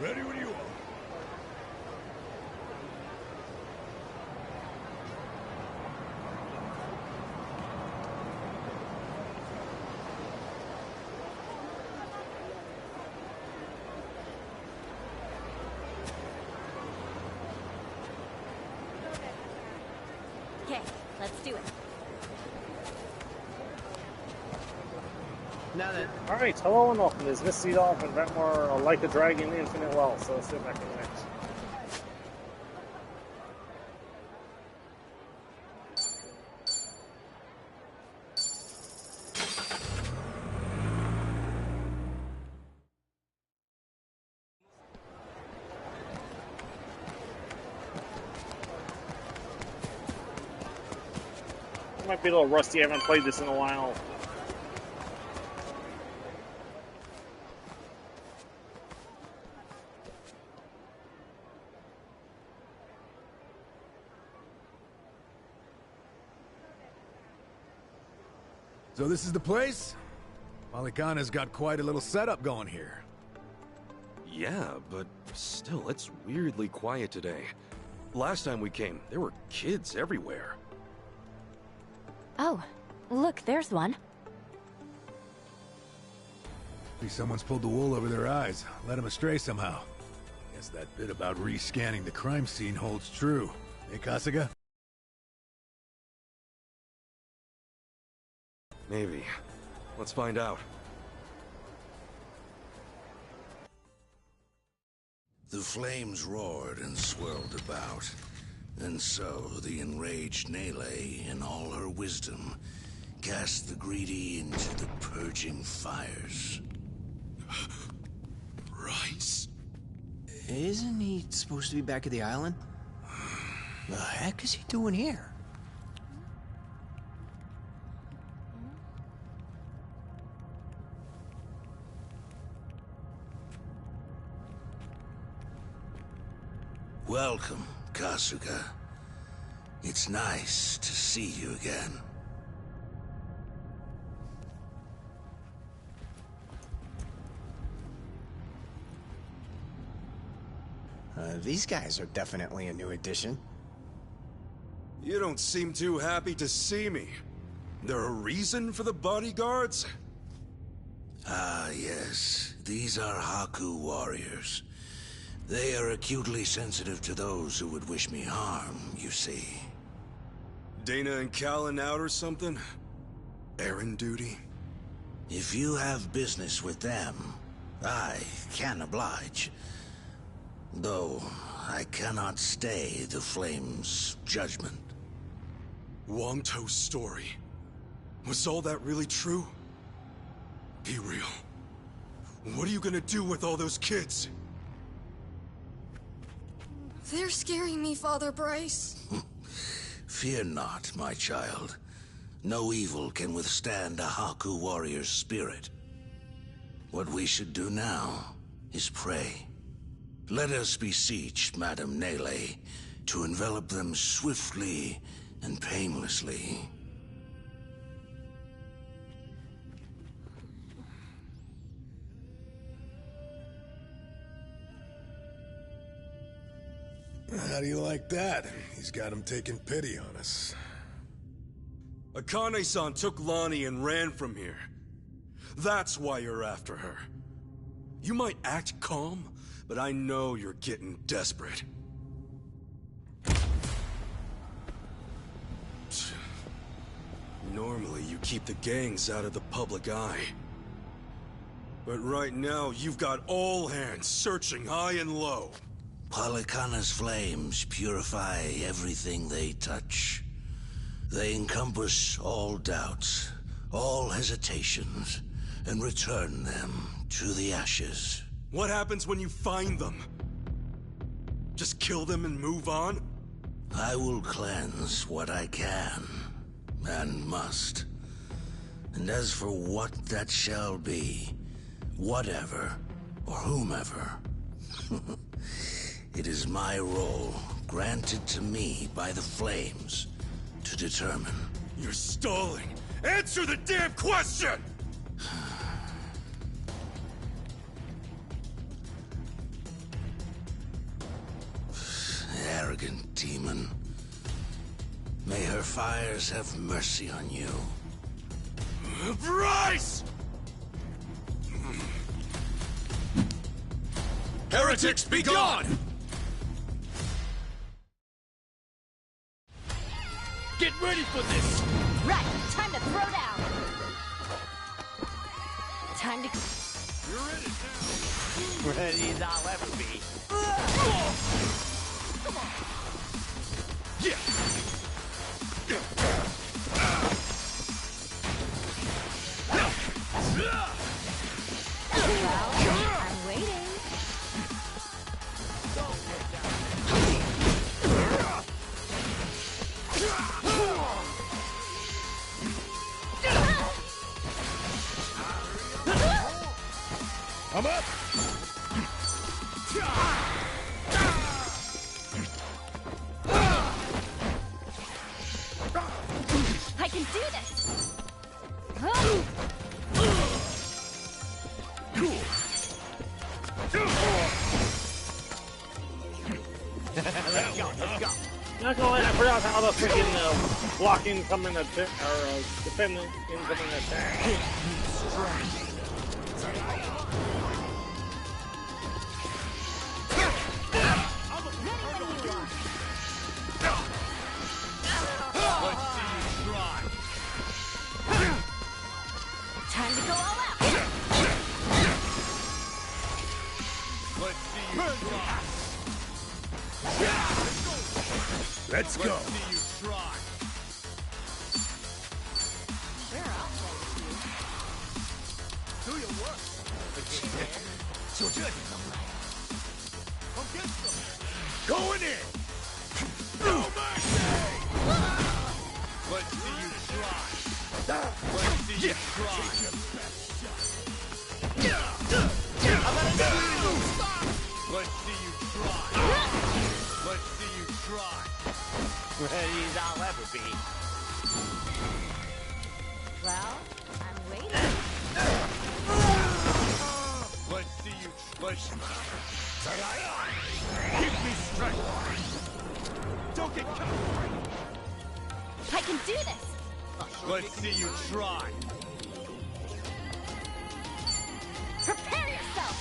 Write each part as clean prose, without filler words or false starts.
Ready when you are. Okay, let's do it. Now then. Alright, hello and welcome. This is Mistydolphin, that more like a dragon, infinite well, so let's get back to the next. I might be a little rusty, I haven't played this in a while. So this is the place? Polycana's got quite a little setup going here. Yeah, but still, it's weirdly quiet today. Last time we came, there were kids everywhere. Oh, look, there's one. Maybe someone's pulled the wool over their eyes, led them astray somehow. Guess that bit about rescanning the crime scene holds true. Hey, Kasuga? Maybe. Let's find out. The flames roared and swirled about. And so the enraged Nele, in all her wisdom, cast the greedy into the purging fires. Rice? Isn't he supposed to be back at the island? The heck is he doing here? Welcome, Kasuga. It's nice to see you again. These guys are definitely a new addition. You don't seem too happy to see me. There a reason for the bodyguards? Ah, yes. These are Haku warriors. They are acutely sensitive to those who would wish me harm, you see. Dana and Callan out or something? Errand duty? If you have business with them, I can oblige. Though, I cannot stay the Flame's judgment. Wangto's story. Was all that really true? Be real. What are you gonna do with all those kids? They're scaring me, Father Bryce. Fear not, my child. No evil can withstand a Haku warrior's spirit. What we should do now is pray. Let us beseech Madame Nele to envelop them swiftly and painlessly. How do you like that? He's got him taking pity on us. Akane-san took Lonnie and ran from here. That's why you're after her. You might act calm, but I know you're getting desperate. Normally, you keep the gangs out of the public eye. But right now, you've got all hands searching high and low. Polycana's flames purify everything they touch. They encompass all doubts, all hesitations, and return them to the ashes. What happens when you find them? Just kill them and move on? I will cleanse what I can, and must. And as for what that shall be, whatever, or whomever, it is my role, granted to me by the Flames, to determine. You're stalling! Answer the damn question! fires have mercy on you. Bryce! Heretics, be gone! Get ready for this! Right, time to throw down. Time to... You're in it now! Ready as I'll ever be. Come on! Yeah! Well, I'm waiting. I'm up! I can do this! Let's go. Not gonna lie, I forgot how the freaking block incoming attack, or defend incoming attack. Time to go all out! Let's see you try! Let's go! Let's see you try! Sure, I'll play with you. Do your work! Come get some! Going in! No mercy! Let's see you try! Let's see you try! Let's see you try! Let's see you try! Ready as I'll ever be. Well, I'm waiting. Let's see you. Give me strength. Don't get caught. I can do this! Let's see you try. Prepare yourself!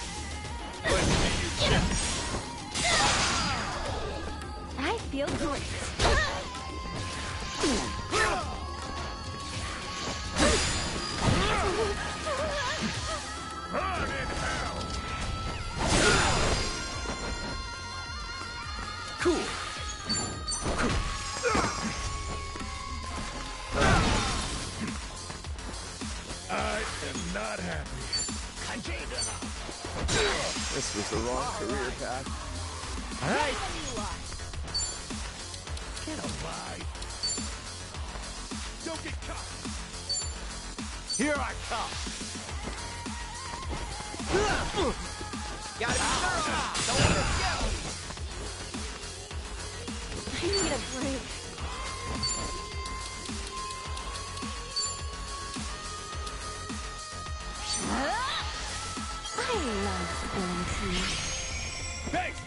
Let's see you check. I feel great. Burn in hell! Cool. I am not happy. This was the wrong career path. Ready when you are. Get alive. Don't get caught. Here I come. Gotta be thorough. Don't let it go. I need a break. I love spilling tea. Thanks!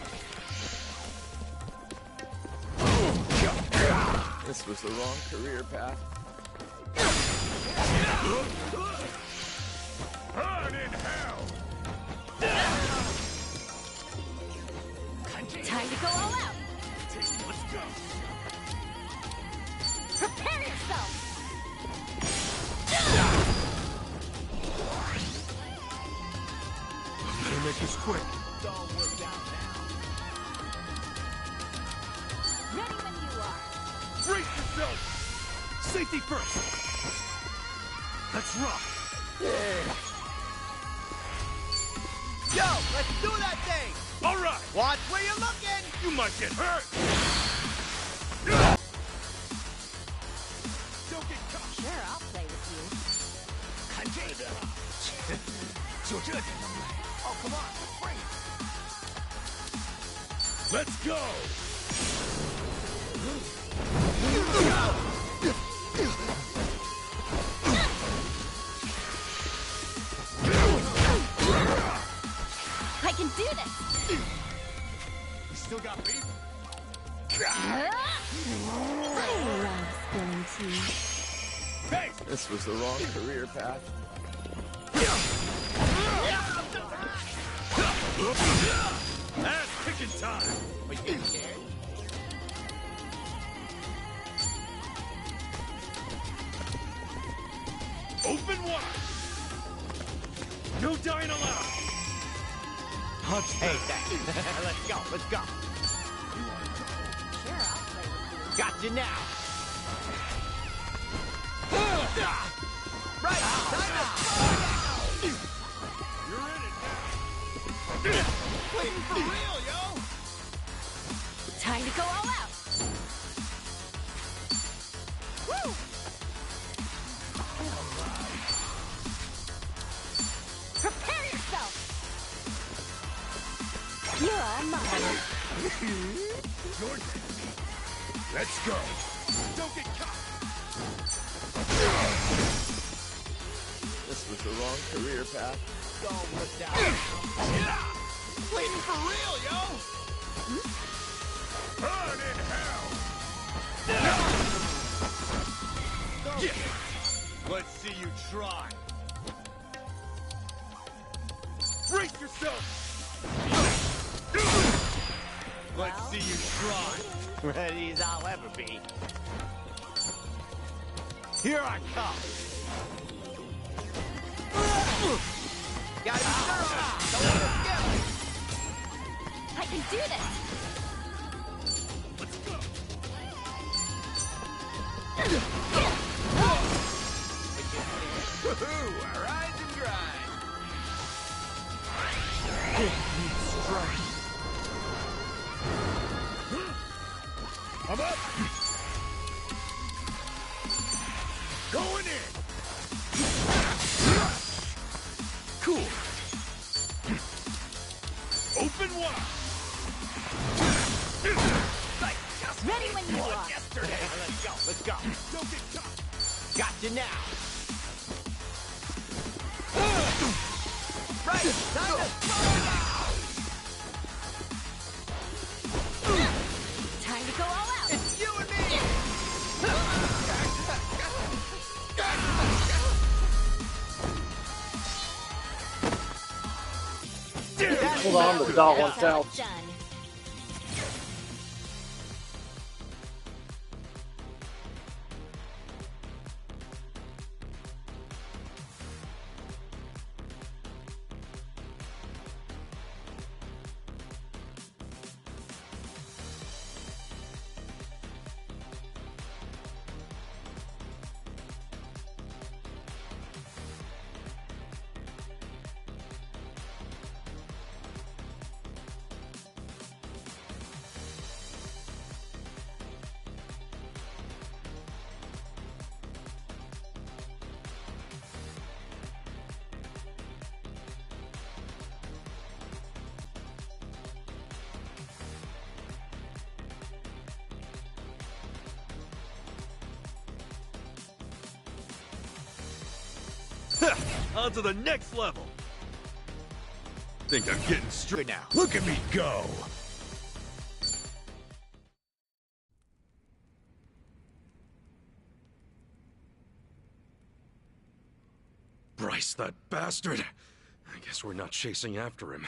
This was the wrong career path. Burn in hell! Time to go all out. Let's go! Prepare yourself. Better make this quick. Ready when you are. Brace yourself! Safety first! Let's rock! Yo, let's do that thing. All right! Watch where you're looking. You might get hurt! Don't get caught. Sure, I'll play with you. Oh, come on, bring it. Let's go! I can do this. You still got beef? I love spilling This was the wrong career path. Ass kicking time! Are you scared? Open wide! No dying allowed! Punch Hey, let's go, let's go. Sure, I'll play with you. Got you now. Right, time to You're in it now! Waiting for real, yo! Time to go all out. Woo! Prepare yourself. You're all mine. Let's go! Don't get caught! This was the wrong career path. Don't look down. Waiting for real, yo! Burn in hell! Yeah. Let's see you try! Brace yourself! Let's see you try! Ready as I'll ever be. Here I come. Gotta be thorough. Don't let us go. I can do this. Let's go! Woohoo! Rise and grind. I'm up! Going in! Cool! Open wide! Like just Ready when you are. yesterday. Let's go, let's go. Don't get caught! Got you now. Right, time to throw it out. Time to go all out. It's you and me. Hold on, the dog wants That's how out. it's done. On to the next level! Think I'm getting straight now. Look at me go! Bryce, that bastard! I guess we're not chasing after him.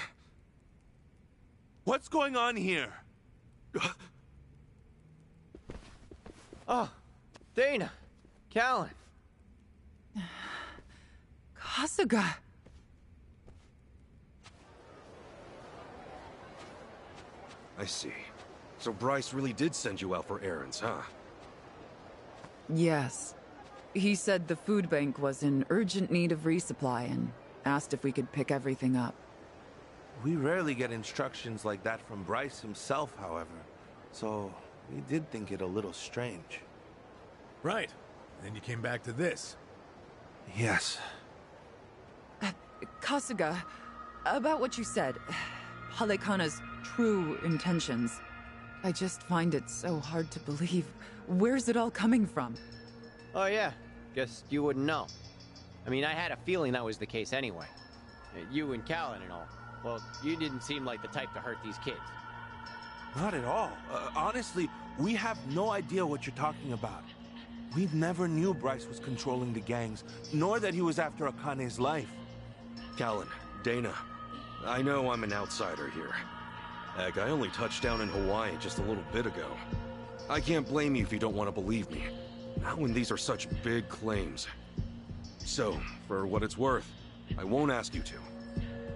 What's going on here? Oh, Dana. Callan. Kasuga. I see. So Bryce really did send you out for errands, huh? Yes. He said the food bank was in urgent need of resupply and asked if we could pick everything up. We rarely get instructions like that from Bryce himself, however. So, we did think it a little strange. Right. Then you came back to this. Yes. Kasuga, about what you said, Halekana's true intentions. I just find it so hard to believe. Where's it all coming from? Oh, yeah. Guess you wouldn't know. I mean, I had a feeling that was the case anyway. You and Callan and all. Well, you didn't seem like the type to hurt these kids. Not at all. Honestly, we have no idea what you're talking about. We never knew Bryce was controlling the gangs, nor that he was after Akane's life. Callan, Dana, I know I'm an outsider here. Heck, I only touched down in Hawaii just a little bit ago. I can't blame you if you don't want to believe me. Not when these are such big claims. So, for what it's worth, I won't ask you to.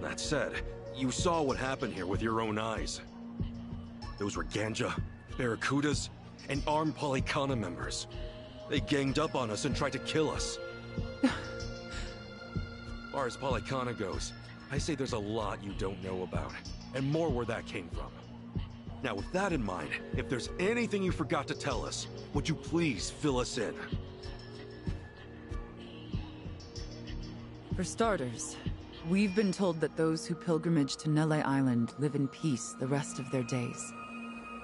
That said, you saw what happened here with your own eyes. Those were Ganja, Barracudas, and armed Polycana members. They ganged up on us and tried to kill us. As far as Polycana goes, I say there's a lot you don't know about, and more where that came from. Now, with that in mind, if there's anything you forgot to tell us, would you please fill us in? For starters, we've been told that those who pilgrimage to Nele Island live in peace the rest of their days.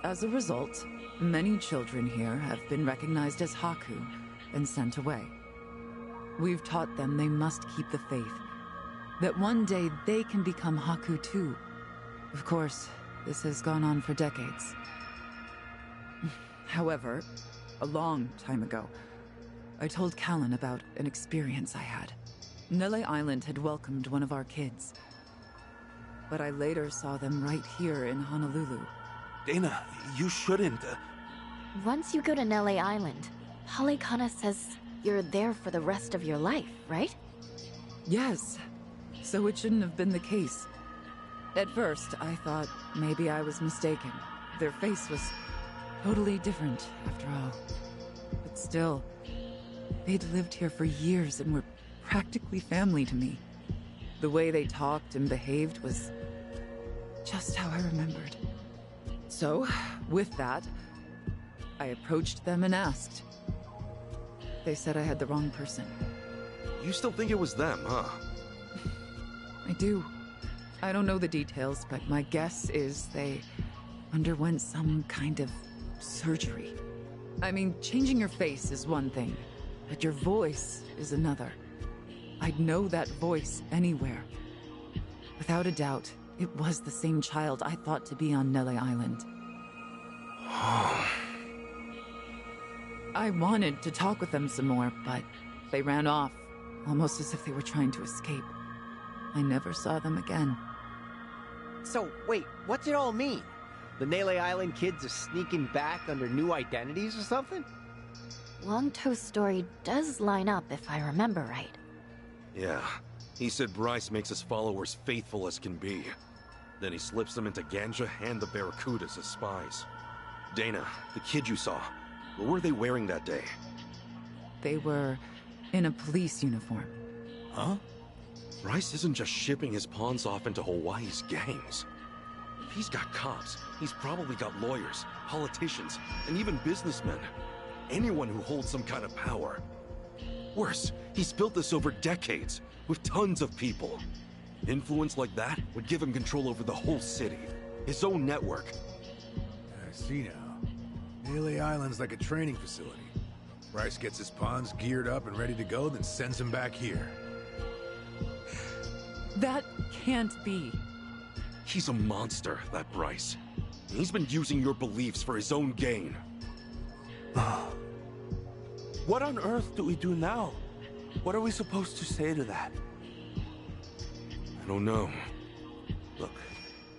As a result, many children here have been recognized as Haku and sent away. We've taught them they must keep the faith, that one day they can become Haku too. Of course, this has gone on for decades. However, a long time ago, I told Callan about an experience I had. Nele Island had welcomed one of our kids, but I later saw them right here in Honolulu. Dana, you shouldn't. Once you go to Nele Island, Polycana says you're there for the rest of your life, right? Yes, so it shouldn't have been the case. At first, I thought maybe I was mistaken. Their face was totally different, after all. But still, they'd lived here for years and were practically family to me. The way they talked and behaved was just how I remembered. So, with that, I approached them and asked. They said I had the wrong person. You still think it was them, huh? I do. I don't know the details, but my guess is they underwent some kind of surgery. I mean, changing your face is one thing, but your voice is another. I'd know that voice anywhere. Without a doubt, it was the same child I thought to be on Nele Island. I wanted to talk with them some more, but they ran off, almost as if they were trying to escape. I never saw them again. So, wait, what's it all mean? The Nele Island kids are sneaking back under new identities or something? Longtoe's story does line up if I remember right. Yeah. He said Bryce makes his followers faithful as can be. Then he slips them into Ganja and the Barracudas as spies. Dana, the kid you saw, what were they wearing that day? They were in a police uniform. Huh? Bryce isn't just shipping his pawns off into Hawaii's gangs. If he's got cops, he's probably got lawyers, politicians, and even businessmen. Anyone who holds some kind of power. Worse, he's built this over decades, with tons of people. Influence like that would give him control over the whole city. His own network. I see now. Nele Island's like a training facility. Bryce gets his pawns geared up and ready to go, then sends them back here. That can't be. He's a monster, that Bryce. He's been using your beliefs for his own gain. What on earth do we do now? What are we supposed to say to that? I don't know. Look,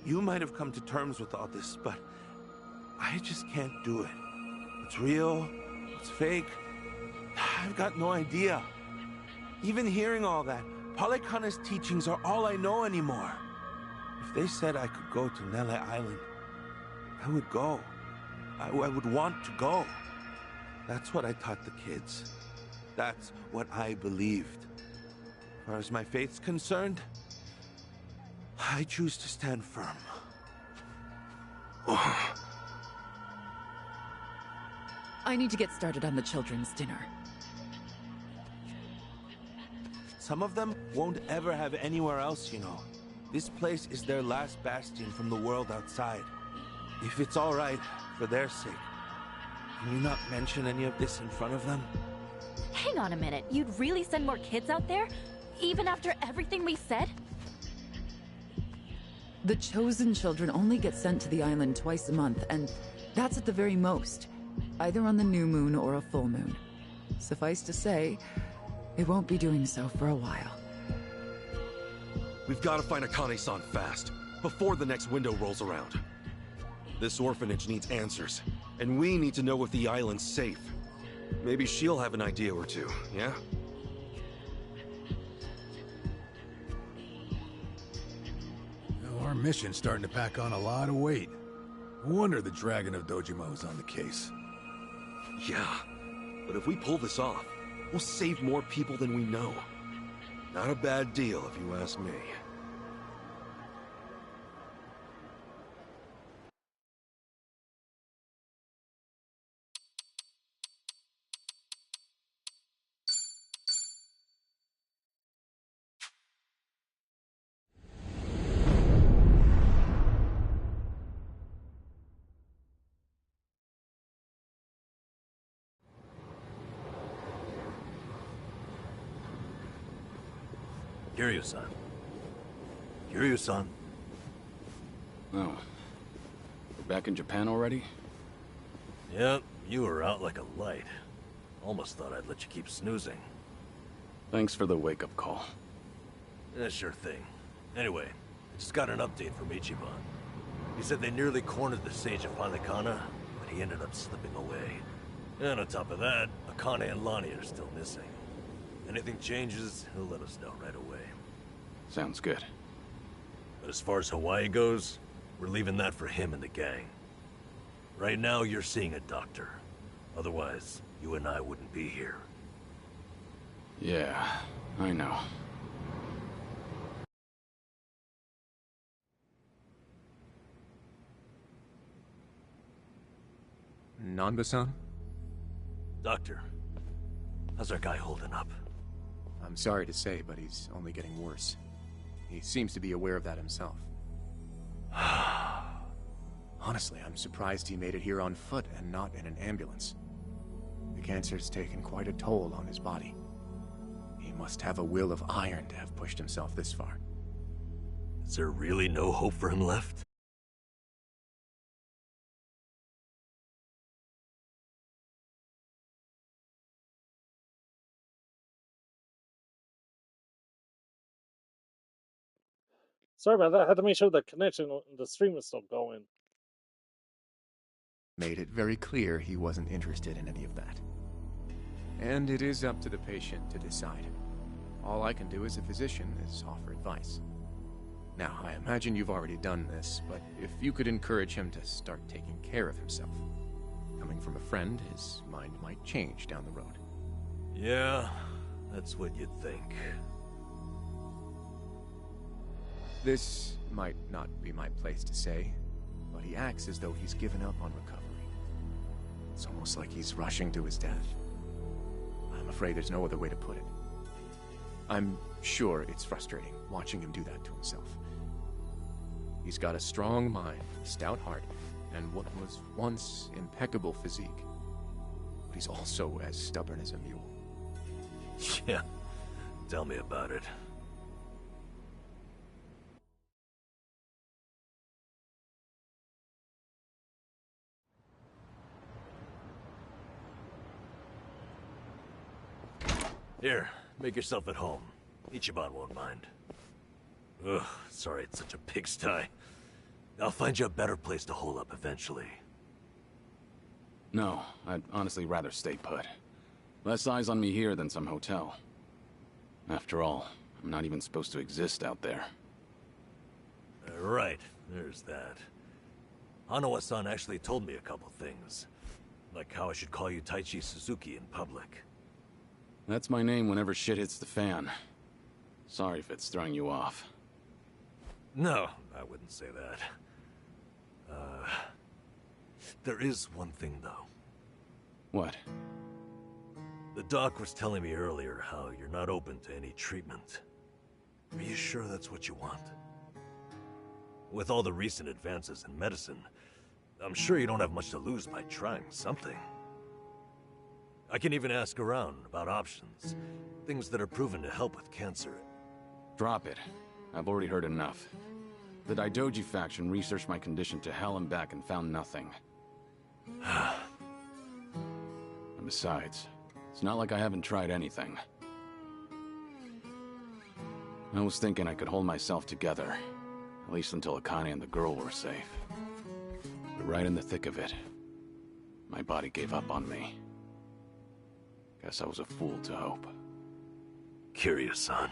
you might have come to terms with all this, but I just can't do it. It's real, it's fake. I've got no idea. Even hearing all that, Polycana's teachings are all I know anymore. If they said I could go to Nele Island, I would go. I would want to go. That's what I taught the kids. That's what I believed. As far as my faith's concerned, I choose to stand firm. I need to get started on the children's dinner. Some of them won't ever have anywhere else, you know. This place is their last bastion from the world outside. If it's all right, for their sake, can you not mention any of this in front of them? Hang on a minute, you'd really send more kids out there? Even after everything we said? The chosen children only get sent to the island twice a month, and that's at the very most. Either on the new moon or a full moon. Suffice to say, it won't be doing so for a while. We've got to find Akane-san fast, before the next window rolls around. This orphanage needs answers, and we need to know if the island's safe. Maybe she'll have an idea or two, yeah? Our mission's starting to pack on a lot of weight. No wonder the Dragon of Dojima on the case. Yeah, but if we pull this off, we'll save more people than we know. Not a bad deal, if you ask me. Kiryu-san. Kiryu-san. Oh. We're back in Japan already? Yep, you were out like a light. Almost thought I'd let you keep snoozing. Thanks for the wake-up call. Yeah, sure thing. Anyway, I just got an update from Ichiban. He said they nearly cornered the Sage of Halikana, but he ended up slipping away. And on top of that, Akane and Lonnie are still missing. Anything changes, he'll let us know right away. Sounds good. But as far as Hawaii goes, we're leaving that for him and the gang. Right now, you're seeing a doctor. Otherwise, you and I wouldn't be here. Yeah, I know. Nanba-san? Doctor, how's our guy holding up? I'm sorry to say, but he's only getting worse. He seems to be aware of that himself. Honestly, I'm surprised he made it here on foot and not in an ambulance. The cancer's taken quite a toll on his body. He must have a will of iron to have pushed himself this far. Is there really no hope for him left? Sorry about that. I had to make sure the connection, the stream is still going. Made it very clear he wasn't interested in any of that. And it is up to the patient to decide. All I can do as a physician is offer advice. Now, I imagine you've already done this, but if you could encourage him to start taking care of himself. Coming from a friend, his mind might change down the road. Yeah, that's what you'd think. This might not be my place to say, but he acts as though he's given up on recovery. It's almost like he's rushing to his death. I'm afraid there's no other way to put it. I'm sure it's frustrating watching him do that to himself. He's got a strong mind, a stout heart, and what was once impeccable physique. But he's also as stubborn as a mule. Yeah, tell me about it. Here, make yourself at home. Ichiban won't mind. Ugh, sorry it's such a pigsty. I'll find you a better place to hole up eventually. No, I'd honestly rather stay put. Less eyes on me here than some hotel. After all, I'm not even supposed to exist out there. Right, there's that. Hanawa-san actually told me a couple things. Like how I should call you Taichi Suzuki in public. That's my name whenever shit hits the fan. Sorry if it's throwing you off. No, I wouldn't say that. There is one thing, though. What? The doc was telling me earlier how you're not open to any treatment. Are you sure that's what you want? With all the recent advances in medicine, I'm sure you don't have much to lose by trying something. I can even ask around about options. Things that are proven to help with cancer. Drop it. I've already heard enough. The Daidoji faction researched my condition to hell and back and found nothing. And besides, It's not like I haven't tried anything. I was thinking I could hold myself together, at least until Akane and the girl were safe. But right in the thick of it, my body gave up on me. Guess I was a fool to hope. Kiryu-san.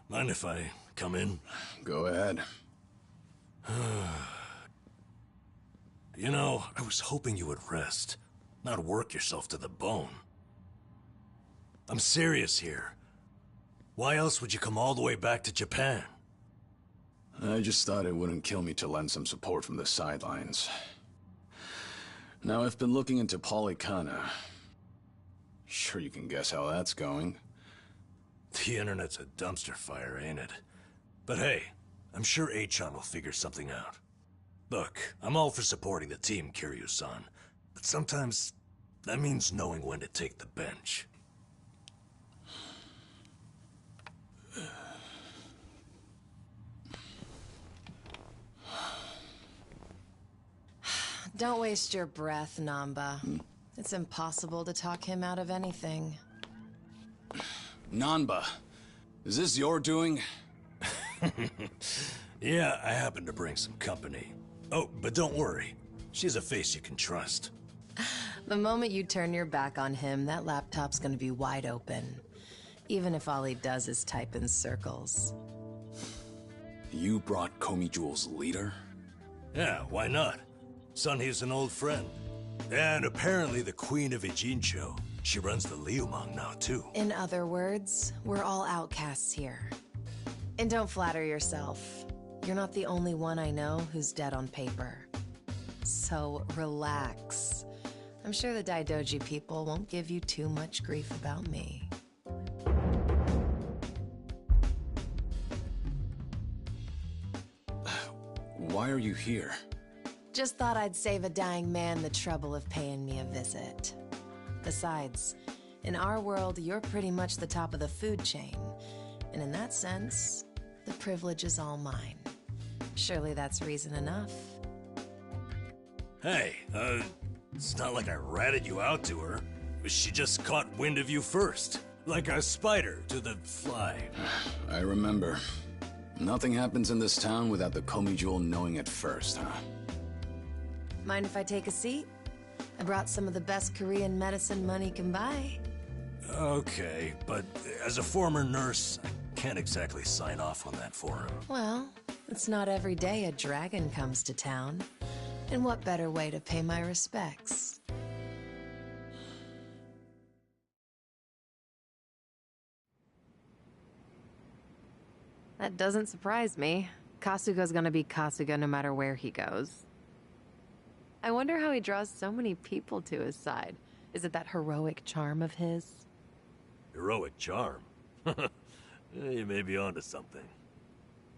Mind if I come in? Go ahead. You know, I was hoping you would rest, not work yourself to the bone. I'm serious here. Why else would you come all the way back to Japan? I just thought it wouldn't kill me to lend some support from the sidelines. Now, I've been looking into Polycana. Sure you can guess how that's going. The internet's a dumpster fire, ain't it? But hey, I'm sure Achan will figure something out. Look, I'm all for supporting the team, Kiryu-san, but sometimes that means knowing when to take the bench. Don't waste your breath, Namba. It's impossible to talk him out of anything. Nanba, is this your doing? Yeah, I happen to bring some company. Oh, but don't worry. She's a face you can trust. The moment you turn your back on him, that laptop's gonna be wide open. Even if all he does is type in circles. You brought Komi Jewel's leader? Yeah, why not? Sunhee's an old friend. And apparently the Queen of Ijincho. She runs the Liumang now, too. In other words, we're all outcasts here. And don't flatter yourself. You're not the only one I know who's dead on paper. So relax. I'm sure the Daidoji people won't give you too much grief about me. Why are you here? Just thought I'd save a dying man the trouble of paying me a visit. Besides, in our world, you're pretty much the top of the food chain. And in that sense, the privilege is all mine. Surely that's reason enough. Hey, it's not like I ratted you out to her. She just caught wind of you first. Like a spider to the fly. I remember. Nothing happens in this town without the Komi Jewel knowing it first, huh? Mind if I take a seat? I brought some of the best Korean medicine money can buy. Okay, but as a former nurse, I can't exactly sign off on that for him. Well, it's not every day a dragon comes to town. And what better way to pay my respects? That doesn't surprise me. Kasuga's gonna be Kasuga no matter where he goes. I wonder how he draws so many people to his side. Is it that heroic charm of his? Heroic charm? You may be onto something.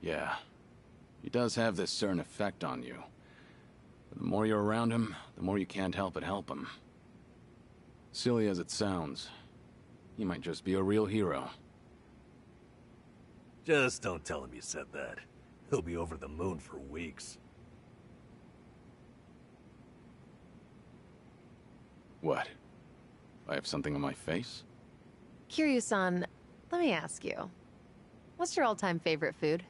Yeah. He does have this certain effect on you. But the more you're around him, the more you can't help but help him. Silly as it sounds, he might just be a real hero. Just don't tell him you said that. He'll be over the moon for weeks. What? I have something on my face? Kiryu-san, let me ask you. What's your all-time favorite food?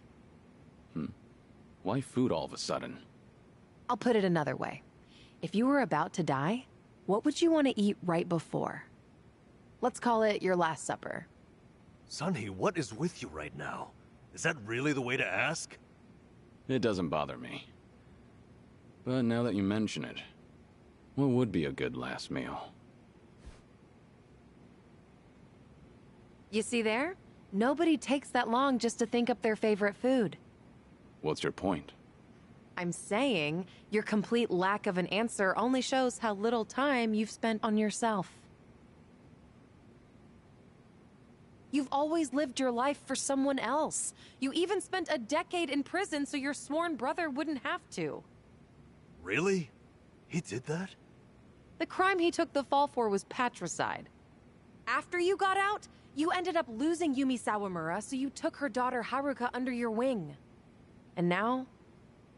Why food all of a sudden? I'll put it another way. If you were about to die, what would you want to eat right before? Let's call it your last supper. Sunhee, what is with you right now? Is that really the way to ask? It doesn't bother me. But now that you mention it, what would be a good last meal? You see there? Nobody takes that long just to think up their favorite food. What's your point? I'm saying your complete lack of an answer only shows how little time you've spent on yourself. You've always lived your life for someone else. You even spent a decade in prison so your sworn brother wouldn't have to. Really? He did that? The crime he took the fall for was patricide. After you got out, you ended up losing Yumi Sawamura, so you took her daughter Haruka under your wing. And now,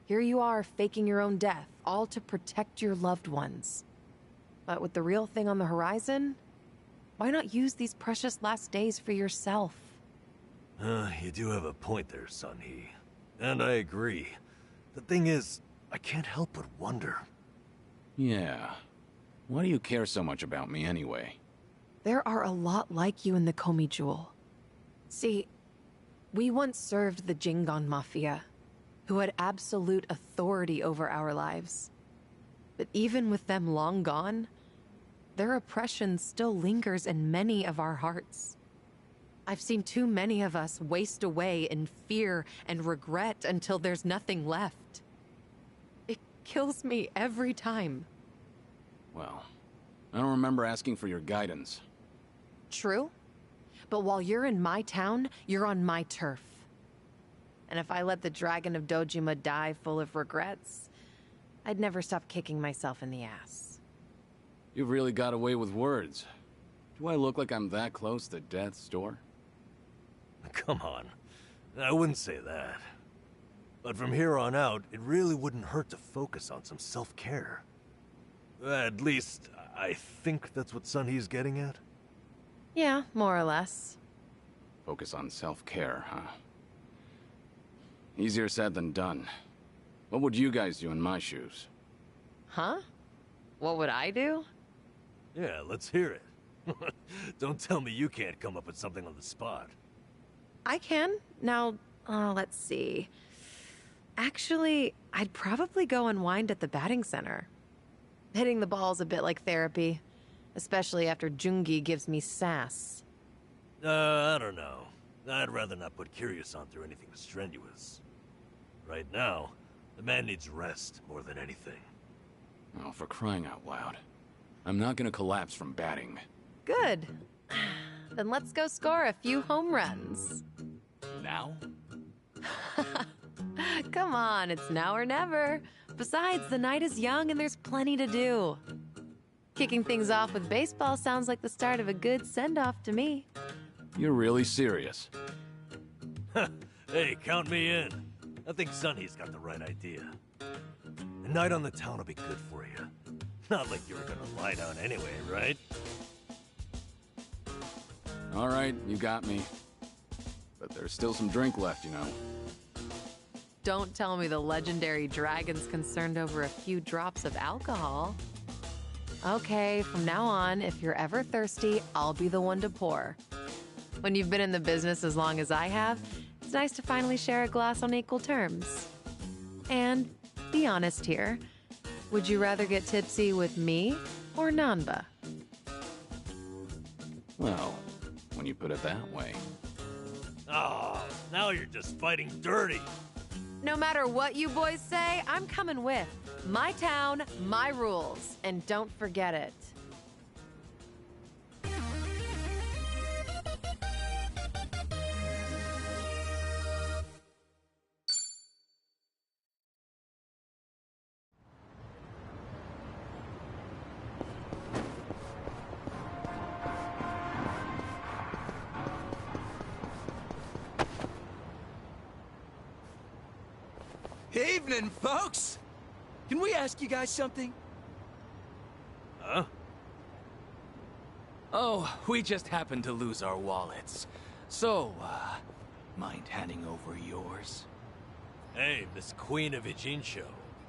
here you are faking your own death, all to protect your loved ones. But with the real thing on the horizon, why not use these precious last days for yourself? You do have a point there, Sun-Hee. And I agree. The thing is, I can't help but wonder. Yeah. Why do you care so much about me anyway? There are a lot like you in the Komi Jewel. See, we once served the Jingon Mafia, who had absolute authority over our lives. But even with them long gone, their oppression still lingers in many of our hearts. I've seen too many of us waste away in fear and regret until there's nothing left. It kills me every time. Well, I don't remember asking for your guidance. True, but while you're in my town, you're on my turf. And if I let the Dragon of Dojima die full of regrets, I'd never stop kicking myself in the ass. You've really got away with words. Do I look like I'm that close to death's door? Come on. I wouldn't say that. But from here on out, it really wouldn't hurt to focus on some self-care. At least, I think that's what Sun-Hee's getting at. Yeah, more or less. Focus on self-care, huh? Easier said than done. What would you guys do in my shoes? Huh? What would I do? Yeah, let's hear it. Don't tell me you can't come up with something on the spot. I can. Now, let's see. Actually, I'd probably go unwind at the batting center. Hitting the ball's a bit like therapy, especially after Jungi gives me sass. I don't know. I'd rather not put Kiryu-san through anything strenuous. Right now, the man needs rest more than anything. Oh, for crying out loud. I'm not gonna collapse from batting. Good. Then let's go score a few home runs. Now? Come on, it's now or never. Besides, the night is young and there's plenty to do. Kicking things off with baseball sounds like the start of a good send-off to me. You're really serious? Hey, count me in. I think Sun-Hee's got the right idea. A night on the town will be good for you. Not like you were gonna lie down anyway, right? All right, you got me. But there's still some drink left, you know. Don't tell me the legendary dragon's concerned over a few drops of alcohol. Okay, from now on, if you're ever thirsty, I'll be the one to pour. When you've been in the business as long as I have, it's nice to finally share a glass on equal terms. And be honest here. Would you rather get tipsy with me or Nanba? Well, when you put it that way. Oh, now you're just fighting dirty. No matter what you boys say, I'm coming with. My town, my rules. And don't forget it. Evening, folks! Can we ask you guys something? Huh? Oh, we just happened to lose our wallets. So, mind handing over yours? Hey, Miss Queen of Ijincho. Your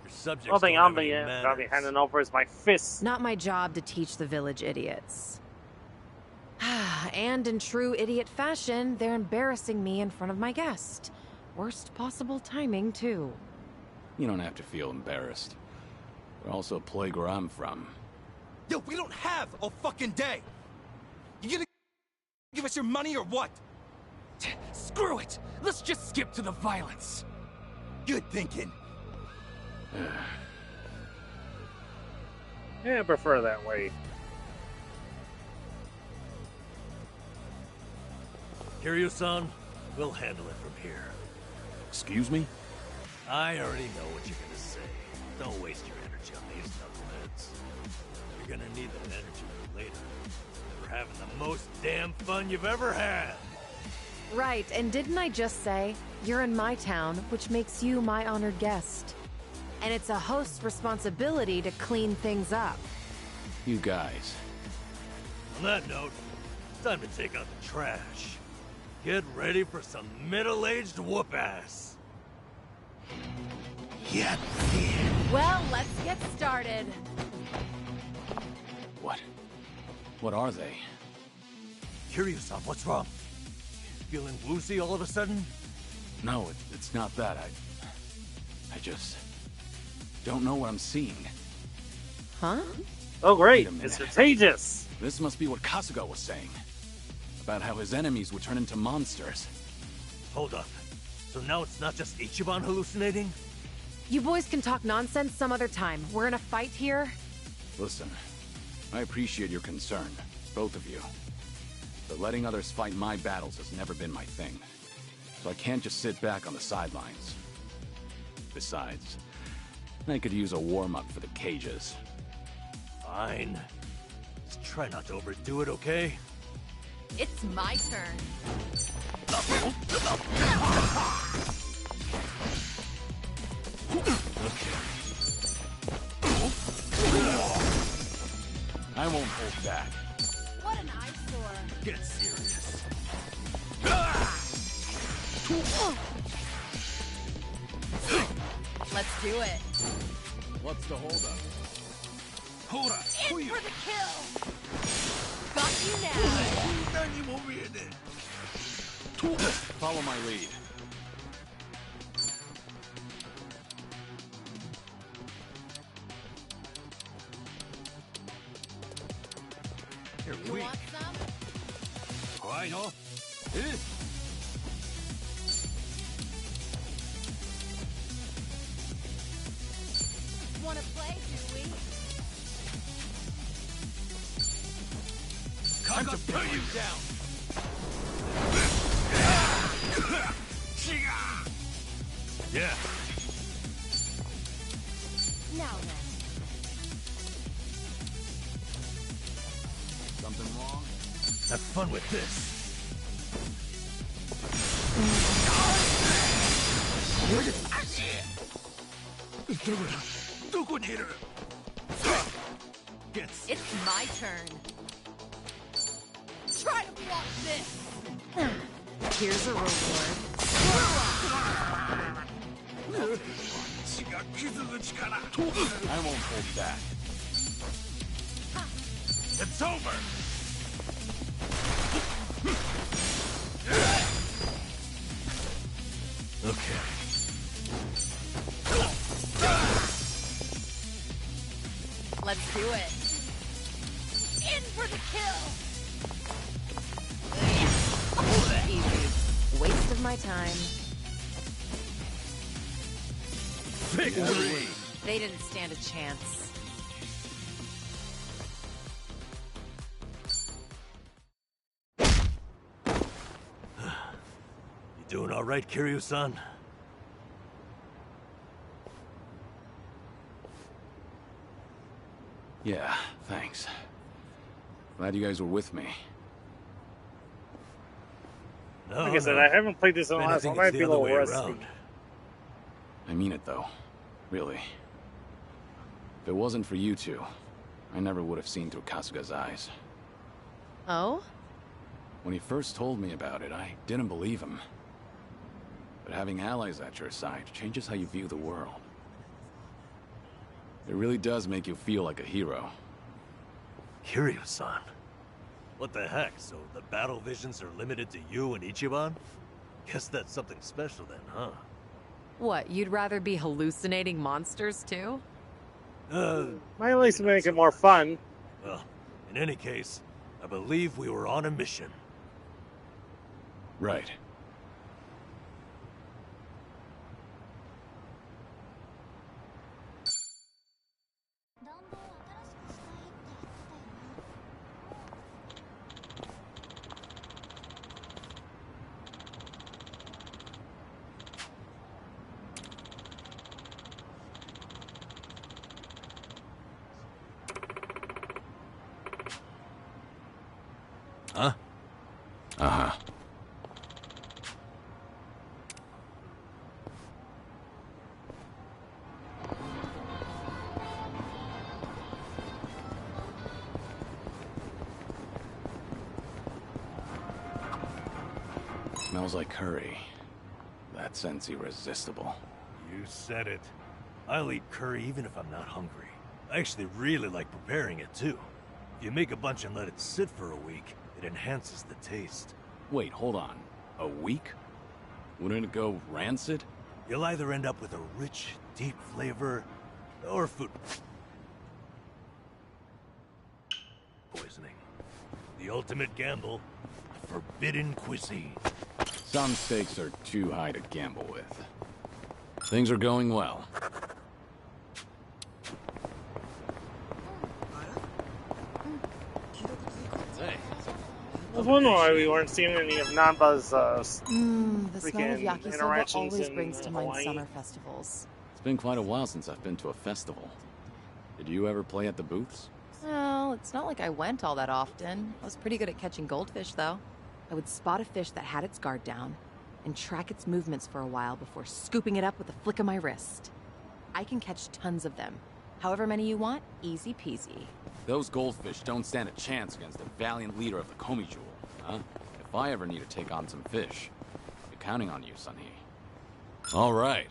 subjects One thing don't I'll have any be manners. handing over is my fists. Not my job to teach the village idiots. And in true idiot fashion, they're embarrassing me in front of my guest. Worst possible timing, too. You don't have to feel embarrassed. They're also a plague where I'm from. Yo, we don't have a fucking day! You gonna give us your money or what? Screw it! Let's just skip to the violence! Good thinking. Yeah, I prefer that way. Kiryu-san, we'll handle it from here. Excuse me? I already know what you're gonna say. Don't waste your energy on these knuckleheads. You're gonna need that energy for later. We're having the most damn fun you've ever had! Right, and didn't I just say, you're in my town, which makes you my honored guest. And it's a host's responsibility to clean things up. You guys. On that note, it's time to take out the trash. Get ready for some middle-aged whoop-ass. Yet Well, let's get started. What? What are they? Kiryu-san, what's wrong? Feeling woozy all of a sudden? No, it's not that. I just don't know what I'm seeing. Huh? Oh great, Wait a minute. it's contagious! This must be what Kasuga was saying. About how his enemies would turn into monsters. Hold up. So now it's not just Ichiban hallucinating? You boys can talk nonsense some other time. We're in a fight here. Listen, I appreciate your concern, both of you. But letting others fight my battles has never been my thing. So I can't just sit back on the sidelines. Besides, I could use a warm-up for the cages. Fine. Just try not to overdo it, okay? It's my turn. I won't hold back. What an eyesore. Get serious. Let's do it. What's the holdup? In for the kill. Got you now. Follow my lead. You're You weak. want some? Why no? Wanna play, do we? Time to put you down. Yeah. Now then. Something wrong? Have fun with this. It's my turn. Try to block this. Here's a reward. I won't hold back. It's over. Okay. Let's do it. In for the kill. Easy. Waste of my time. Victory! They didn't stand a chance. You doing all right, Kiryu-san? Yeah, thanks. Glad you guys were with me. No, Like I said, I haven't played this in a while, so I might be a little rusty. I mean it, though. Really. If it wasn't for you two, I never would have seen through Kasuga's eyes. Oh? When he first told me about it, I didn't believe him. But having allies at your side changes how you view the world. It really does make you feel like a hero. Kiryu-san? What the heck? So the battle visions are limited to you and Ichiban? Guess that's something special then, huh? What, you'd rather be hallucinating monsters too? Might at least make it more fun. Well, in any case, I believe we were on a mission. Right. Huh? Uh-huh. Smells like curry. That scent's irresistible. You said it. I'll eat curry even if I'm not hungry. I actually really like preparing it too. If you make a bunch and let it sit for a week, it enhances the taste. Wait, hold on. A week? Wouldn't it go rancid? You'll either end up with a rich, deep flavor, or food poisoning. The ultimate gamble, forbidden cuisine. Some stakes are too high to gamble with. Things are going well. I was wondering why we weren't seeing any of Namba's the smell of freaking yakisoba interactions always in brings to mind Hawaii. summer festivals. It's been quite a while since I've been to a festival. Did you ever play at the booths? Well, it's not like I went all that often. I was pretty good at catching goldfish, though. I would spot a fish that had its guard down and track its movements for a while before scooping it up with a flick of my wrist. I can catch tons of them. However many you want, easy peasy. Those goldfish don't stand a chance against the valiant leader of the Komi Jewel, huh? If I ever need to take on some fish, I'll be counting on you, Sunhee. All right.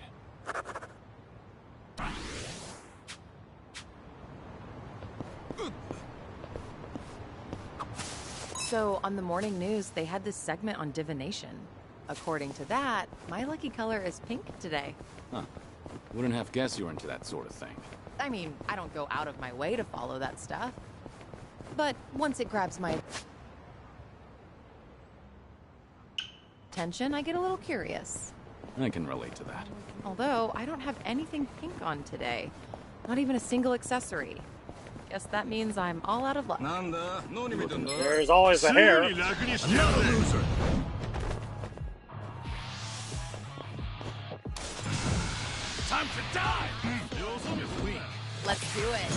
So, on the morning news, they had this segment on divination. According to that, my lucky color is pink today. Huh. Wouldn't have guessed you were into that sort of thing. I mean, I don't go out of my way to follow that stuff. But once it grabs my attention, I get a little curious. I can relate to that. Although, I don't have anything pink on today. Not even a single accessory. Guess that means I'm all out of luck. There's always a hair. Another loser. Time to die! Let's do it.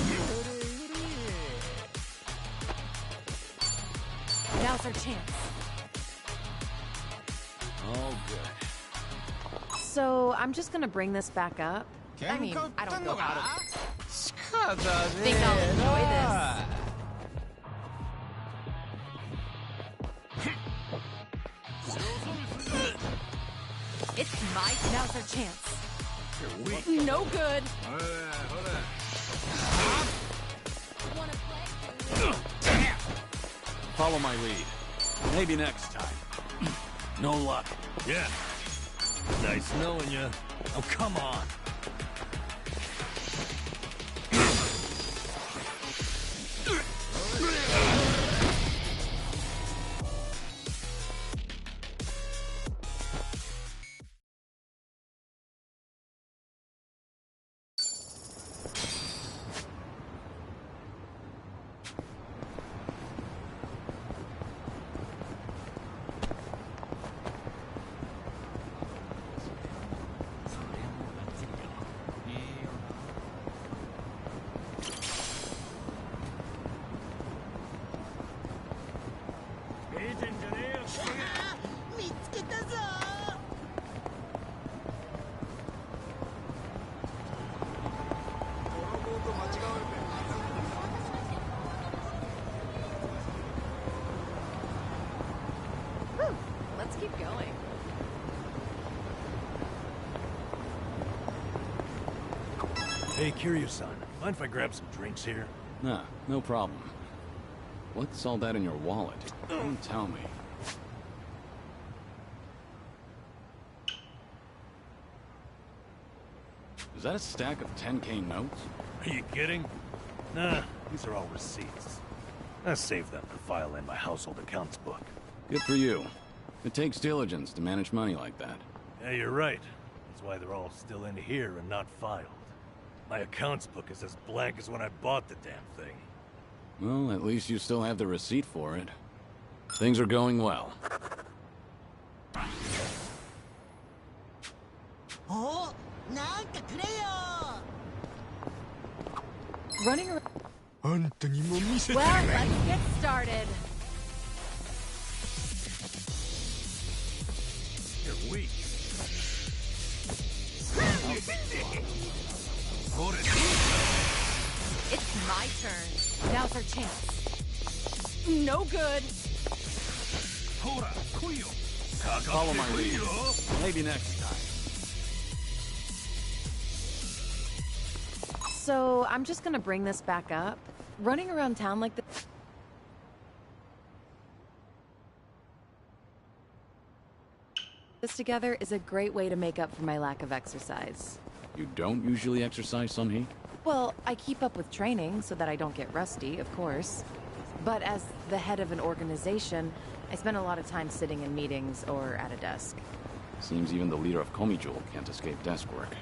Now's our chance. All good. So, I'm just gonna bring this back up. I mean, I don't go out of think I'll enjoy this. It's my now's our chance. You're weak. No good. Follow my lead. Maybe next time. No luck. Yeah. Nice knowing you. Oh, come on. Let's keep going. Hey, Kiryu-san, mind if I grab some drinks here? Nah, no problem. What's all that in your wallet? Don't tell me. Is that a stack of 10K notes? Are you kidding? Nah, these are all receipts. I saved them to file in my household accounts book. Good for you. It takes diligence to manage money like that. Yeah, you're right. That's why they're all still in here and not filed. My accounts book is as blank as when I bought the damn thing. Well, at least you still have the receipt for it. Things are going well. Running around. Well, let's get started. weak. It's my turn. Now's our chance. No good. Follow my lead. Maybe next time. So, I'm just gonna bring this back up. Running around town like this together is a great way to make up for my lack of exercise. You don't usually exercise, Sun-Hee? Well, I keep up with training so that I don't get rusty, of course. But as the head of an organization, I spend a lot of time sitting in meetings or at a desk. Seems even the leader of Komijul can't escape desk work.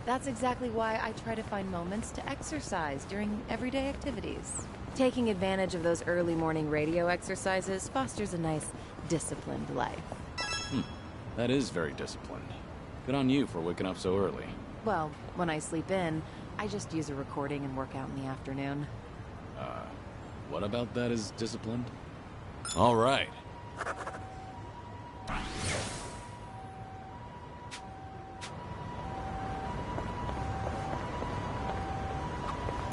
That's exactly why I try to find moments to exercise during everyday activities. Taking advantage of those early morning radio exercises fosters a nice, disciplined life. That is very disciplined. Good on you for waking up so early. Well, when I sleep in, I just use a recording and work out in the afternoon. What about that is disciplined? All right.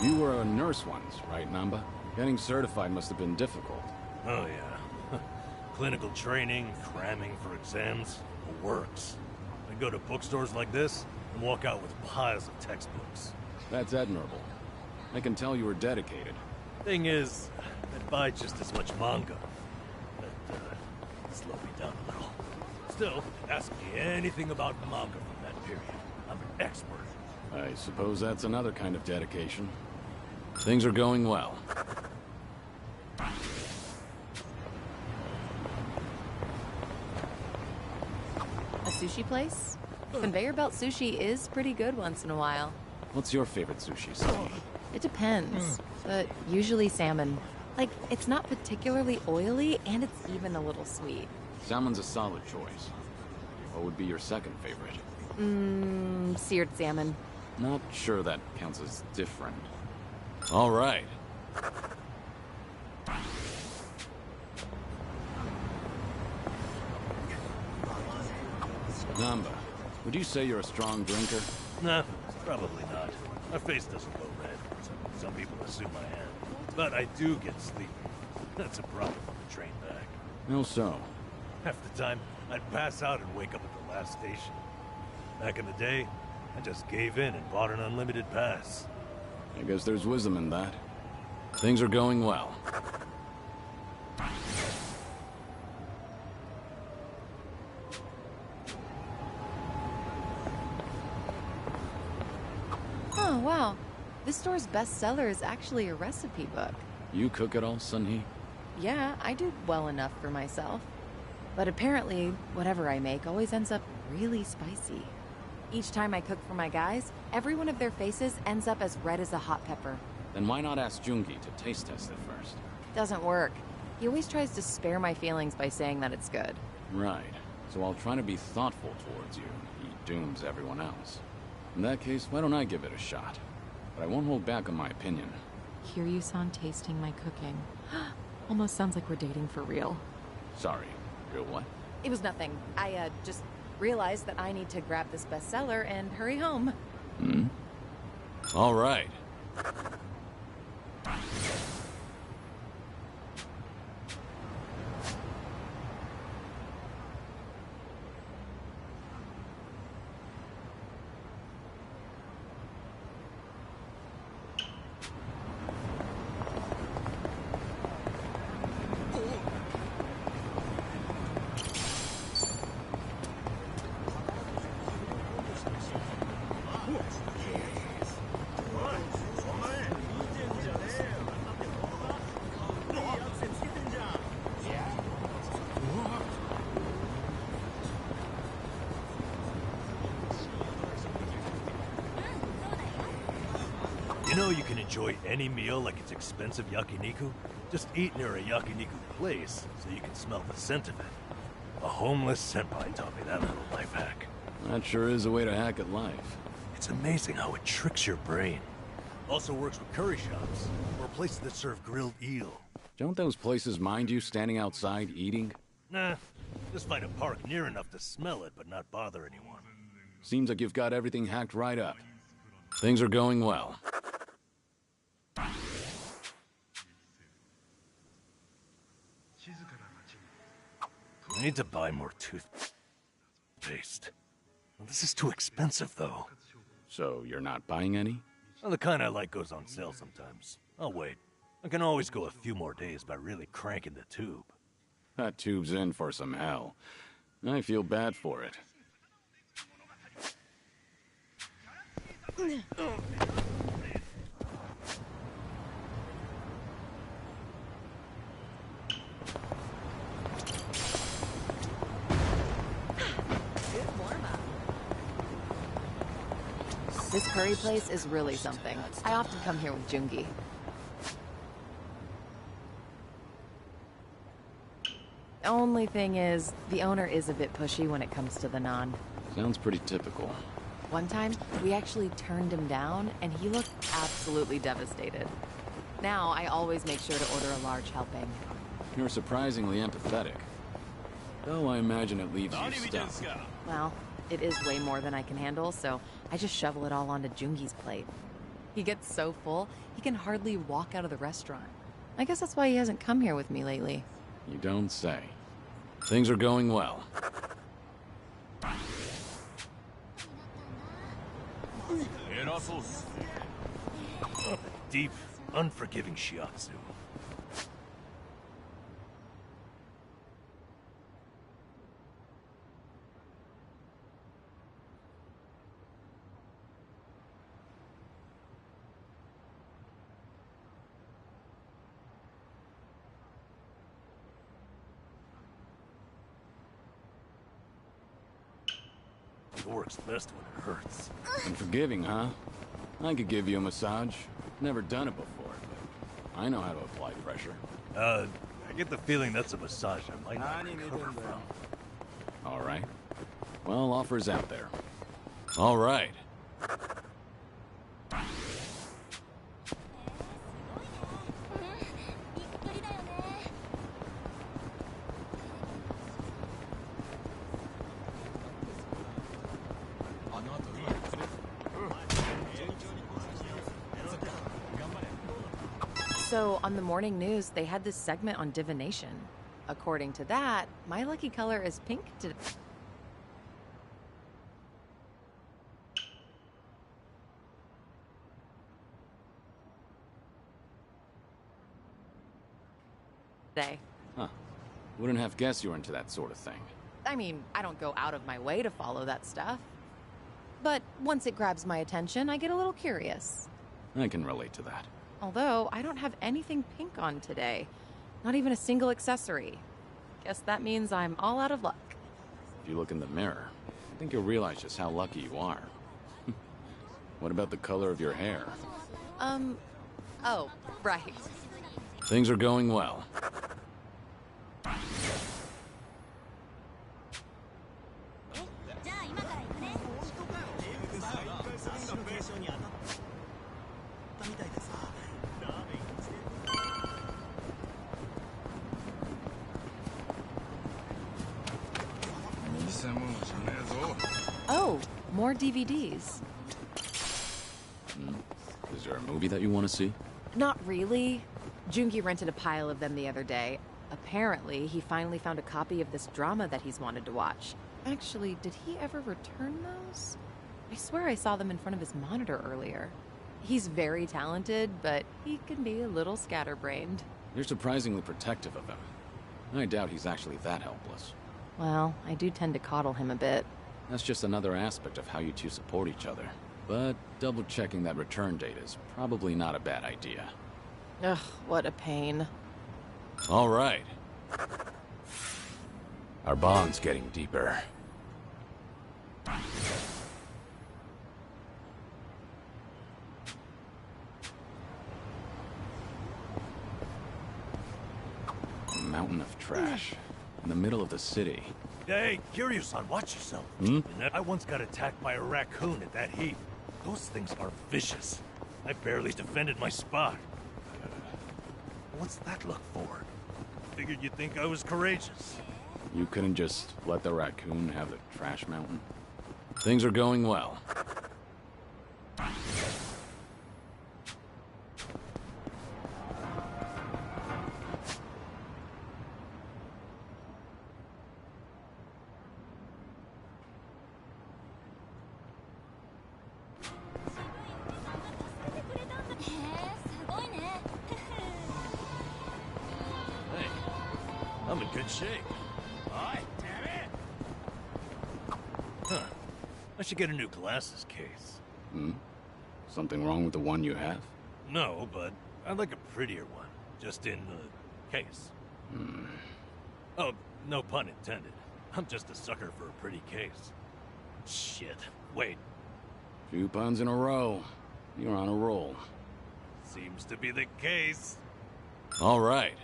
You were a nurse once, right, Namba? Getting certified must have been difficult. Oh, yeah. Clinical training, cramming for exams, it works. I go to bookstores like this and walk out with piles of textbooks. That's admirable. I can tell you were dedicated. Thing is, I'd buy just as much manga. That slowed me down a little. Still, ask me anything about manga from that period. I'm an expert. I suppose that's another kind of dedication. Things are going well. A sushi place? Conveyor belt sushi is pretty good once in a while. What's your favorite sushi, Sunny? It depends, but usually salmon. Like, it's not particularly oily, and it's even a little sweet. Salmon's a solid choice. What would be your second favorite? Seared salmon. Not sure that counts as different. All right. Namba, would you say you're a strong drinker? Nah, probably not. My face doesn't go red, so some people assume I am. But I do get sleepy. That's a problem on the train back. How so? Half the time, I'd pass out and wake up at the last station. Back in the day, I just gave in and bought an unlimited pass. I guess there's wisdom in that. Things are going well. Oh, wow. This store's bestseller is actually a recipe book. You cook it all, Sun-Hee? Yeah, I do well enough for myself. But apparently, whatever I make always ends up really spicy. Each time I cook for my guys, every one of their faces ends up as red as a hot pepper. Then why not ask Jungi to taste test it first? Doesn't work. He always tries to spare my feelings by saying that it's good. Right. So while trying to be thoughtful towards you, he dooms everyone else. In that case, why don't I give it a shot? But I won't hold back on my opinion. Kiryu-san tasting my cooking. Almost sounds like we're dating for real. Sorry. Real what? It was nothing. I, just realized that I need to grab this bestseller and hurry home. All right. You know you can enjoy any meal like it's expensive yakiniku? Just eat near a yakiniku place so you can smell the scent of it. A homeless senpai taught me that little life hack. That sure is a way to hack at life. It's amazing how it tricks your brain. Also works with curry shops, or places that serve grilled eel. Don't those places mind you standing outside eating? Nah, Just find a park near enough to smell it, but not bother anyone. Seems like you've got everything hacked right up. Things are going well. I need to buy more toothpaste. Well, this is too expensive, though. So you're not buying any? Well, the kind I like goes on sale sometimes. I'll wait. I can always go a few more days by really cranking the tube. That tube's in for some hell. I feel bad for it. This curry place is really something. I often come here with Jungi. Only thing is, the owner is a bit pushy when it comes to the naan. Sounds pretty typical. One time, we actually turned him down, and he looked absolutely devastated. Now, I always make sure to order a large helping. You're surprisingly empathetic. Though I imagine it leaves you stuck. Well, it is way more than I can handle, so I just shovel it all onto Jungi's plate. He gets so full, he can hardly walk out of the restaurant. I guess that's why he hasn't come here with me lately. You don't say. Things are going well. Deep, unforgiving shiatsu. It works best when it hurts. Unforgiving, huh? I could give you a massage. Never done it before, but I know how to apply pressure. I get the feeling that's a massage I might not recover from. All right. Well, offers out there. All right. So, on the morning news, they had this segment on divination. According to that, my lucky color is pink today. Huh. Wouldn't have guessed you were into that sort of thing. I mean, I don't go out of my way to follow that stuff. But once it grabs my attention, I get a little curious. I can relate to that. Although, I don't have anything pink on today. Not even a single accessory. Guess that means I'm all out of luck. If you look in the mirror, I think you'll realize just how lucky you are. What about the color of your hair? Oh, right. Things are going well. Oh, more DVDs. Is there a movie that you want to see? Not really. Jungi rented a pile of them the other day. Apparently, he finally found a copy of this drama that he's wanted to watch. Actually, did he ever return those? I swear I saw them in front of his monitor earlier. He's very talented, but he can be a little scatterbrained. You're surprisingly protective of him. I doubt he's actually that helpless. Well, I do tend to coddle him a bit. That's just another aspect of how you two support each other. But double-checking that return date is probably not a bad idea. Ugh, what a pain. All right. Our bond's getting deeper. A mountain of trash. In the middle of the city. Hey, Kiryu-san, watch yourself. I once got attacked by a raccoon at that heap. Those things are vicious. I barely defended my spot. What's that look for? Figured you'd think I was courageous. You couldn't just let the raccoon have the trash mountain? Things are going well. Hey, I'm in good shape. Huh. I should get a new glasses case. Hmm? Something wrong with the one you have? No, but I'd like a prettier one. Just in the case. Hmm. Oh, no pun intended. I'm just a sucker for a pretty case. Shit. Wait. 2 puns in a row. You're on a roll. Seems to be the case. All right.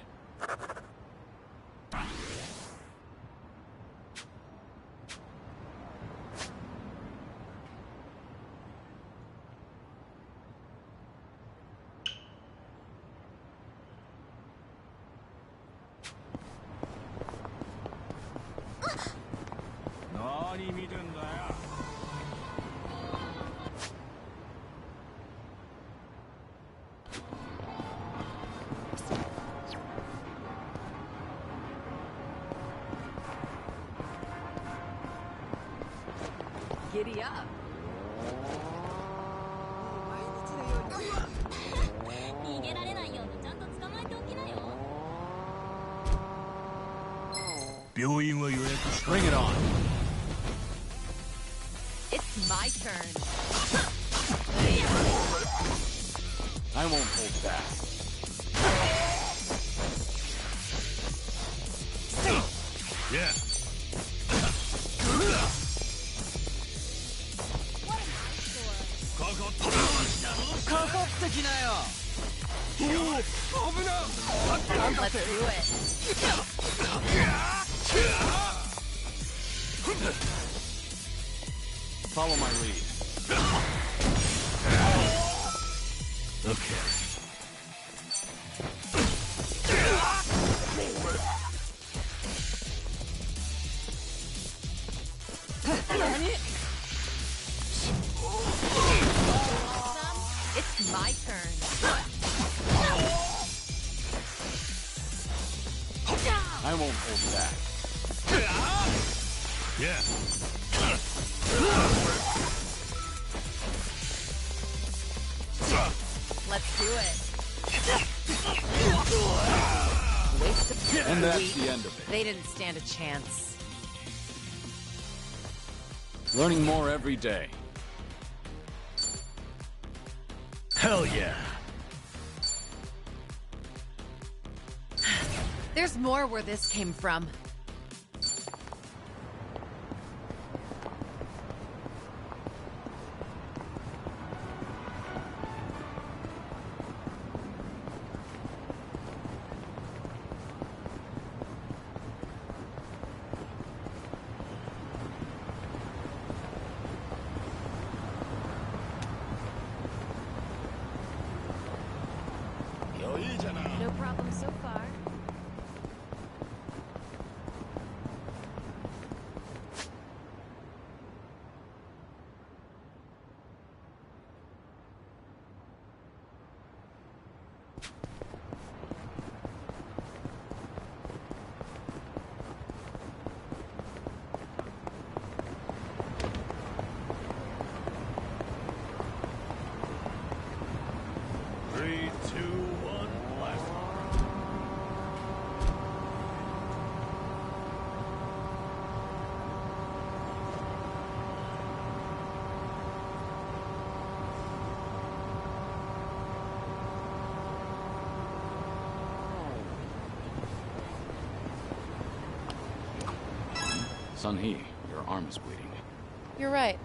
Giddy up. Bring it on. It's my turn. I won't hold back. Yeah. Let's do it. Follow my lead. Okay. It's my turn. I won't hold back. Yeah. Let's do it. Waste of And that's the end of it. They didn't stand a chance. Learning more every day. Hell yeah. There's more where this came from. No problem so far. Three, two, one, blast. Sun-Hee, your arm is bleeding. You're right.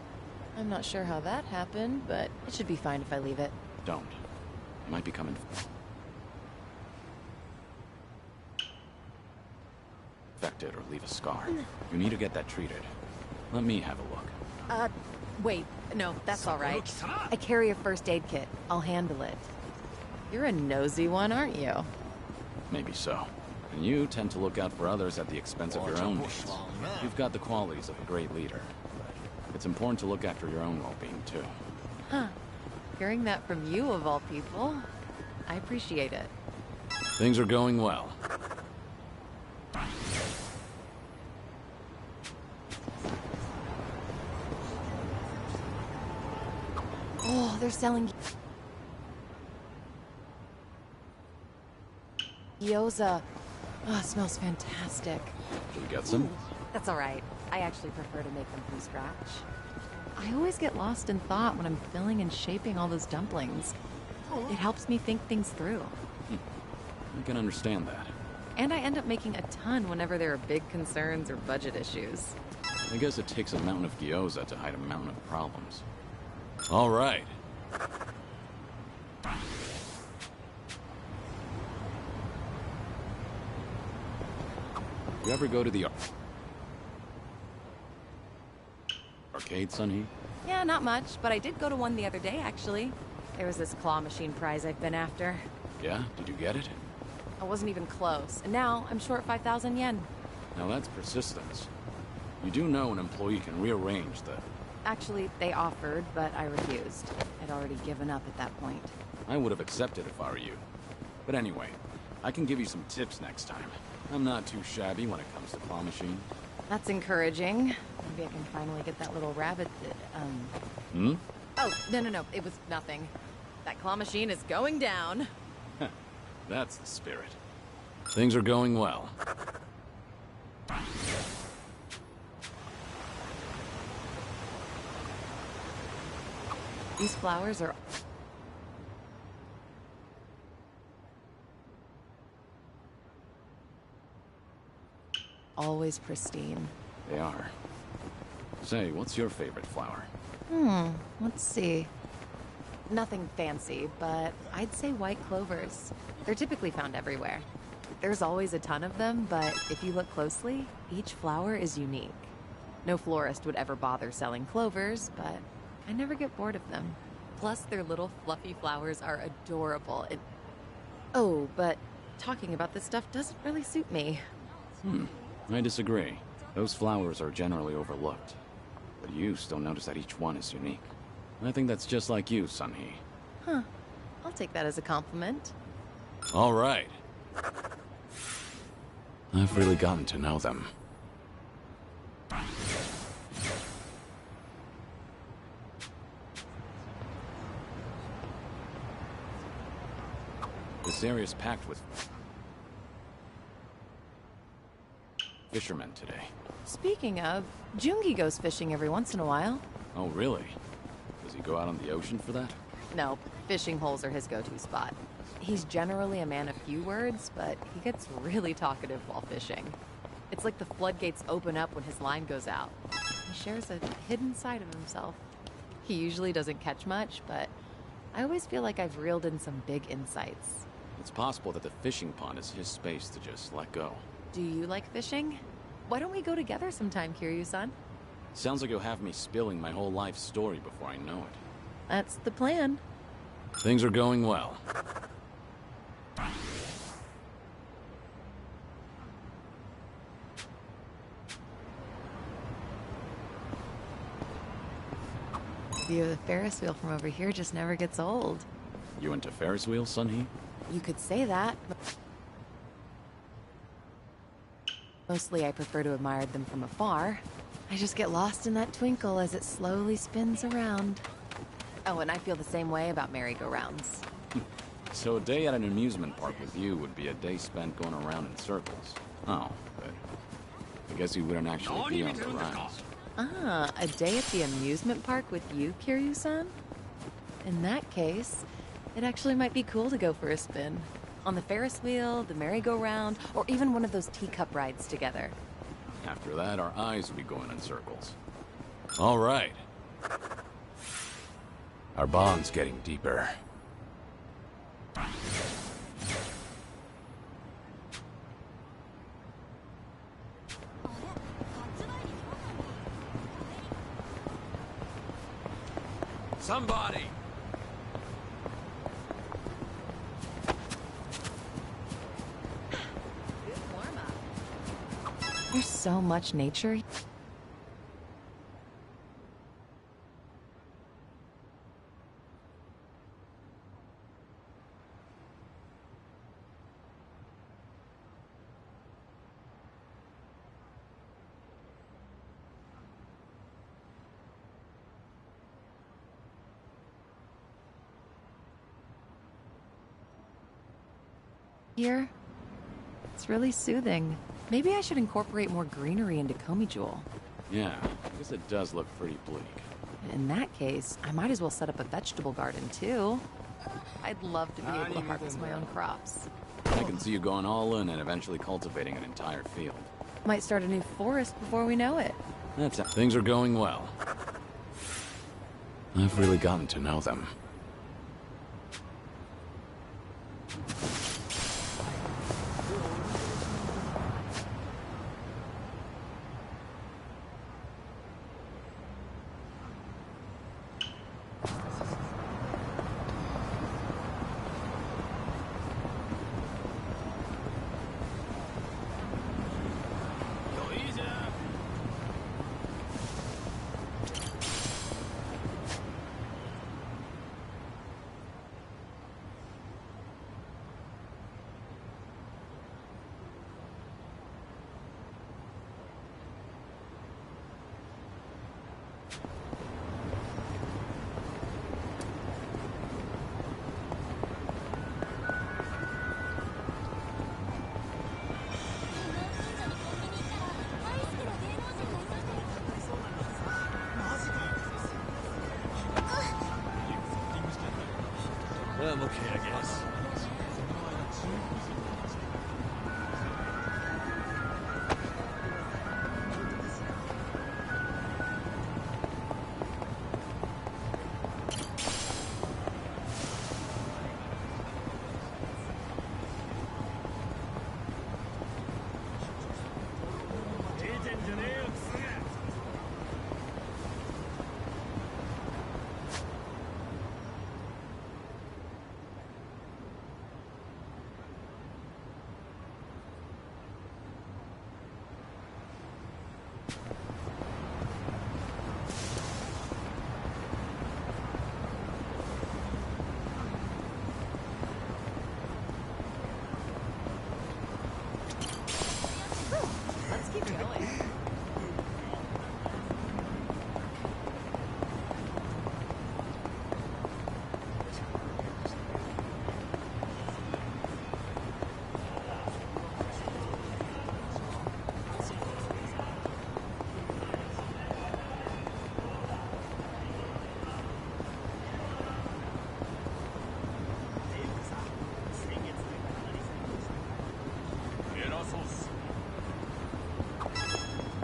I'm not sure how that happened, but it should be fine if I leave it. Don't. It might be coming. Infected or leave a scar. You need to get that treated. Let me have a look. Wait. No, that's all right. I carry a first aid kit. I'll handle it. You're a nosy one, aren't you? Maybe so. And you tend to look out for others at the expense of your own needs. You've got the qualities of a great leader. It's important to look after your own well-being, too. Huh. Hearing that from you, of all people, I appreciate it. Things are going well. Oh, they're selling gyoza. Oh, it smells fantastic. Should we get some? That's all right. I actually prefer to make them from scratch. I always get lost in thought when I'm filling and shaping all those dumplings. It helps me think things through. I can understand that. And I end up making a ton whenever there are big concerns or budget issues. I guess it takes a mountain of gyoza to hide a mountain of problems. All right. You ever go to the arcade, Sunny? Yeah, not much, but I did go to one the other day, actually. There was this claw machine prize I've been after. Yeah? Did you get it? I wasn't even close, and now I'm short 5,000 yen. Now that's persistence. You do know an employee can rearrange the... Actually, they offered, but I refused. I'd already given up at that point. I would have accepted if I were you. But anyway, I can give you some tips next time. I'm not too shabby when it comes to claw machine. That's encouraging. Maybe I can finally get that little rabbit Hmm? Oh, no, it was nothing. That claw machine is going down. That's the spirit. Things are going well. These flowers are... always pristine. They are. Say, what's your favorite flower? Let's see. Nothing fancy, but I'd say white clovers. They're typically found everywhere. There's always a ton of them, but if you look closely, each flower is unique. No florist would ever bother selling clovers, but I never get bored of them. Plus, their little fluffy flowers are adorable. Oh, but talking about this stuff doesn't really suit me. I disagree. Those flowers are generally overlooked. But you still notice that each one is unique. I think that's just like you, Sunhee. Huh. I'll take that as a compliment. All right. I've really gotten to know them. This area's packed with fishermen today. Speaking of, Jungi goes fishing every once in a while. Oh, really? Does he go out on the ocean for that? No, fishing holes are his go-to spot. He's generally a man of few words, but he gets really talkative while fishing. It's like the floodgates open up when his line goes out. He shares a hidden side of himself. He usually doesn't catch much, but I always feel like I've reeled in some big insights. It's possible that the fishing pond is his space to just let go. Do you like fishing? Why don't we go together sometime, Kiryu-san? Sounds like you'll have me spilling my whole life story before I know it. That's the plan. Things are going well. View of the Ferris wheel from over here just never gets old. You into Ferris wheels, Sunhee? You could say that, but mostly I prefer to admire them from afar. I just get lost in that twinkle as it slowly spins around. Oh, and I feel the same way about merry-go-rounds. So a day at an amusement park with you would be a day spent going around in circles. Oh, but I guess you wouldn't actually be on the rides. Ah, a day at the amusement park with you, Kiryu-san? In that case, it actually might be cool to go for a spin. On the Ferris wheel, the merry-go-round, or even one of those teacup rides together. After that, our eyes would be going in circles. All right. Our bond's getting deeper. Somebody! There's so much nature. Here, it's really soothing. Maybe I should incorporate more greenery into Komijul. Yeah, I guess it does look pretty bleak. In that case, I might as well set up a vegetable garden too. I'd love to be able to harvest my own crops. I can see you going all in and eventually cultivating an entire field. Might start a new forest before we know it. Things are going well. I've really gotten to know them. I'm okay, I guess. Let's keep going.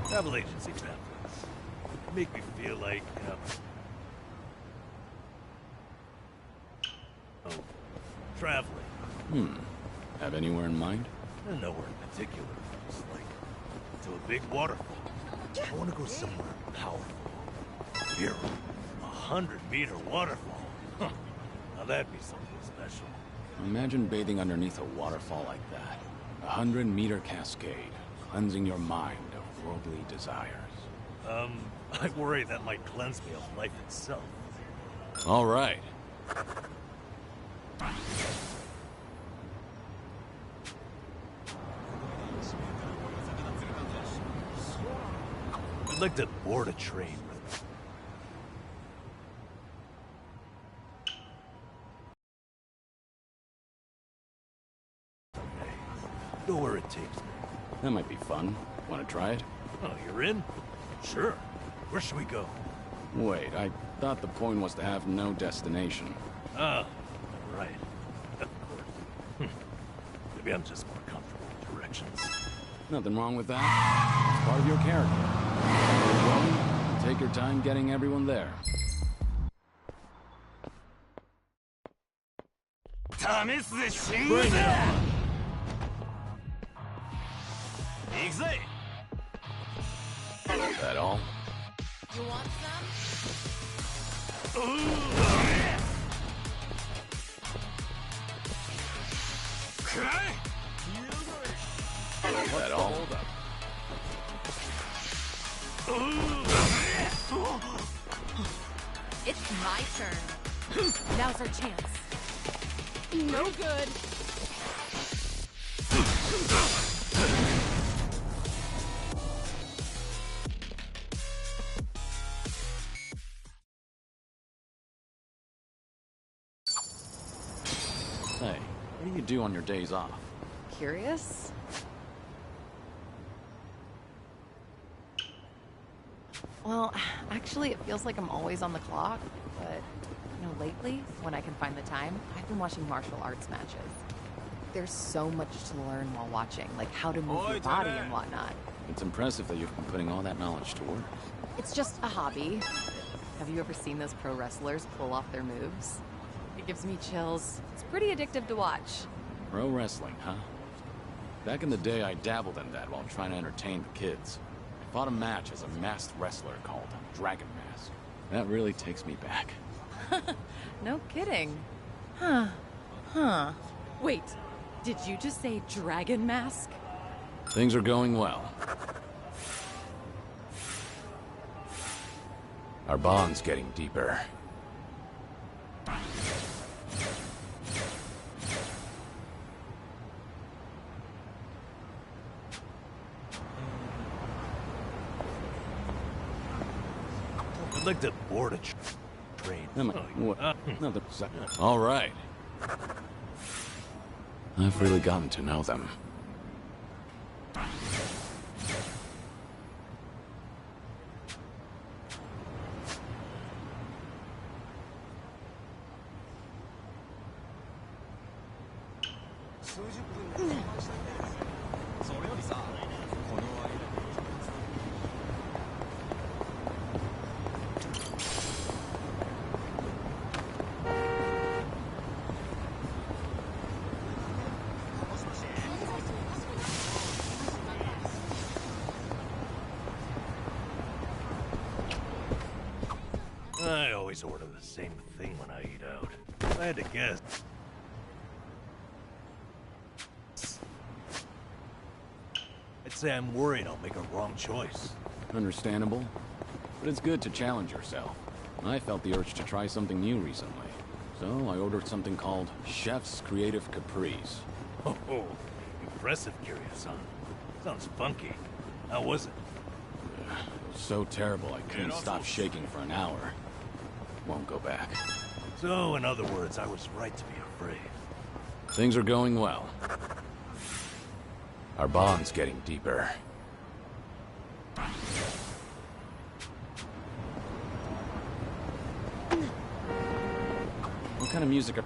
Travel agency pamphlets. Make me feel like, traveling. Have anywhere in mind? Nowhere in particular. Just like, to a big waterfall. I want to go somewhere powerful. Here, 100-meter waterfall. Huh. Now that'd be something special. Imagine bathing underneath a waterfall like that. 100-meter cascade, cleansing your mind of worldly desires. I worry that might cleanse me of life itself. All right. I'd like to board a train with me. Go where it takes me. That might be fun. Want to try it? Oh, you're in? Sure. Where should we go? Wait, I thought the point was to have no destination. Ah, right. Of course. Maybe I'm just more comfortable with directions. Nothing wrong with that. It's part of your character. Where you're going, take your time getting everyone there. Bring it on! That all? You want some? That all? It's my turn. Now's our chance. No good. Hey, what do you do on your days off? Curious? Well, actually, it feels like I'm always on the clock, but, lately, when I can find the time, I've been watching martial arts matches. There's so much to learn while watching, like how to move your body and whatnot. It's impressive that you've been putting all that knowledge to work. It's just a hobby. Have you ever seen those pro wrestlers pull off their moves? It gives me chills. It's pretty addictive to watch. Pro wrestling, huh? Back in the day, I dabbled in that while trying to entertain the kids. I fought a match as a masked wrestler called Dragon Mask. That really takes me back. No kidding. Wait, did you just say Dragon Mask? Things are going well. Our bond's getting deeper. I'd like to board a train. Another second. All right. I've really gotten to know them. I always order the same thing when I eat out. If I had to guess. I'd say I'm worried I'll make a wrong choice. Understandable. But it's good to challenge yourself. I felt the urge to try something new recently. So I ordered something called Chef's Creative Caprice. Oh, impressive, Kiryu-san. Sounds funky. How was it? It was so terrible I couldn't stop shaking for an hour. Won't go back. So, in other words, I was right to be afraid. Things are going well. Our bond's getting deeper. What kind of music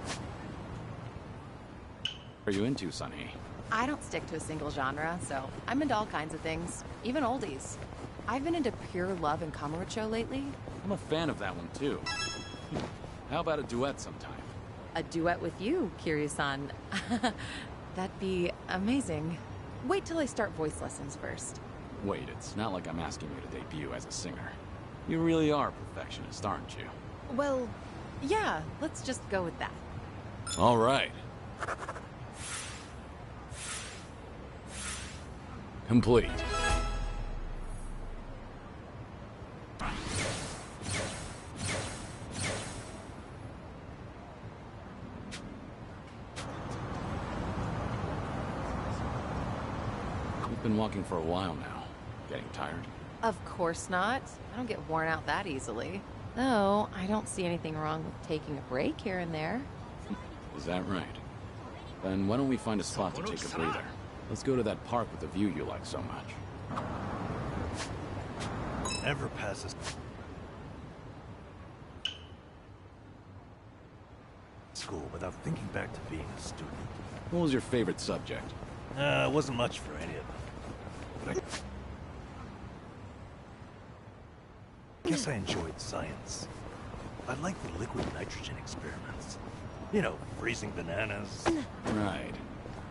are you into, Sunny? I don't stick to a single genre, so I'm into all kinds of things, even oldies. I've been into pure love and Kamurocho lately. I'm a fan of that one, too. How about a duet sometime? A duet with you, Kiryu-san. That'd be amazing. Wait till I start voice lessons first. Wait, it's not like I'm asking you to debut as a singer. You really are a perfectionist, aren't you? Well, yeah, let's just go with that. All right. Complete. You've been walking for a while now. Getting tired? Of course not. I don't get worn out that easily. Though, I don't see anything wrong with taking a break here and there. Is that right? Then why don't we find a spot to take a breather? Let's go to that park with the view you like so much. Never passes school without thinking back to being a student. What was your favorite subject? It wasn't much for any of them. But I guess I enjoyed science. I liked the liquid nitrogen experiments. You know, freezing bananas. Right.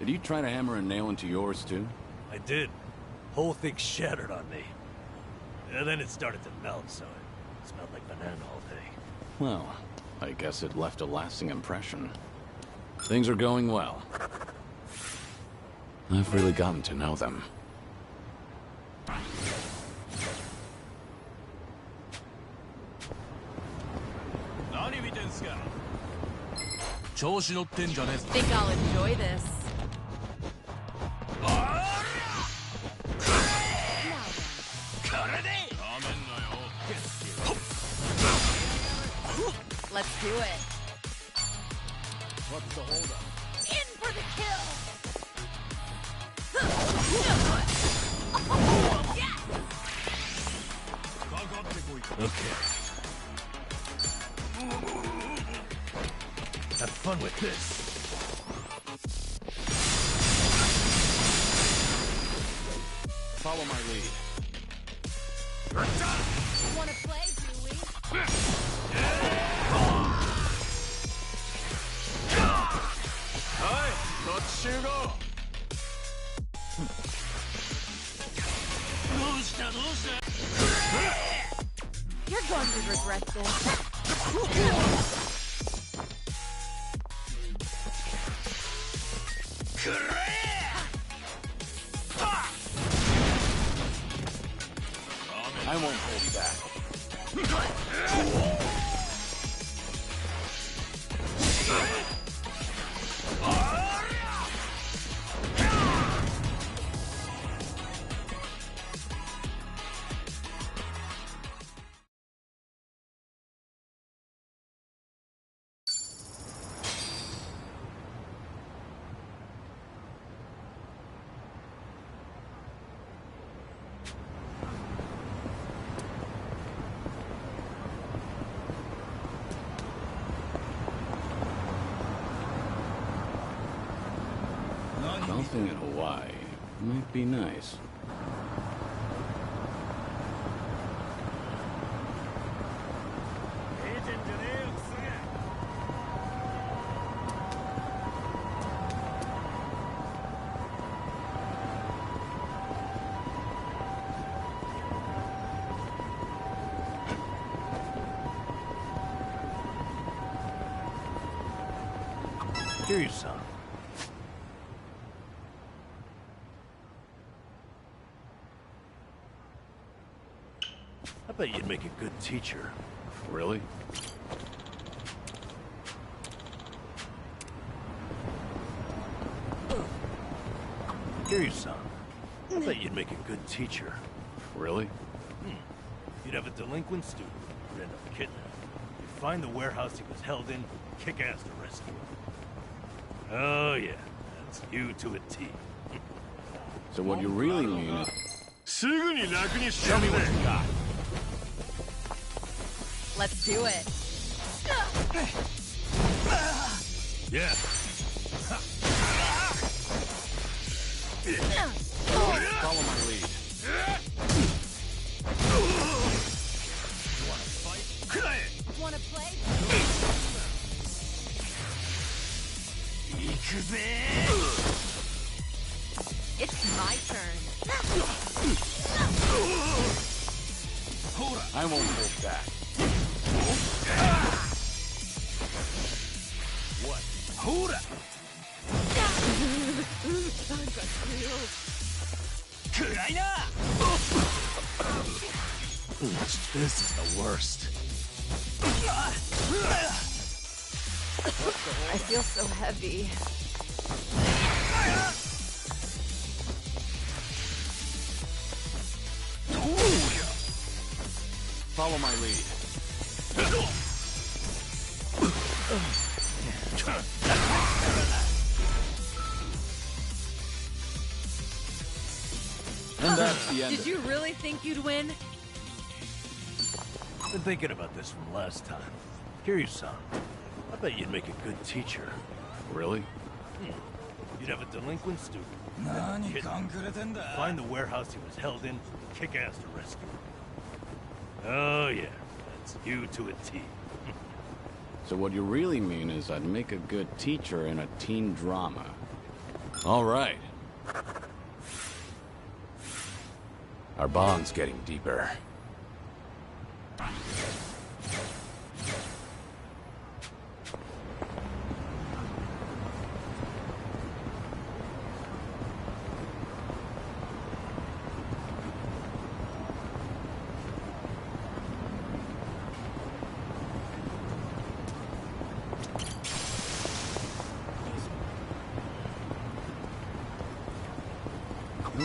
Did you try to hammer a nail into yours, too? I did. Whole thing shattered on me. And then it started to melt, so it smelled like banana all day. Well, I guess it left a lasting impression. Things are going well. I've really gotten to know them. Think I'll enjoy this. Let's do it. What's the holdup? In for the kill! Okay. Have fun with this. Follow my lead. Wanna play, do we? Hey, let's go. You're going to regret this. I won't hold back. Golfing in Hawaii might be nice. Kiryu-san. I bet you'd make a good teacher. Really? Kiryu-san. I bet you'd make a good teacher. Really? You'd have a delinquent student who'd end up kidnapped. You'd find the warehouse he was held in, kick ass to rescue him. Oh yeah, that's you to a T. So what you really mean is... Show me what you got. Let's do it. Yeah. Follow my lead. Wanna play? It's my turn. I won't hold back. What? Hold up! This is the worst. I feel so heavy. Follow my lead. And that's the end. Did you really think you'd win? Been thinking about this from last time. Kiryu-san, I bet you'd make a good teacher. Really? You'd have a delinquent student. Find the warehouse he was held in, kick ass to rescue him. Oh yeah, that's you to a T. So what you really mean is I'd make a good teacher in a teen drama. All right. Our bond's getting deeper.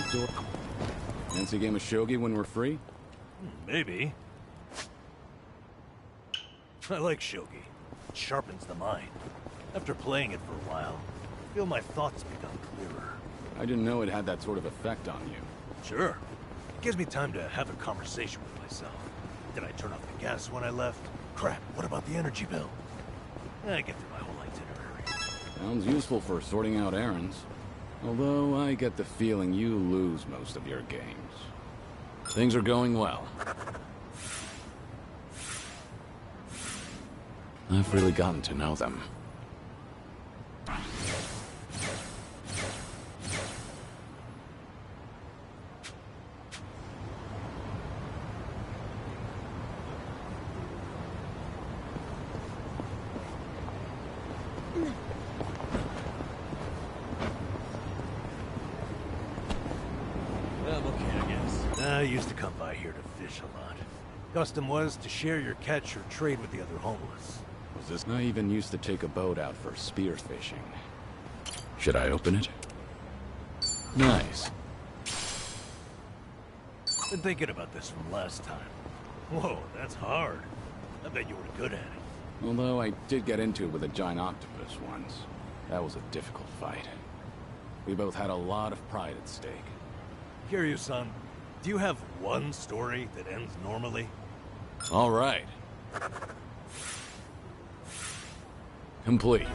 outdoor. Fancy game of shogi when we're free? Maybe. I like shogi. It sharpens the mind. After playing it for a while, I feel my thoughts become clearer. I didn't know it had that sort of effect on you. Sure. It gives me time to have a conversation with myself. Did I turn off the gas when I left? Crap, what about the energy bill? I get through my whole itinerary. Sounds useful for sorting out errands. Although I get the feeling you lose most of your games. Things are going well. I've really gotten to know them. I'm okay, I guess. I used to come by here to fish a lot. Custom was to share your catch or trade with the other homeless. Was this? I even used to take a boat out for spear fishing. Should I open it? Nice. Been thinking about this from last time. Whoa, that's hard. I bet you were good at it. Although I did get into it with a giant octopus once. That was a difficult fight. We both had a lot of pride at stake. Kiryu-san, do you have one story that ends normally? All right. Complete.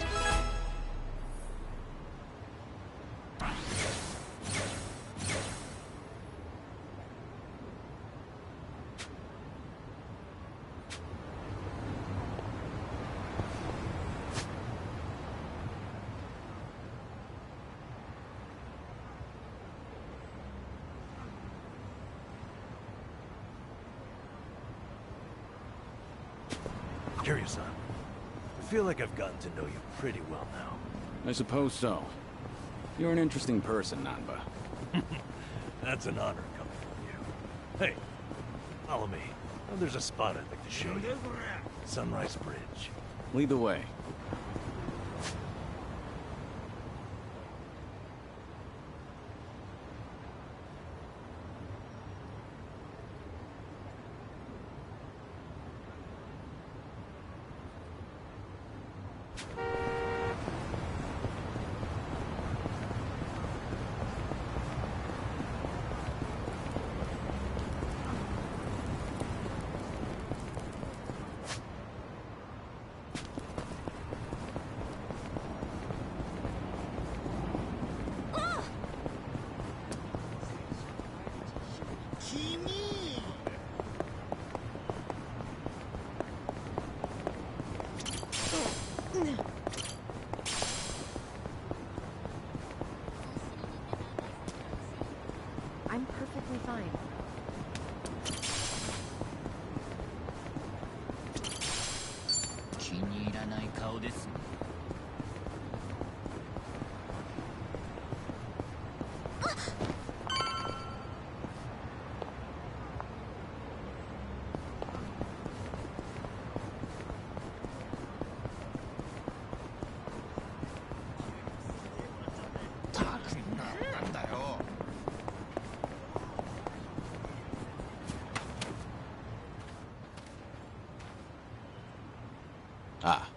Kiryu-san, I feel like I've gotten to know you pretty well now. I suppose so. You're an interesting person, Nanba. That's an honor coming from you. Hey, follow me. Oh, there's a spot I'd like to show you. Sunrise Bridge. Lead the way. I'm perfectly fine. Ah.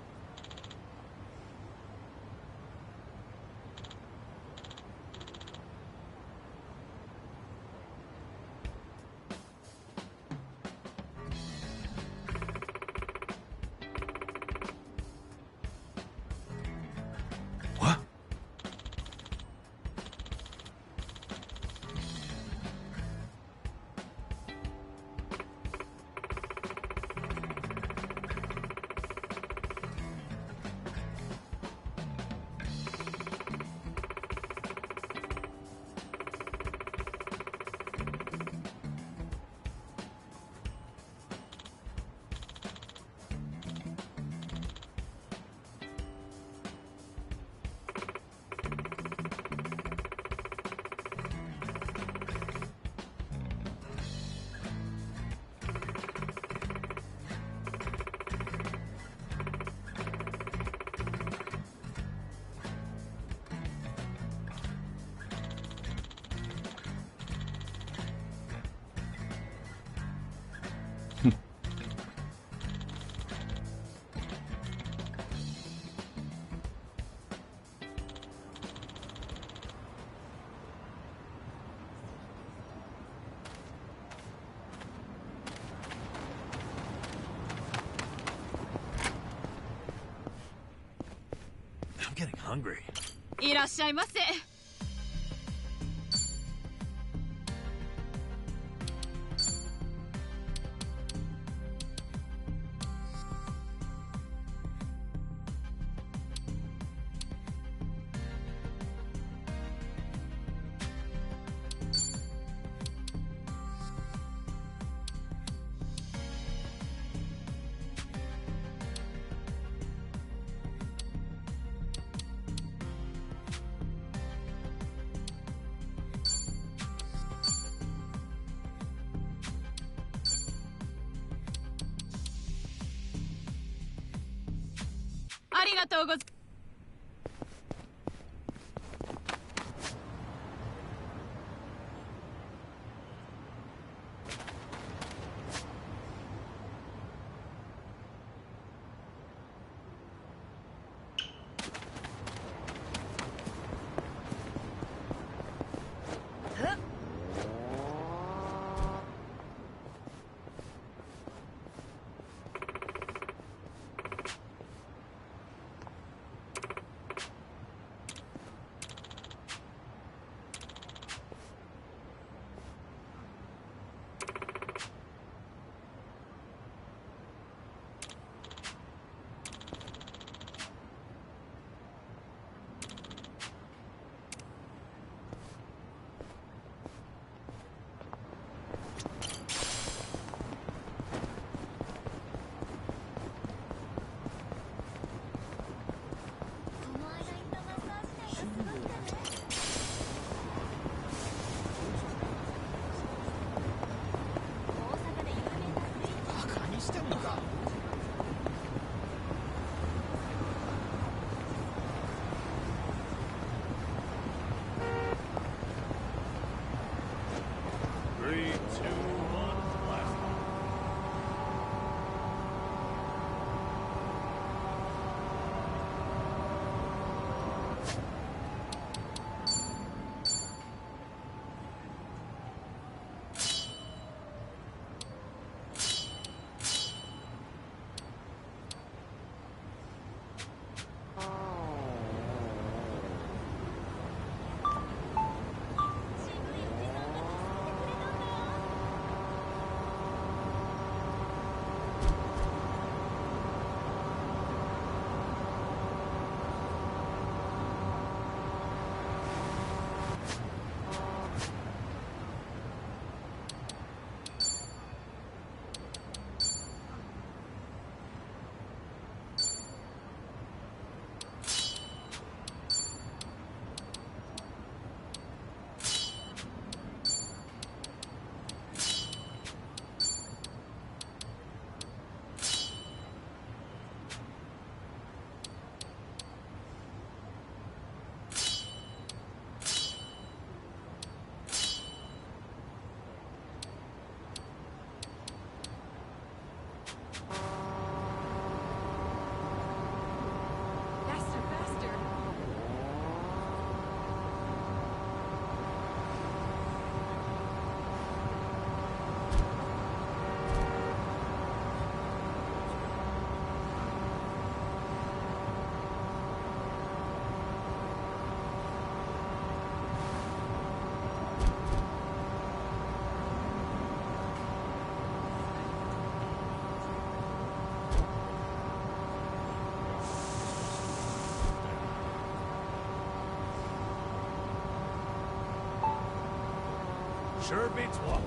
getting hungry. いらっしゃいませ。ありがとうございます。Sure beats walking.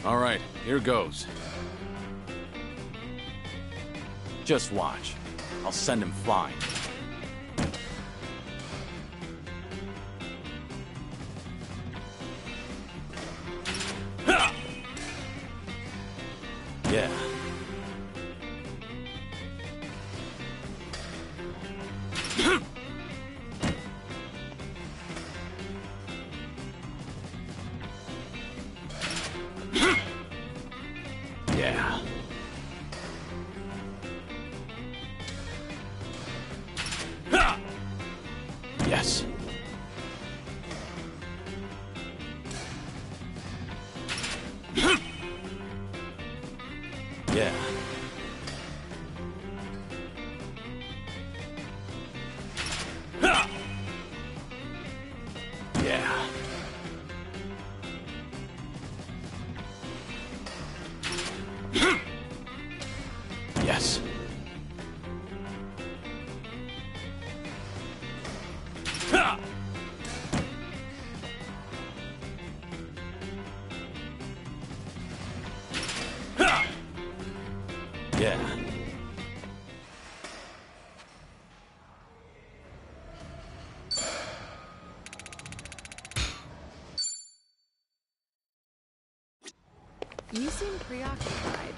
All right, here goes. Just watch. I'll send him flying. Yeah. Yeah. Yes. Yeah. Yeah. Yes. Yeah. You seem preoccupied.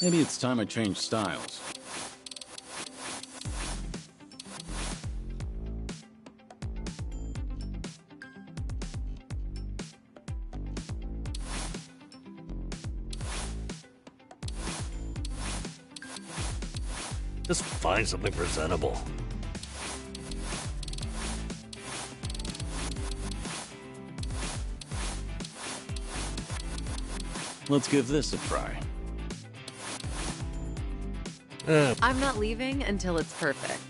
Maybe it's time I change styles. Just find something presentable. Let's give this a try. I'm not leaving until it's perfect.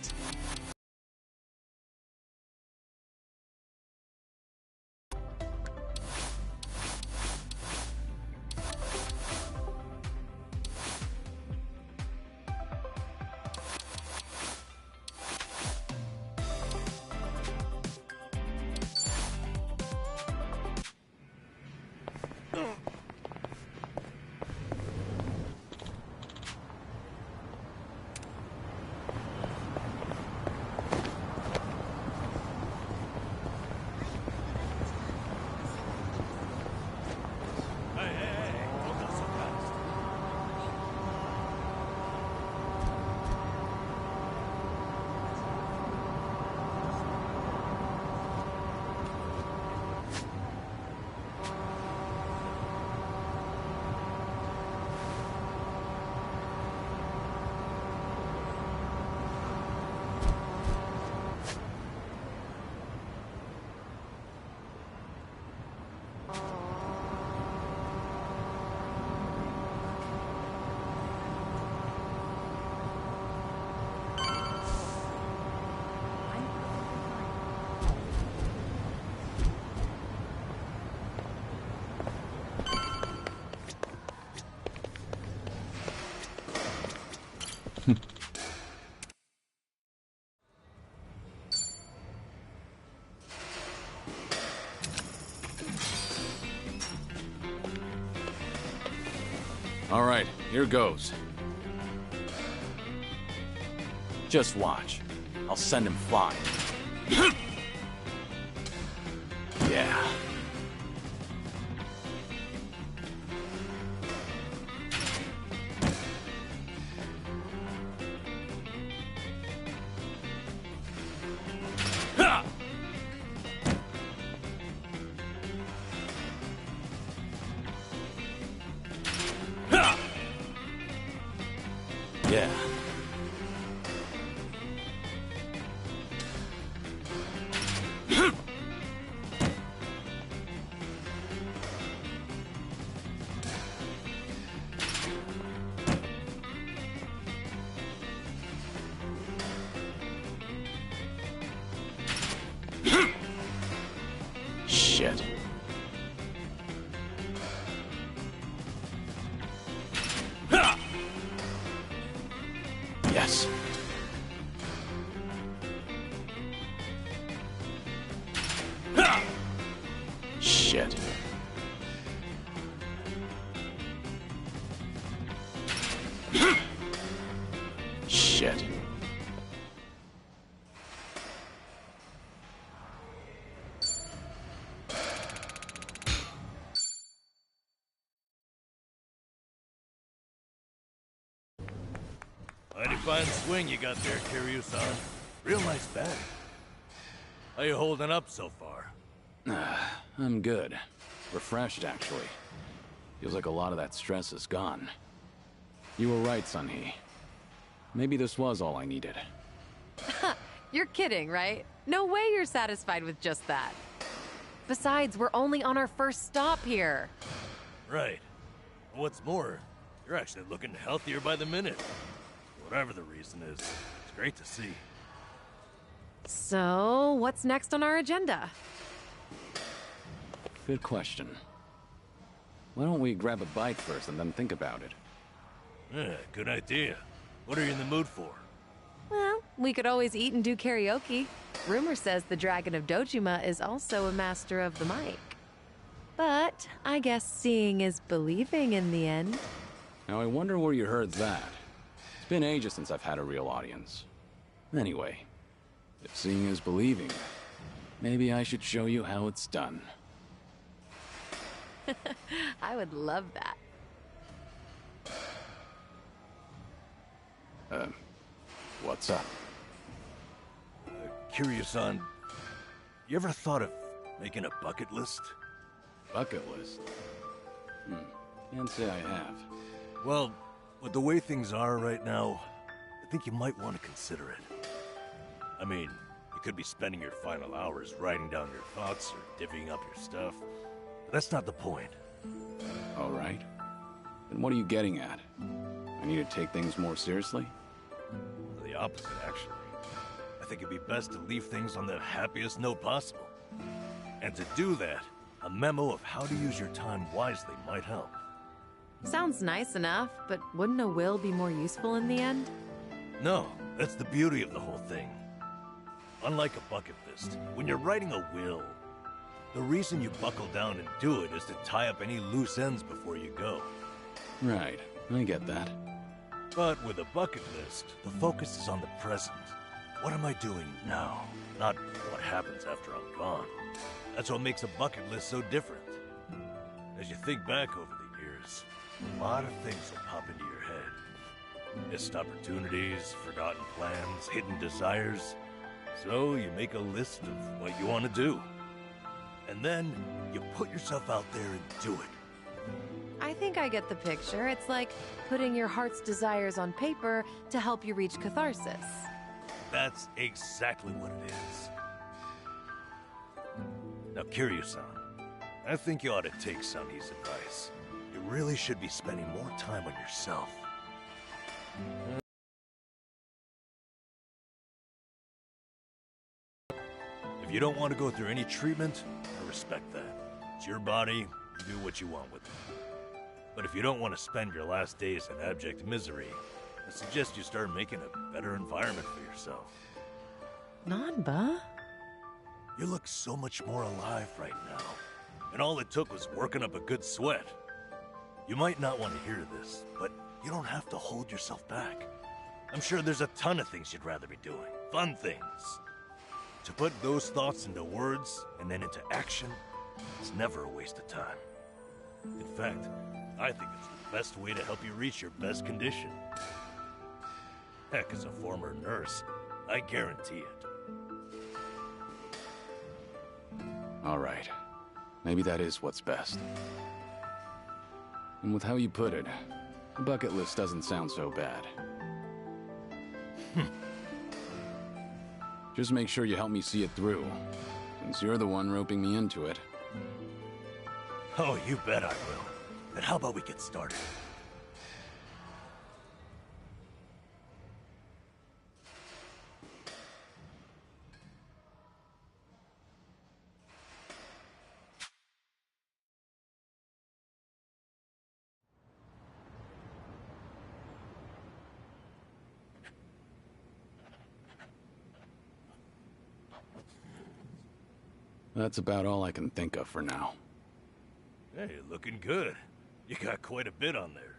All right, here goes. Just watch. I'll send him flying. Yeah. Yeah. Shit. Yes. Shit. Shit. Mighty fine swing you got there, Kiryu-san. Real nice batting. How you holding up so far? I'm good. Refreshed, actually. Feels like a lot of that stress is gone. You were right, Sun-Hee. Maybe this was all I needed. You're kidding, right? No way you're satisfied with just that. Besides, we're only on our first stop here. Right. What's more, you're actually looking healthier by the minute. Whatever the reason is, it's great to see. So, what's next on our agenda? Good question. Why don't we grab a bite first and then think about it? Yeah, good idea. What are you in the mood for? Well, we could always eat and do karaoke. Rumor says the Dragon of Dojima is also a master of the mic. But I guess seeing is believing in the end. Now I wonder where you heard that. It's been ages since I've had a real audience. Anyway, if seeing is believing, maybe I should show you how it's done. I would love that. What's up? Kiryu-san, you ever thought of making a bucket list? Bucket list? Can't say I have. Well, with the way things are right now, I think you might want to consider it. I mean, you could be spending your final hours writing down your thoughts or divvying up your stuff. But that's not the point. All right. Then what are you getting at? I need to take things more seriously? The opposite, actually. I think it'd be best to leave things on the happiest note possible. And to do that, a memo of how to use your time wisely might help. Sounds nice enough, but wouldn't a will be more useful in the end? No, that's the beauty of the whole thing. Unlike a bucket list, when you're writing a will, the reason you buckle down and do it is to tie up any loose ends before you go. Right, I get that. But with a bucket list, the focus is on the present. What am I doing now? Not what happens after I'm gone. That's what makes a bucket list so different. As you think back over the years, a lot of things will pop into your head. Missed opportunities, forgotten plans, hidden desires. So you make a list of what you want to do. And then you put yourself out there and do it. I think I get the picture. It's like putting your heart's desires on paper to help you reach catharsis. That's exactly what it is. Now, Kiryu-san, I think you ought to take Sun-Hee's advice. You really should be spending more time on yourself. If you don't want to go through any treatment, I respect that. It's your body, you do what you want with it. But if you don't want to spend your last days in abject misery, I suggest you start making a better environment for yourself. Nanba? You look so much more alive right now. And all it took was working up a good sweat. You might not want to hear this, but you don't have to hold yourself back. I'm sure there's a ton of things you'd rather be doing. Fun things. To put those thoughts into words and then into action, it's never a waste of time. In fact, I think it's the best way to help you reach your best condition. Heck, as a former nurse, I guarantee it. All right. Maybe that is what's best. And with how you put it, the bucket list doesn't sound so bad. Just make sure you help me see it through, since you're the one roping me into it. Oh, you bet I will. Then how about we get started? That's about all I can think of for now. Hey, looking good. You got quite a bit on there.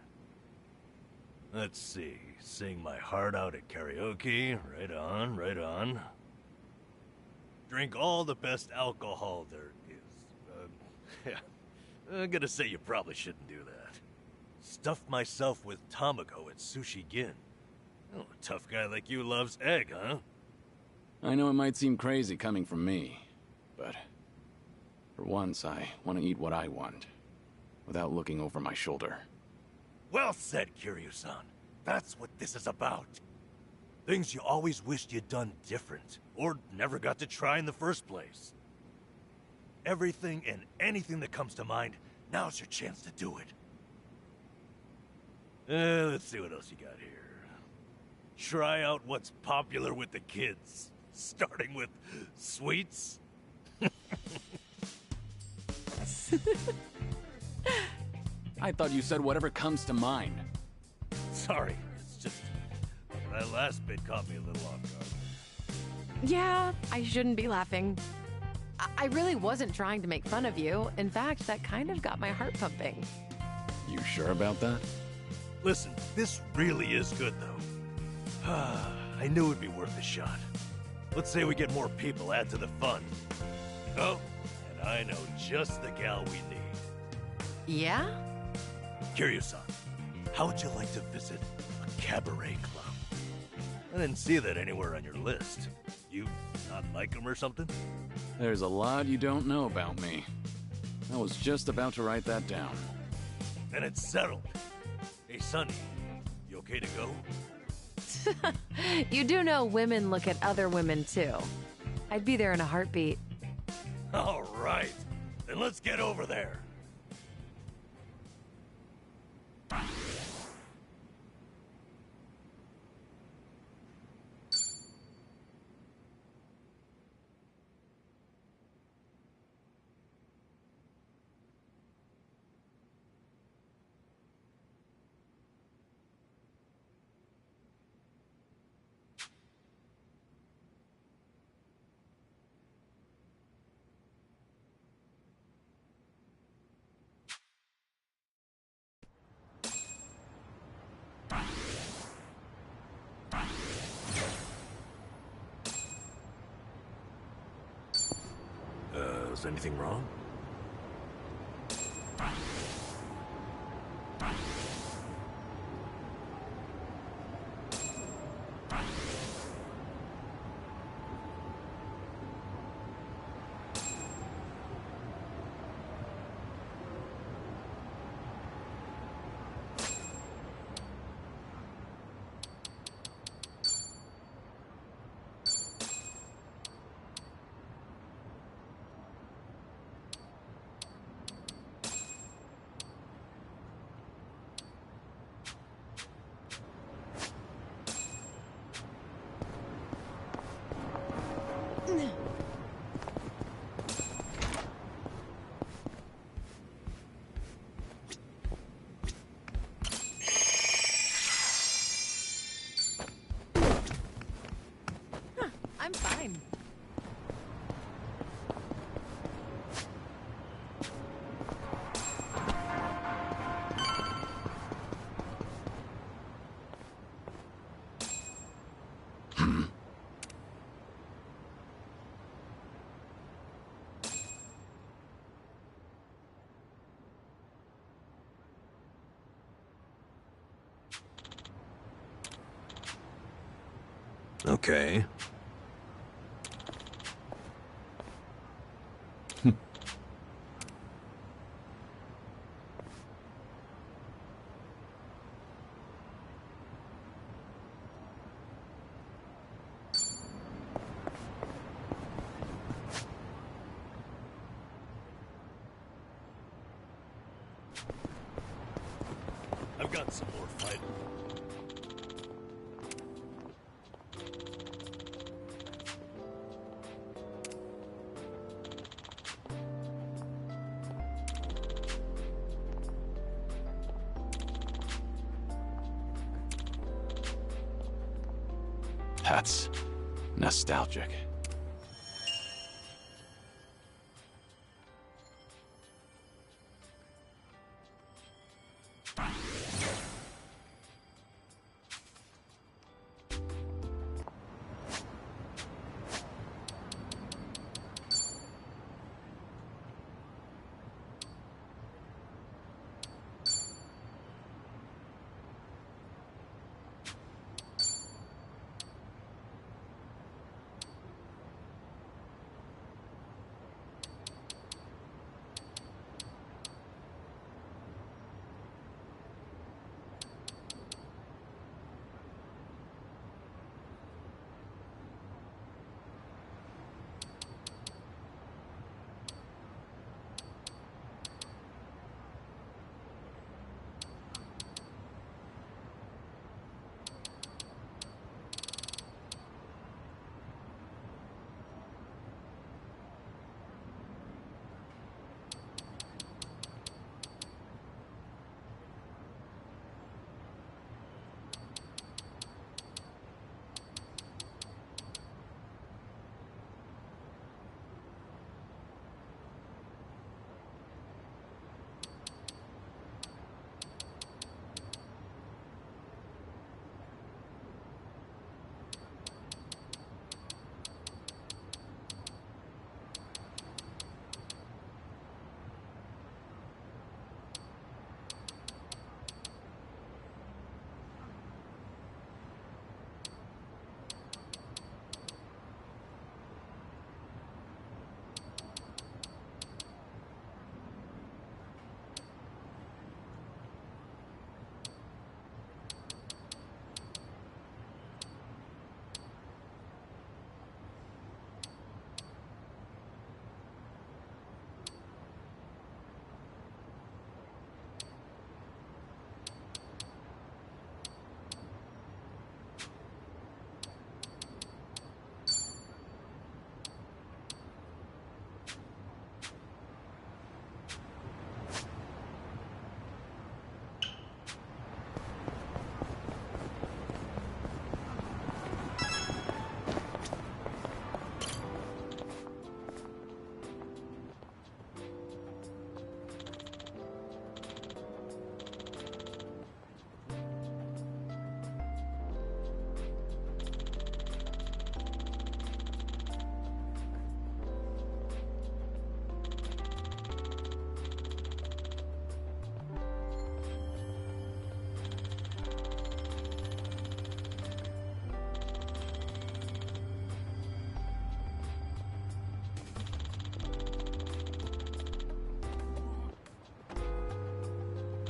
Let's see. Sing my heart out at karaoke. Right on, right on. Drink all the best alcohol there is. Yeah. I'm gonna say you probably shouldn't do that. Stuff myself with tamago at Sushi Gin. Oh, a tough guy like you loves egg, huh? I know it might seem crazy coming from me, but for once I want to eat what I want, without looking over my shoulder. Well said, Kiryu-san. That's what this is about. Things you always wished you'd done different, or never got to try in the first place. Everything and anything that comes to mind, now's your chance to do it. Let's see what else you got here. Try out what's popular with the kids, starting with sweets. I thought you said whatever comes to mind. Sorry, it's just that last bit caught me a little off guard. Yeah, I shouldn't be laughing. I really wasn't trying to make fun of you. In fact, that kind of got my heart pumping. You sure about that? Listen, this really is good, though. I knew it'd be worth a shot. Let's say we get more people, add to the fun. Oh, and I know just the gal we need. Yeah? Kiryu-san, how would you like to visit a cabaret club? I didn't see that anywhere on your list. You not like them or something? There's a lot you don't know about me. I was just about to write that down. Then it's settled. Hey, Sonny, you okay to go? You do know women look at other women, too. I'd be there in a heartbeat. All right. Then let's get over there. Is anything wrong? Okay. I've got some more fighting. That's nostalgic.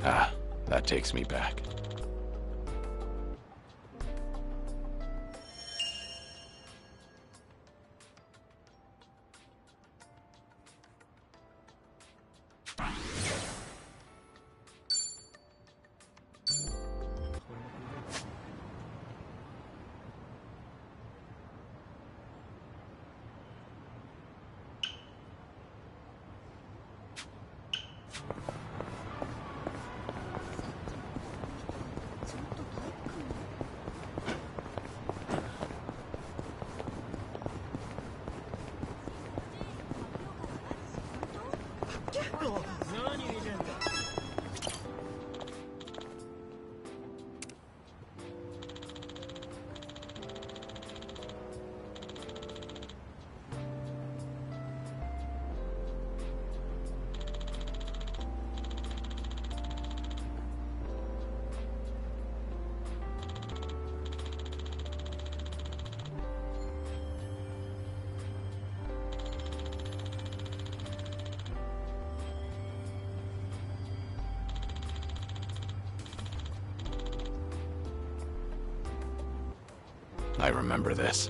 Ah, that takes me back. I remember this.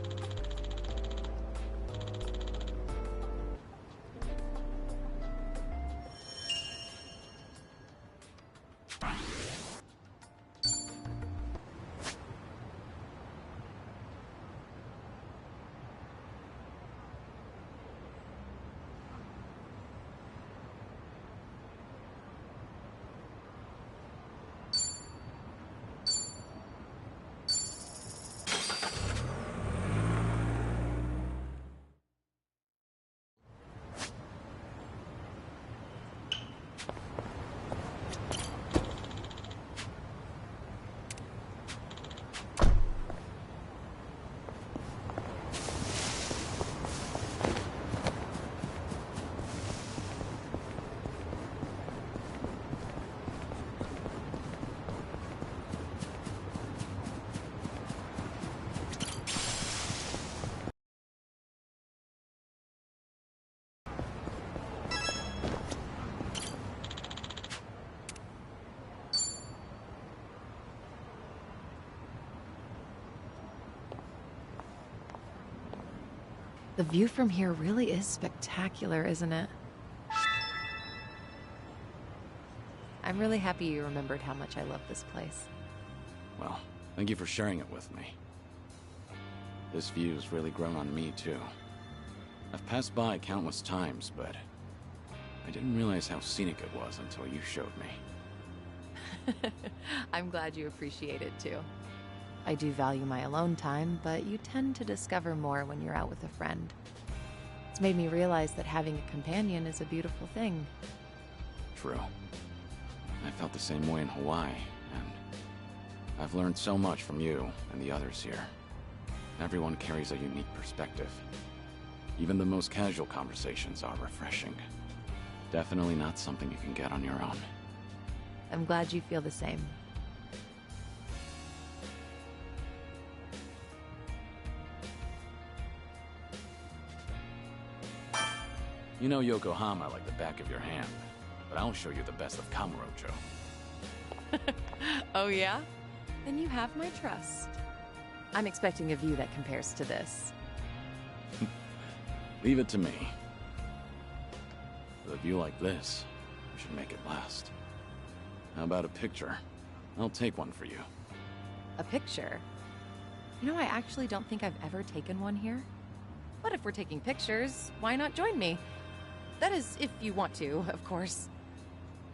The view from here really is spectacular, isn't it? I'm really happy you remembered how much I love this place. Well, thank you for sharing it with me. This view's really grown on me, too. I've passed by countless times, but I didn't realize how scenic it was until you showed me. I'm glad you appreciate it, too. I do value my alone time, but you tend to discover more when you're out with a friend. It's made me realize that having a companion is a beautiful thing. True. I felt the same way in Hawaii, and I've learned so much from you and the others here. Everyone carries a unique perspective. Even the most casual conversations are refreshing. Definitely not something you can get on your own. I'm glad you feel the same. You know Yokohama like the back of your hand, but I'll show you the best of Kamurocho. Oh yeah? Then you have my trust. I'm expecting a view that compares to this. Leave it to me. With a view like this, we should make it last. How about a picture? I'll take one for you. A picture? You know, I actually don't think I've ever taken one here. But if we're taking pictures, why not join me? That is, if you want to, of course.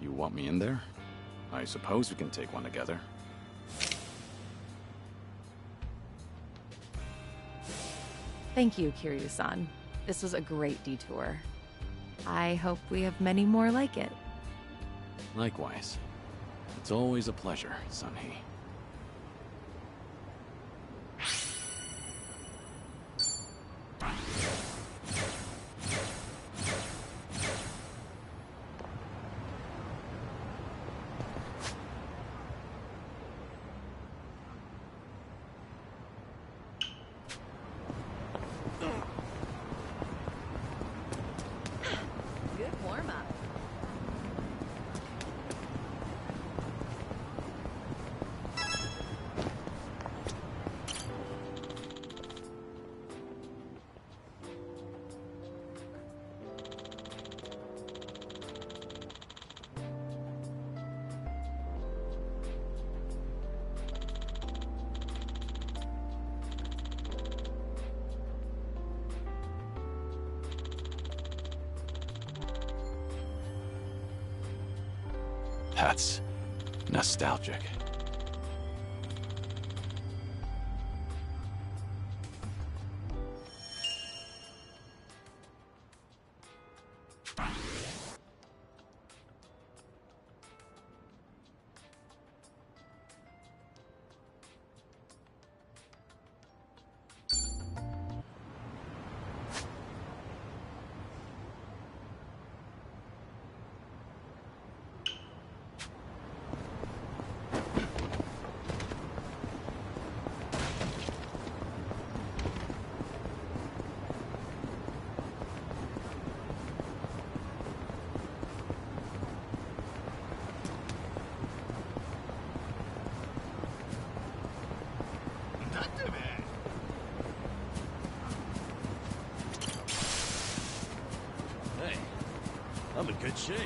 You want me in there? I suppose we can take one together. Thank you, Kiryu-san. This was a great detour. I hope we have many more like it. Likewise. It's always a pleasure, Sunhee. Good warm-up. That's nostalgic. I'm in good shape.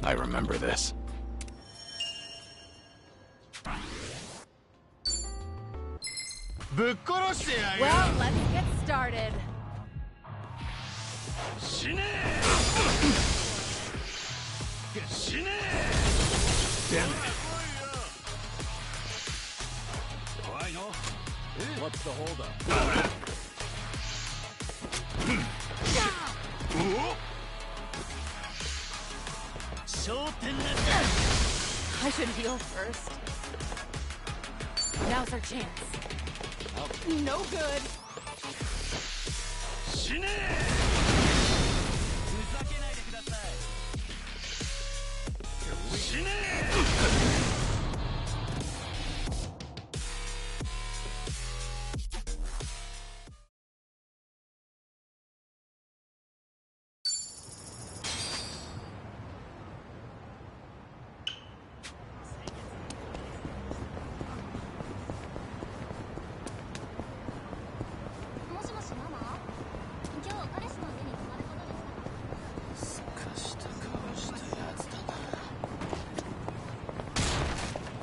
I remember this. Well, let's get started. Damn it. What's the holdup? I should heal first. Now's our chance. No good.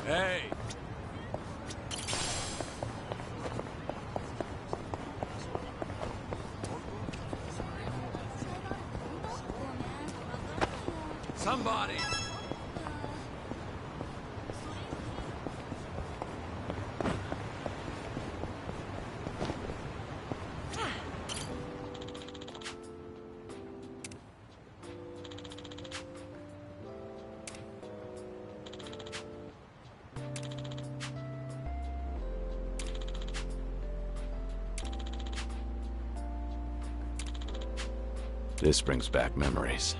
Hey! Somebody! This brings back memories.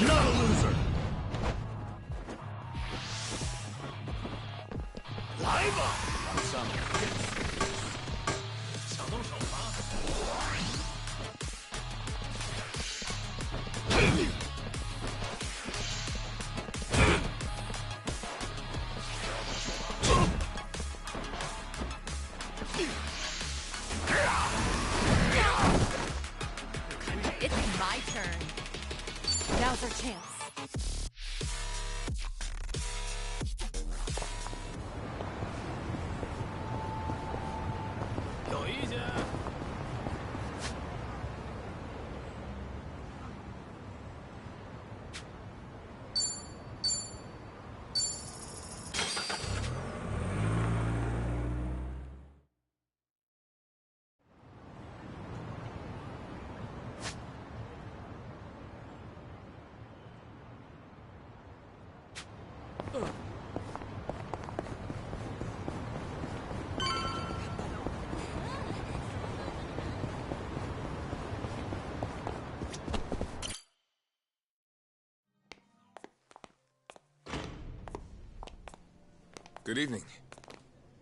Not a loser! 来吧！往上想动手吗？It's my turn. Now's our chance. Good evening.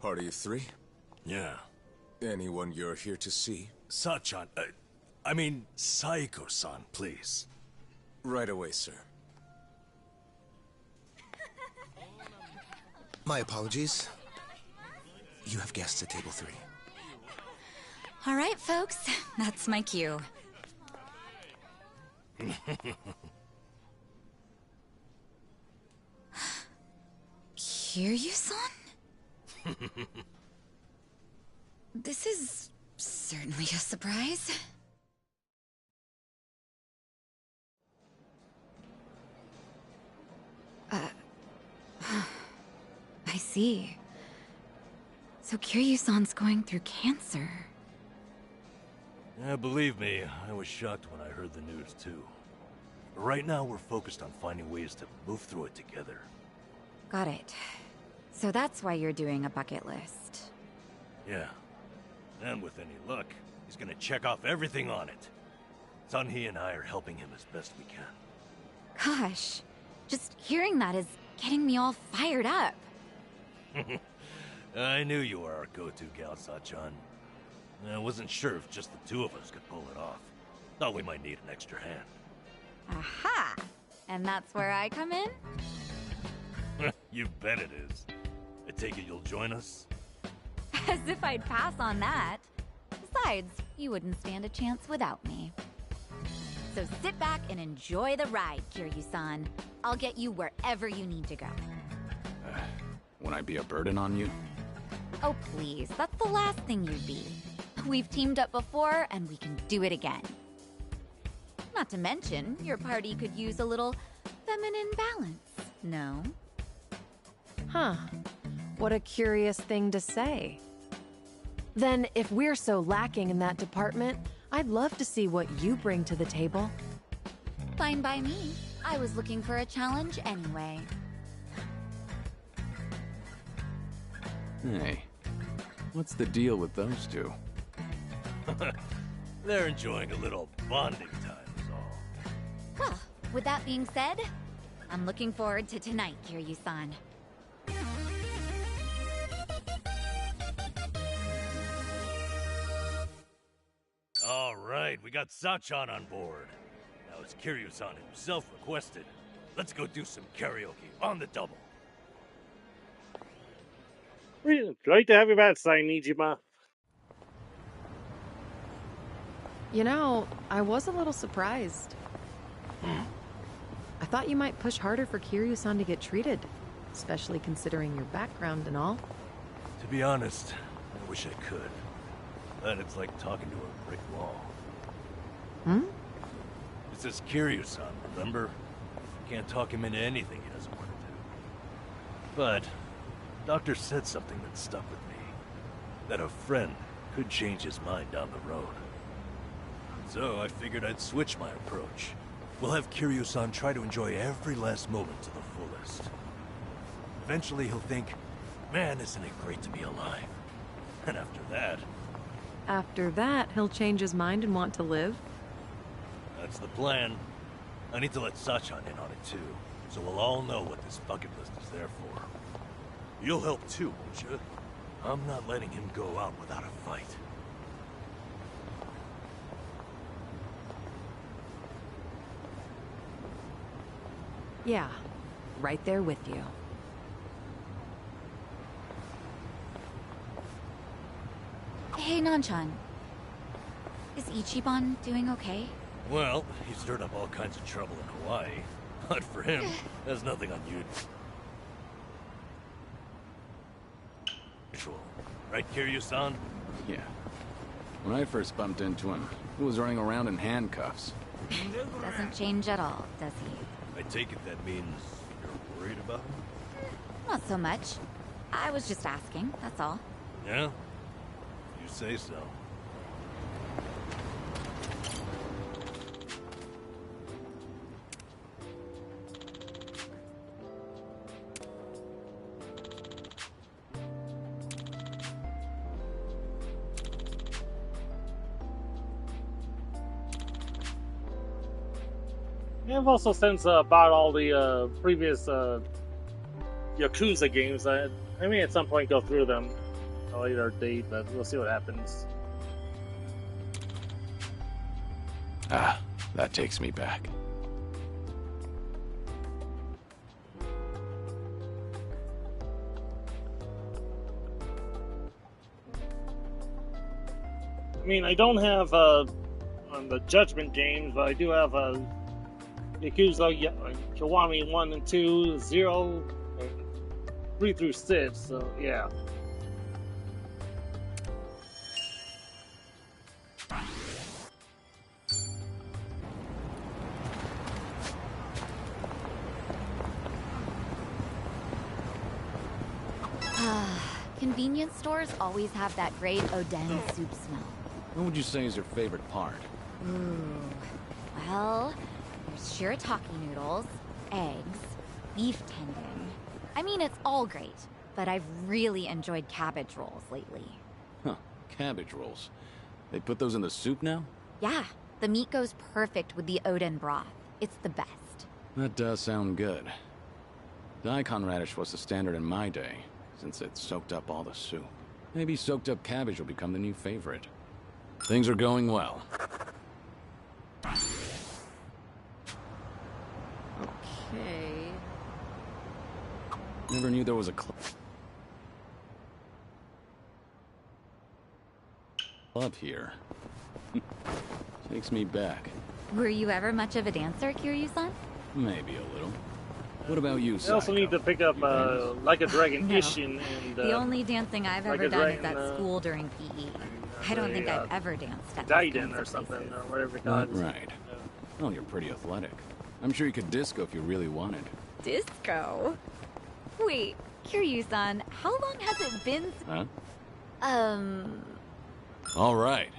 Party of three? Yeah. Anyone you're here to see? Sachan, I mean, Saiko-san, please. Right away, sir. My apologies. You have guests at table 3. All right, folks. That's my cue. Kiryu-san? This is certainly a surprise. I see. So Kiryu-san's going through cancer. Yeah, believe me, I was shocked when I heard the news too. But right now we're focused on finding ways to move through it together. Got it. So that's why you're doing a bucket list. Yeah. And with any luck, he's gonna check off everything on it. Sunhee and I are helping him as best we can. Gosh, just hearing that is getting me all fired up. I knew you were our go-to gal, Sachan. I wasn't sure if just the two of us could pull it off. Thought we might need an extra hand. Aha! And that's where I come in? You bet it is. I take it you'll join us? As if I'd pass on that. Besides, you wouldn't stand a chance without me. So sit back and enjoy the ride, Kiryu-san. I'll get you wherever you need to go. Won't I be a burden on you? Oh please, that's the last thing you'd be. We've teamed up before, and we can do it again. Not to mention, your party could use a little feminine balance, no? Huh. What a curious thing to say. Then, if we're so lacking in that department, I'd love to see what you bring to the table. Fine by me. I was looking for a challenge anyway. Hey, what's the deal with those two? They're enjoying a little bonding time is all. Well, with that being said, I'm looking forward to tonight, Kiryu-san. All right, we got Sachan on board. Now as Kiryu-san himself requested, let's go do some karaoke on the double. Great to have you back, Nijima. You know, I was a little surprised. I thought you might push harder for Kiryu-san to get treated, especially considering your background and all. To be honest, I wish I could. But it's like talking to a brick wall. This is Kiryu-san, remember? You can't talk him into anything he doesn't want to do. But the doctor said something that stuck with me. That a friend could change his mind down the road. So I figured I'd switch my approach. We'll have Kiryu-san try to enjoy every last moment to the fullest. Eventually he'll think, man, isn't it great to be alive? And after that... After that, he'll change his mind and want to live? That's the plan. I need to let Sachan in on it too, so we'll all know what this bucket list is there for. You'll help too, won't you? I'm not letting him go out without a fight. Yeah, right there with you. Hey, Nanchan. Is Ichiban doing okay? Well, he stirred up all kinds of trouble in Hawaii. But for him, there's nothing unusual. Right, Kiryu-san? Yeah. When I first bumped into him, he was running around in handcuffs. Doesn't change at all, does he? I take it that means you're worried about him? Not so much. I was just asking, that's all. Yeah? You say so. I've also since bought all the previous Yakuza games. I may at some point go through them at a later date, but we'll see what happens. Ah, that takes me back. I mean, I don't have on the Judgment games, but I do have Yakuza Kiwami 1 and 2, 0, and 3 through 6, so yeah. Convenience stores always have that great Oden soup smell. What would you say is your favorite part? Ooh. Well, there's shirataki noodles, eggs, beef tendon. I mean, it's all great, but I've really enjoyed cabbage rolls lately. Huh, cabbage rolls. They put those in the soup now? Yeah, the meat goes perfect with the Oden broth. It's the best. That does sound good. Daikon radish was the standard in my day, since it soaked up all the soup. Maybe soaked up cabbage will become the new favorite. Things are going well. Okay. Never knew there was a club here. Takes me back. Were you ever much of a dancer, Kiryu-san? Maybe a little. What about you, I also need to pick up Like a Dragon No. Ishin and The only dancing I've Like ever a done is Dragon, at school during PE. I don't think I've ever danced at those Gaiden kinds or of something, places. or whatever it's called. Right. Well, you're pretty athletic. I'm sure you could disco if you really wanted. Disco? Wait, Kiryu-san, how long has it been? Huh? All right.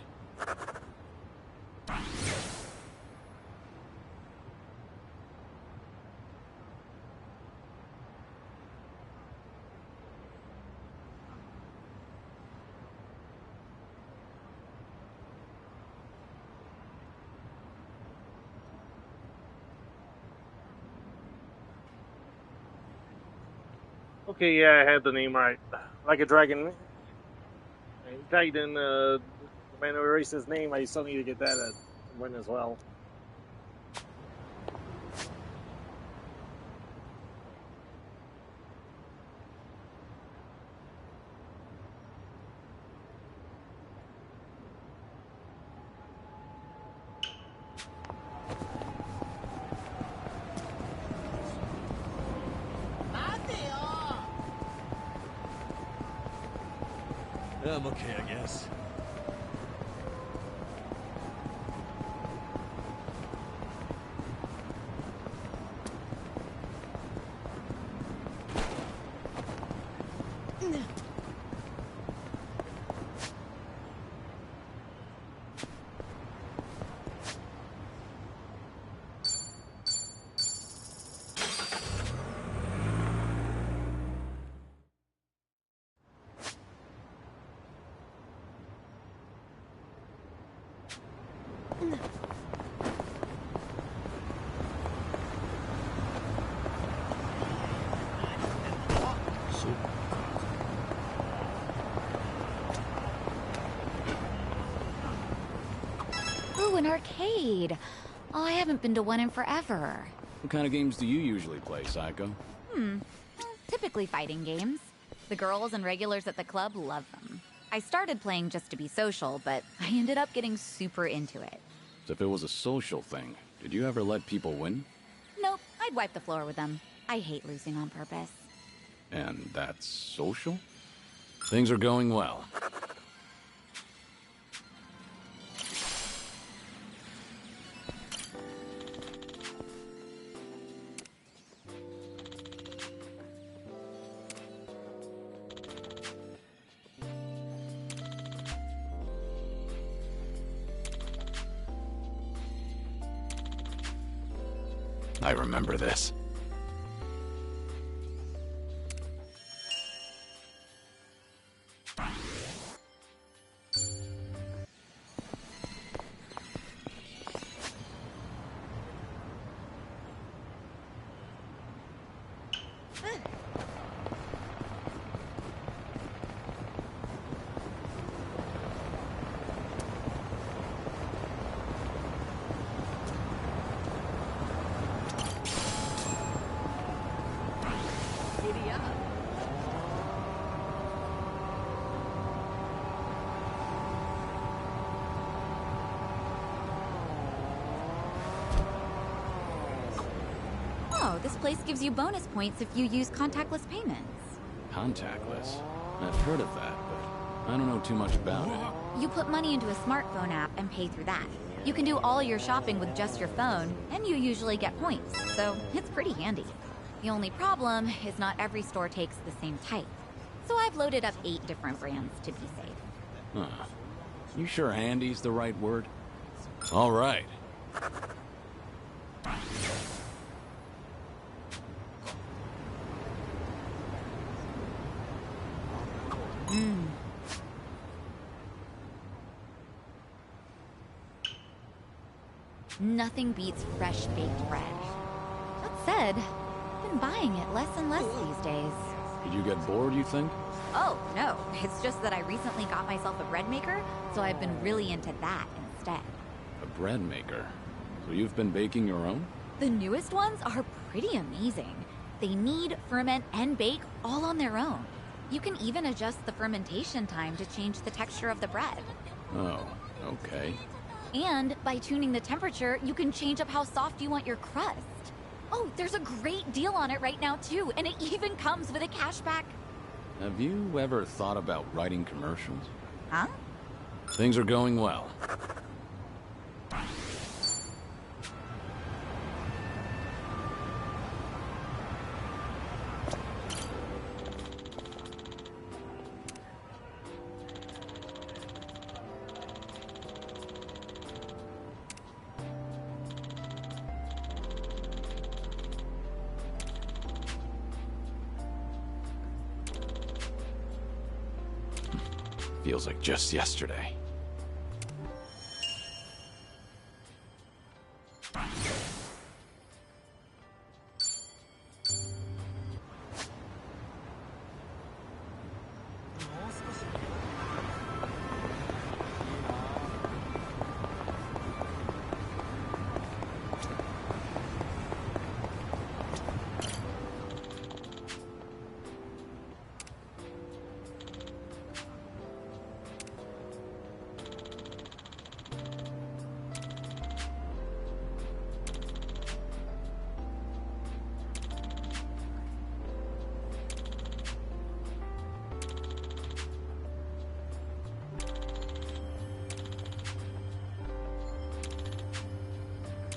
Okay, yeah, I had the name right. Like a Dragon. Gaiden, the man who erased his name, I still need to get that at win as well. I'm okay, I guess. Ooh, an arcade. Oh, I haven't been to one in forever. What kind of games do you usually play, Psycho? Typically fighting games. The girls and regulars at the club love them. I started playing just to be social, but I ended up getting super into it. So if it was a social thing, did you ever let people win? Nope, I'd wipe the floor with them. I hate losing on purpose. And that's social? Things are going well. I remember this. Oh, this place gives you bonus points if you use contactless payments. Contactless? I've heard of that, but I don't know too much about it. You put money into a smartphone app and pay through that. You can do all your shopping with just your phone, and you usually get points, so it's pretty handy. The only problem is not every store takes the same type. So I've loaded up 8 different brands to be safe. Huh. You sure handy's the right word? All right. Nothing beats fresh baked bread. That said, I've been buying it less and less these days. Did you get bored, you think? Oh, no. It's just that I recently got myself a bread maker, so I've been really into that instead. A bread maker? So you've been baking your own? The newest ones are pretty amazing. They knead, ferment, and bake all on their own. You can even adjust the fermentation time to change the texture of the bread. Oh, okay. And by tuning the temperature, you can change up how soft you want your crust. Oh, there's a great deal on it right now, too, and it even comes with a cashback. Have you ever thought about writing commercials? Huh? Things are going well. Feels like just yesterday.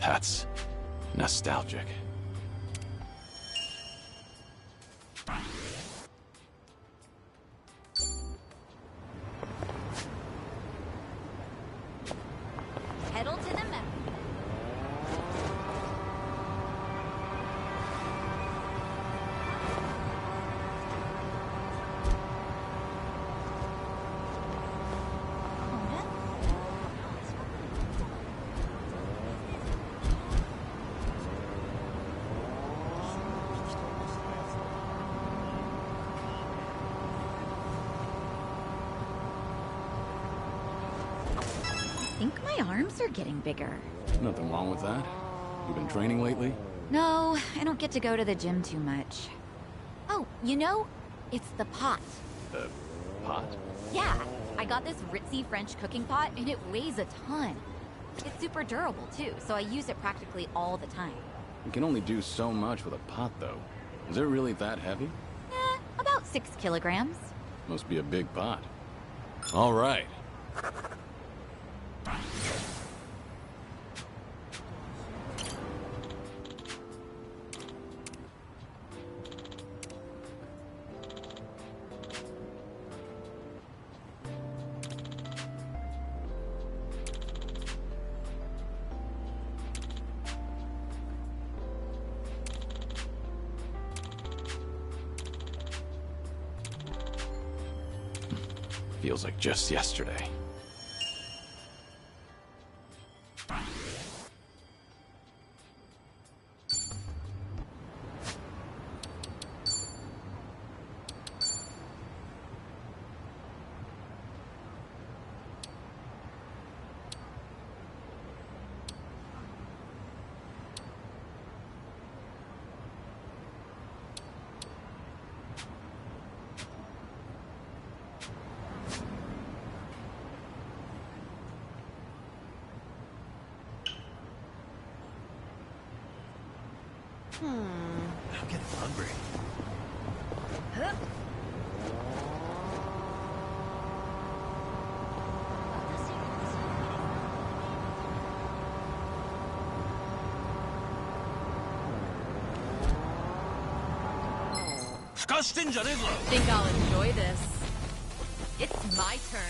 That's nostalgic. Pedal to the metal. I think my arms are getting bigger. Nothing wrong with that. You been training lately? No, I don't get to go to the gym too much. Oh, you know, it's the pot. The pot? Yeah, I got this ritzy French cooking pot and it weighs a ton. It's super durable too, so I use it practically all the time. You can only do so much with a pot, though. Is it really that heavy? About 6 kilograms. Must be a big pot. All right. Feels like just yesterday. I'm getting hungry. Think I'll enjoy this. It's my turn.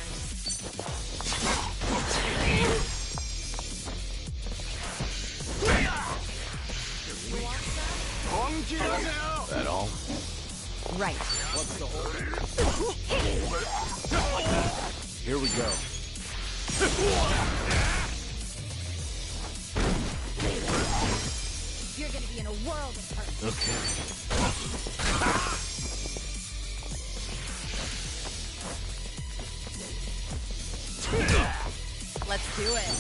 That all? Right. What's the Here we go. You're gonna be in a world of hurt. Let's do it.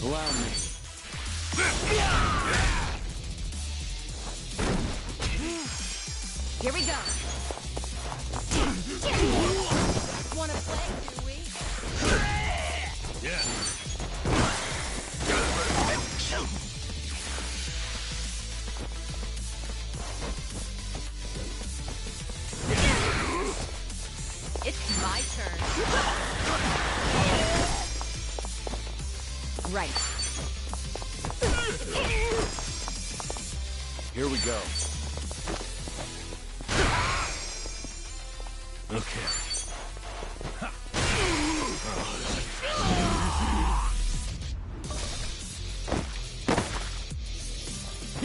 Allow me. Here we go. Wanna play, do we? Yeah. It's my turn. Right. Here we go. Okay.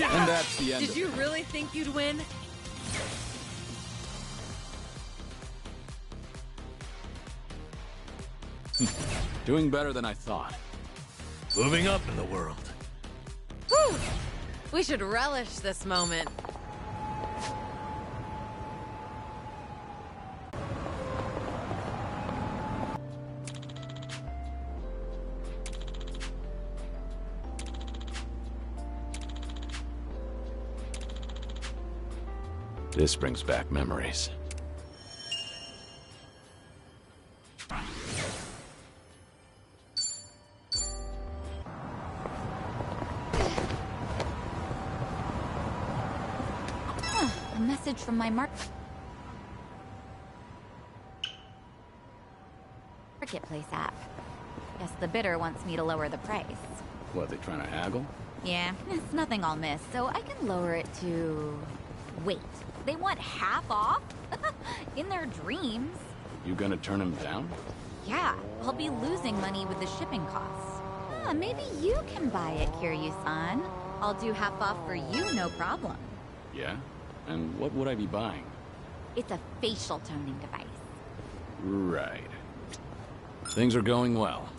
And that's the end. Did you really think you'd win? Doing better than I thought. Moving up in the world. Whew. We should relish this moment. This brings back memories. A message from my marketplace app. Guess the bidder wants me to lower the price. What, they trying to haggle? Yeah, it's nothing I'll miss, so I can lower it to... Wait, they want half off? In their dreams. You gonna turn him down? Yeah, I'll be losing money with the shipping costs. Maybe you can buy it, Kiryu-san. I'll do half off for you, no problem. Yeah? And what would I be buying? It's a facial toning device. Right. Things are going well.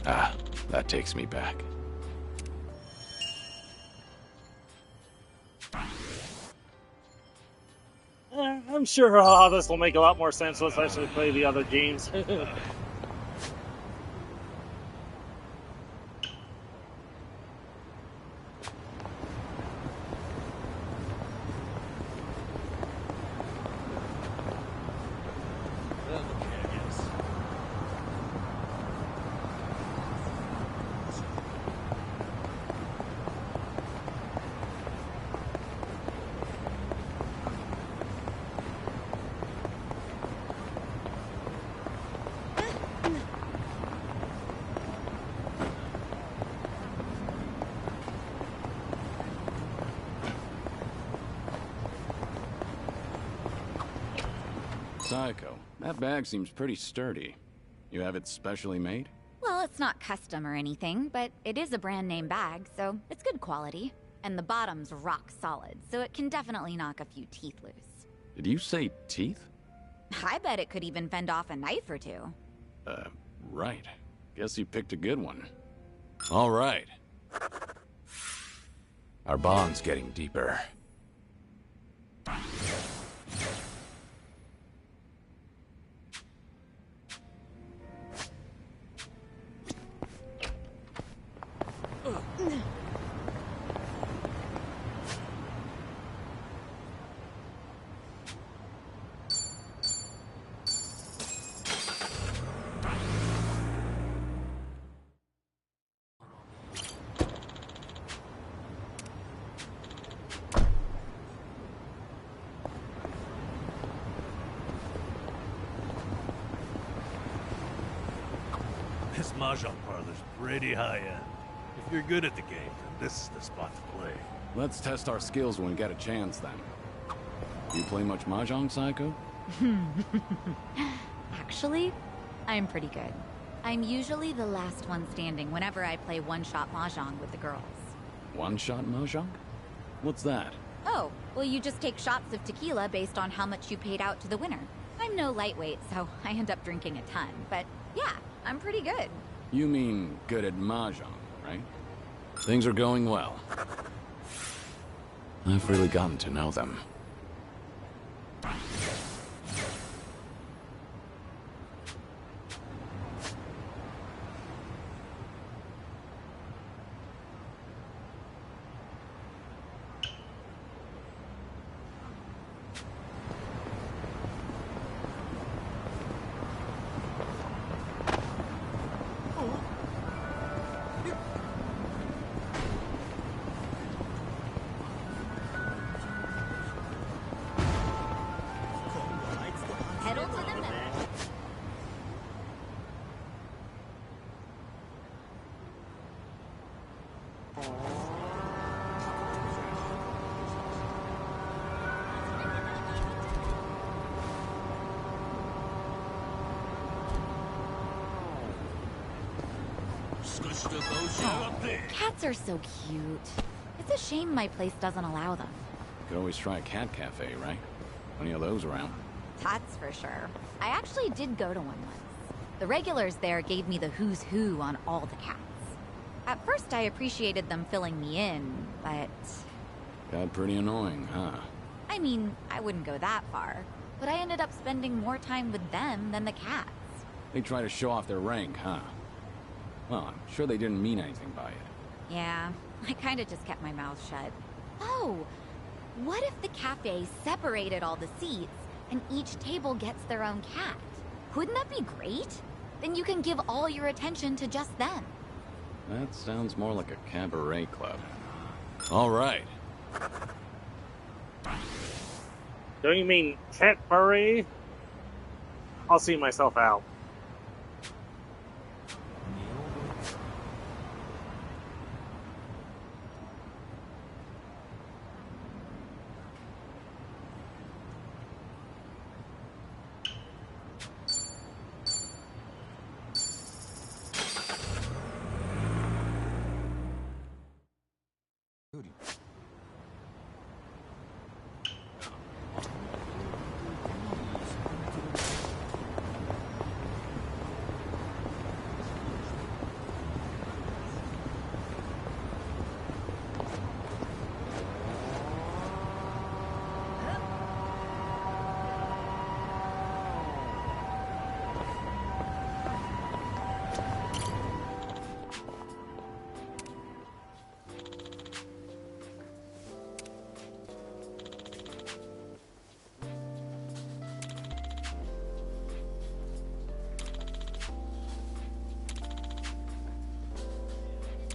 Ah, that takes me back. I'm sure how this will make a lot more sense once I actually play the other games. Sayako, that bag seems pretty sturdy. You have it specially made? Well, it's not custom or anything, but it is a brand name bag, so it's good quality. And the bottom's rock solid, so it can definitely knock a few teeth loose. Did you say teeth? I bet it could even fend off a knife or two. Right. Guess you picked a good one. All right. Our bond's getting deeper. This mahjong parlor's pretty high-end. If you're good at the game, then this is the spot to play. Let's test our skills when we get a chance, then. You play much mahjong, Psycho? Actually, I'm pretty good. I'm usually the last one standing whenever I play one-shot mahjong with the girls. One-shot mahjong? What's that? Oh, well, you just take shots of tequila based on how much you paid out to the winner. I'm no lightweight, so I end up drinking a ton, but yeah, I'm pretty good. You mean good at mahjong, right? Things are going well. I've really gotten to know them. Pedal to the metal. Cats are so cute. It's a shame my place doesn't allow them. Could always try a cat cafe, right? Plenty of those around. That's for sure. I actually did go to one once. The regulars there gave me the who's who on all the cats. At first I appreciated them filling me in, but... Got pretty annoying, huh? I mean, I wouldn't go that far. But I ended up spending more time with them than the cats. They try to show off their rank, huh? Well, I'm sure they didn't mean anything by it. Yeah, I kinda just kept my mouth shut. Oh, what if the cafe separated all the seats and each table gets their own cat? Wouldn't that be great? Then you can give all your attention to just them. That sounds more like a cabaret club. All right. Don't you mean Cadbury? I'll see myself out.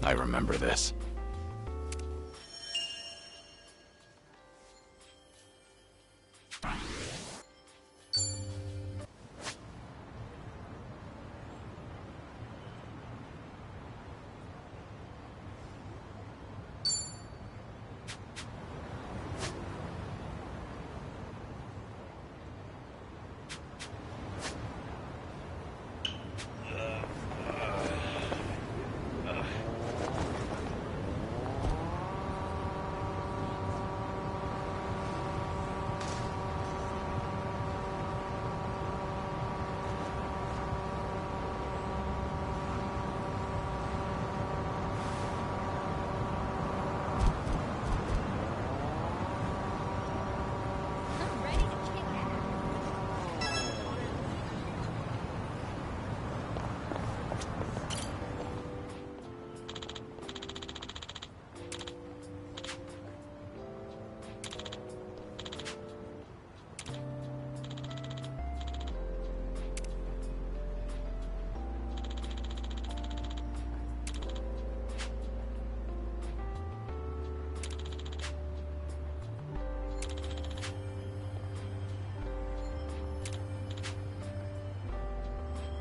I remember this.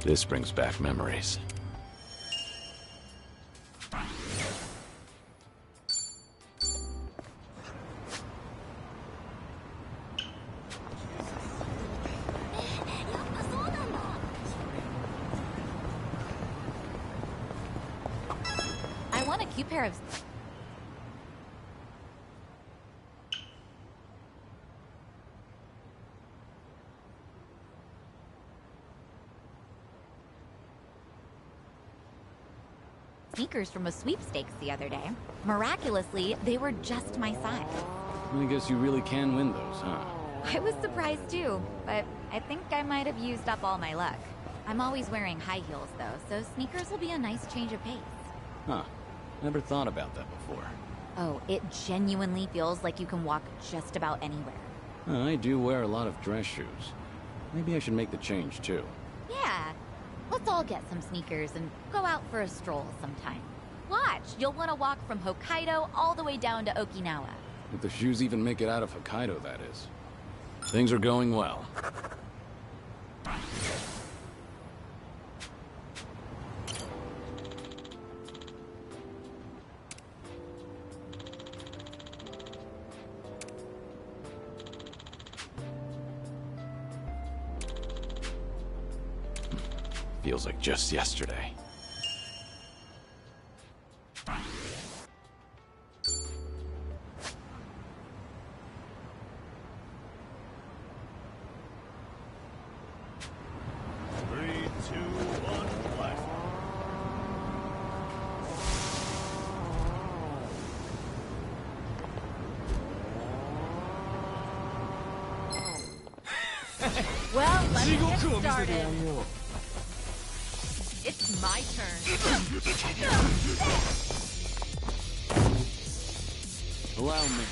This brings back memories. cute pair of... sneakers from a sweepstakes the other day. Miraculously, they were just my size. I guess you really can win those, huh? I was surprised too, but I think I might have used up all my luck. I'm always wearing high heels though, so sneakers will be a nice change of pace. Huh. Never thought about that before. Oh, it genuinely feels like you can walk just about anywhere. I do wear a lot of dress shoes. Maybe I should make the change too. Yeah. Let's all get some sneakers and go out for a stroll sometime. Watch, you'll want to walk from Hokkaido all the way down to Okinawa. If the shoes even make it out of Hokkaido, that is. Things are going well. Feels like just yesterday. Well, let's get started. It's my turn. Allow me.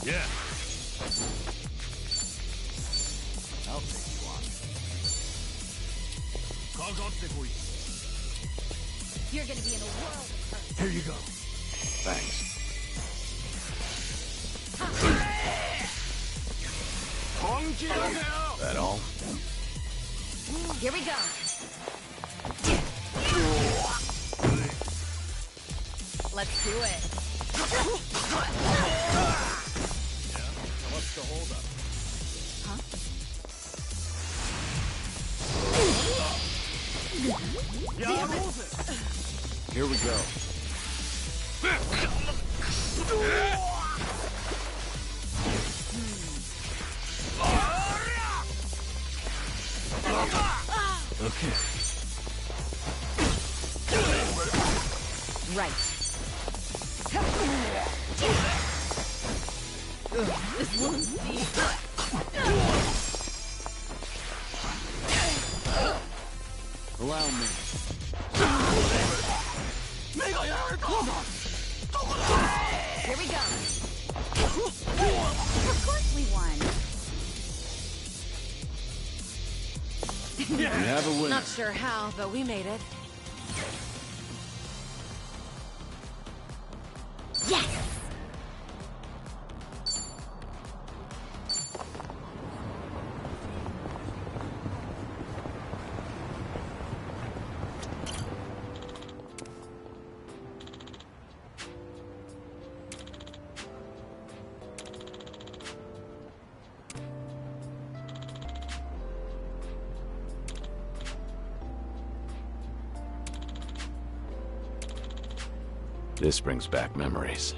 Yeah. I'll take you on. You're gonna be in a world of hurt. Here you go. Thanks. That all? Here we go. Let's do it. What's the holdup? Huh? Yeah, Here we go. Okay. Right. This one's deep. Allow me. Here we go. Of course we won. We have a winner. Not sure how, but we made it. Yes! This brings back memories.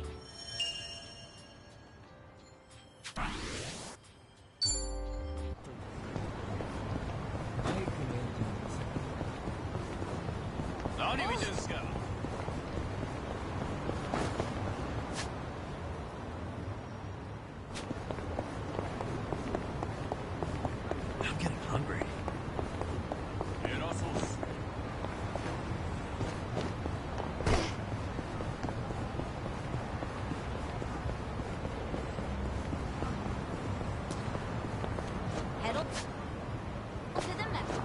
I'm getting hungry. Head up to the left.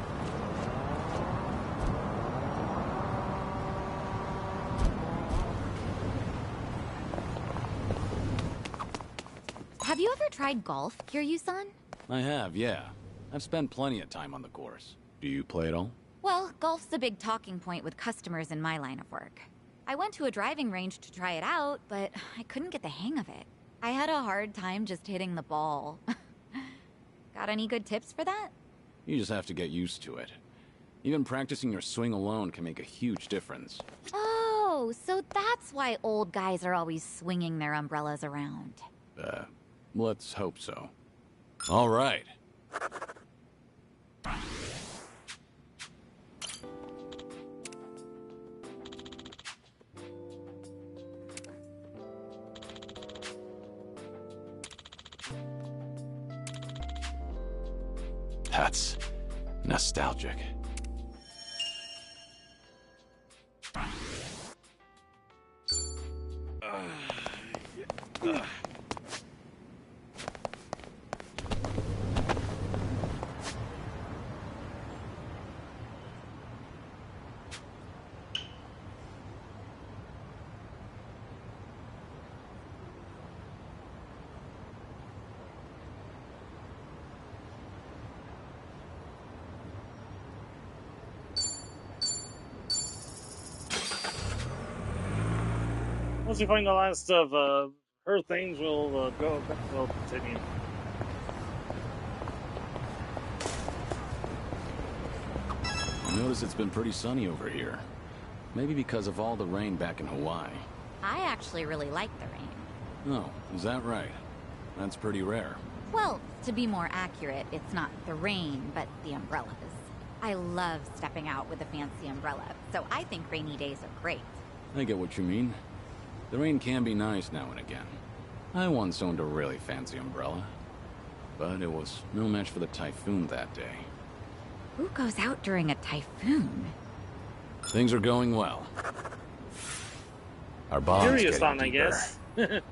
Have you ever tried golf, Kiryu-san? I have, yeah. I've spent plenty of time on the course. Do you play at all? Well, golf's a big talking point with customers in my line of work. I went to a driving range to try it out, but I couldn't get the hang of it. I had a hard time just hitting the ball. Got any good tips for that? You just have to get used to it. Even practicing your swing alone can make a huge difference. Oh, so that's why old guys are always swinging their umbrellas around. Let's hope so. All right. That's nostalgic. Once we find the last of her things, we'll we'll continue. I notice it's been pretty sunny over here. Maybe because of all the rain back in Hawaii. I actually really like the rain. Oh, is that right? That's pretty rare. Well, to be more accurate, it's not the rain, but the umbrellas. I love stepping out with a fancy umbrella, so I think rainy days are great. I get what you mean. The rain can be nice now and again. I once owned a really fancy umbrella, but it was no match for the typhoon that day. Who goes out during a typhoon? Things are going well. Our bond's Curious getting on, I deeper. guess.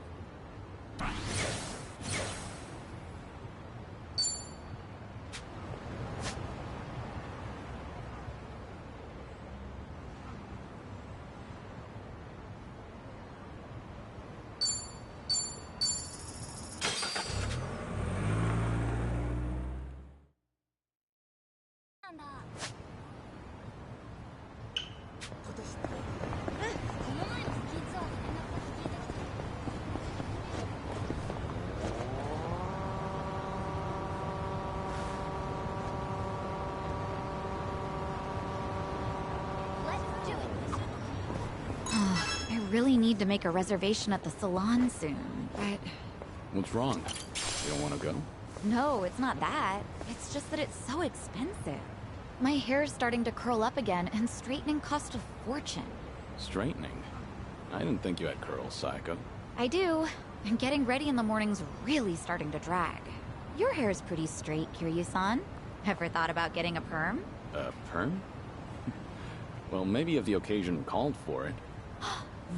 I really need to make a reservation at the salon soon, but... What's wrong? You don't want to go? No, it's not that. It's just that it's so expensive. My hair's starting to curl up again, and straightening costs a fortune. Straightening? I didn't think you had curls, Psycho. I do, and getting ready in the morning's really starting to drag. Your hair's pretty straight, Kiryu-san. Ever thought about getting a perm? A perm? Well, maybe if the occasion called for it.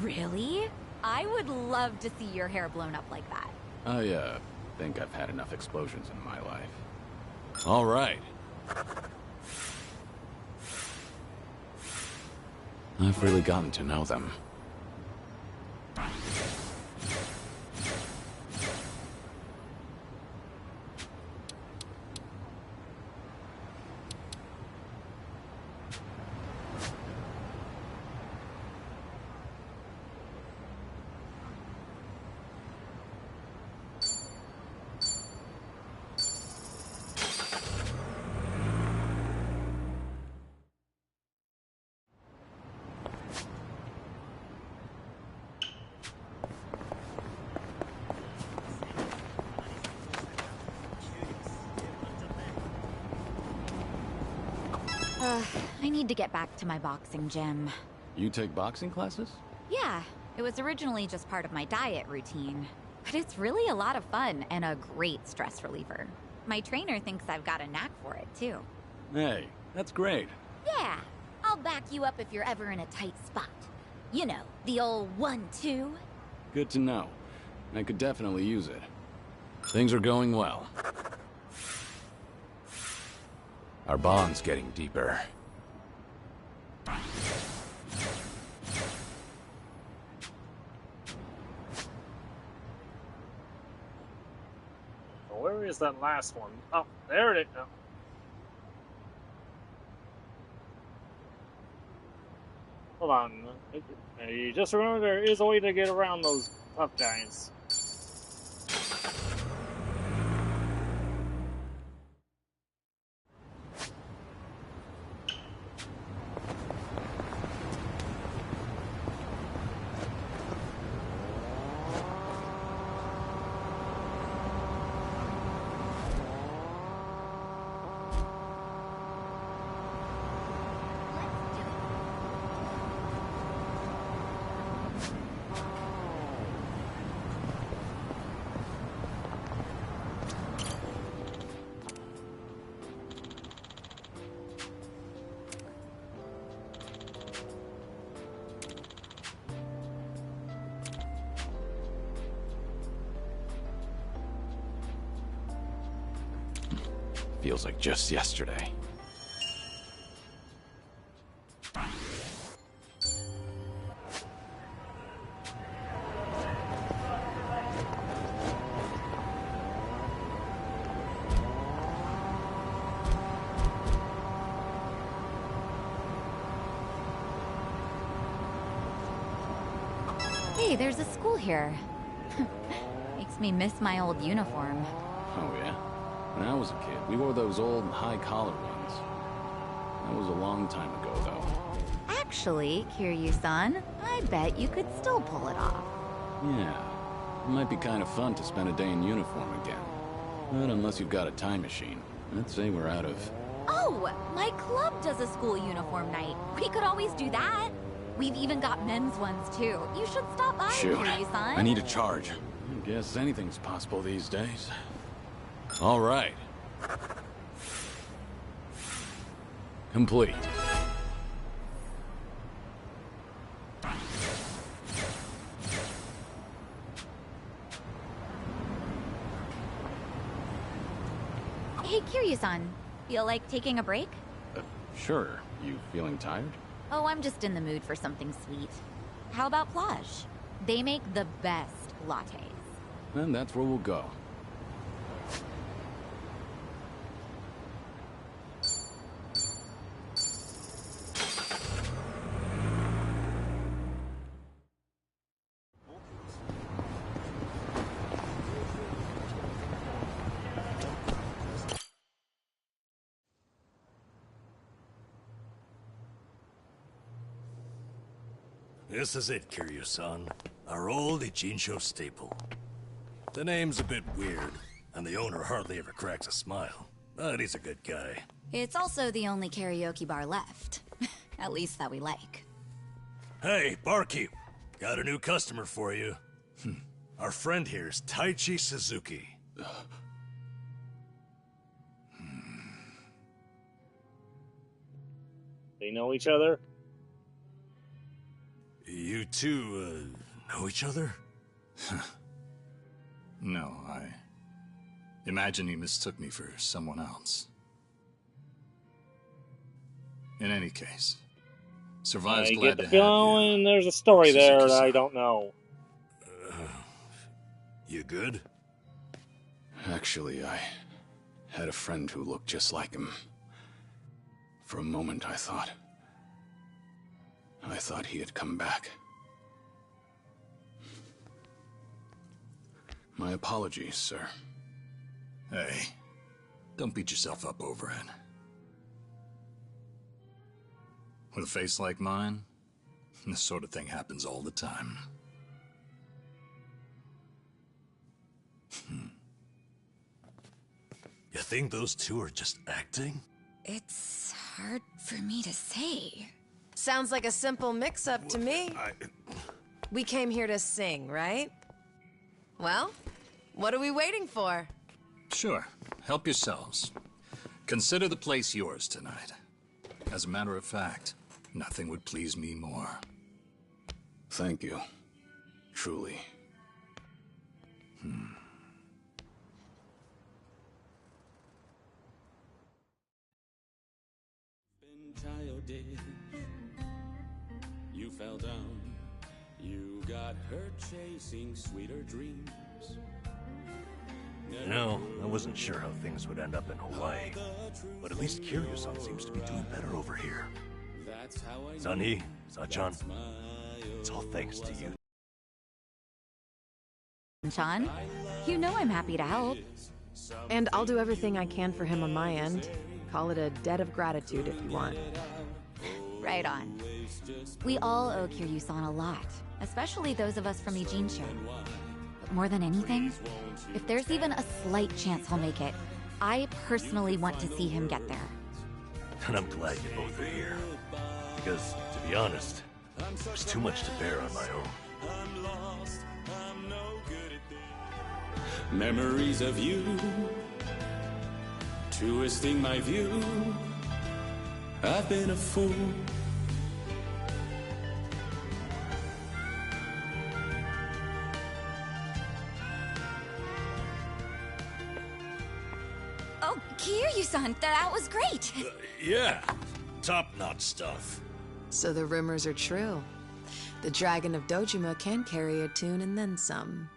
Really? I would love to see your hair blown up like that. I, think I've had enough explosions in my life. All right. I've really gotten to know them. I need to get back to my boxing gym. You take boxing classes? Yeah, it was originally just part of my diet routine. But it's really a lot of fun and a great stress reliever. My trainer thinks I've got a knack for it, too. Hey, that's great. Yeah, I'll back you up if you're ever in a tight spot. You know, the old 1-2. Good to know. I could definitely use it. Things are going well. Our bond's getting deeper. Where is that last one? Oh, there it is. Hold on. You just remember there is a way to get around those tough guys. Feels like just yesterday. Hey, there's a school here. Makes me miss my old uniform. Oh yeah? When I was a kid, we wore those old high-collar ones. That was a long time ago, though. Actually, Kiryu-san, I bet you could still pull it off. Yeah. It might be kind of fun to spend a day in uniform again. But unless you've got a time machine, I'd say we're out of... Oh, my club does a school uniform night. We could always do that. We've even got men's ones, too. You should stop by, Shoot. Kiryu-san. I need a charge. I guess anything's possible these days. All right. Complete. Hey, Kiryu-san. Feel like taking a break? Sure. You feeling tired? Oh, I'm just in the mood for something sweet. How about Plage? They make the best lattes. Then that's where we'll go. This is it, Kiryu-san. Our old Ichinsho staple. The name's a bit weird, and the owner hardly ever cracks a smile. But he's a good guy. It's also the only karaoke bar left. At least that we like. Hey, barkeep. Got a new customer for you. Our friend here's Taichi Suzuki. They know each other? You two, know each other? No, I imagine he mistook me for someone else. In any case, Survive's I glad get the to have you. feeling there's a story there that Suzuki-san. I don't know. You good? Actually, I had a friend who looked just like him. For a moment, I thought he had come back. My apologies, sir. Hey, don't beat yourself up over it. With a face like mine, this sort of thing happens all the time. You think those two are just acting? It's hard for me to say. Sounds like a simple mix-up to me. We came here to sing, right? Well, what are we waiting for? Sure, help yourselves. Consider the place yours tonight. As a matter of fact, nothing would please me more. Thank you. Truly. Childish. You fell down. You got hurt chasing sweeter dreams. You know, I wasn't sure how things would end up in Hawaii. But at least Kiryu-san seems to be doing better over here. Sunny, Sachan, it's all thanks to you. Chan, you know I'm happy to help. And I'll do everything I can for him on my end. Call it a debt of gratitude if you want. Right on. We all owe Kiryu-san a lot, especially those of us from Ijincho. But more than anything, if there's even a slight chance he'll make it, I personally want to see him get there. And I'm glad you both are here. Because, to be honest, there's too much to bear on my own. Memories of you, twisting my view. I've been a fool. Oh, Kiryu-san, that was great. Yeah, top-notch stuff. So the rumors are true. The Dragon of Dojima can carry a tune and then some.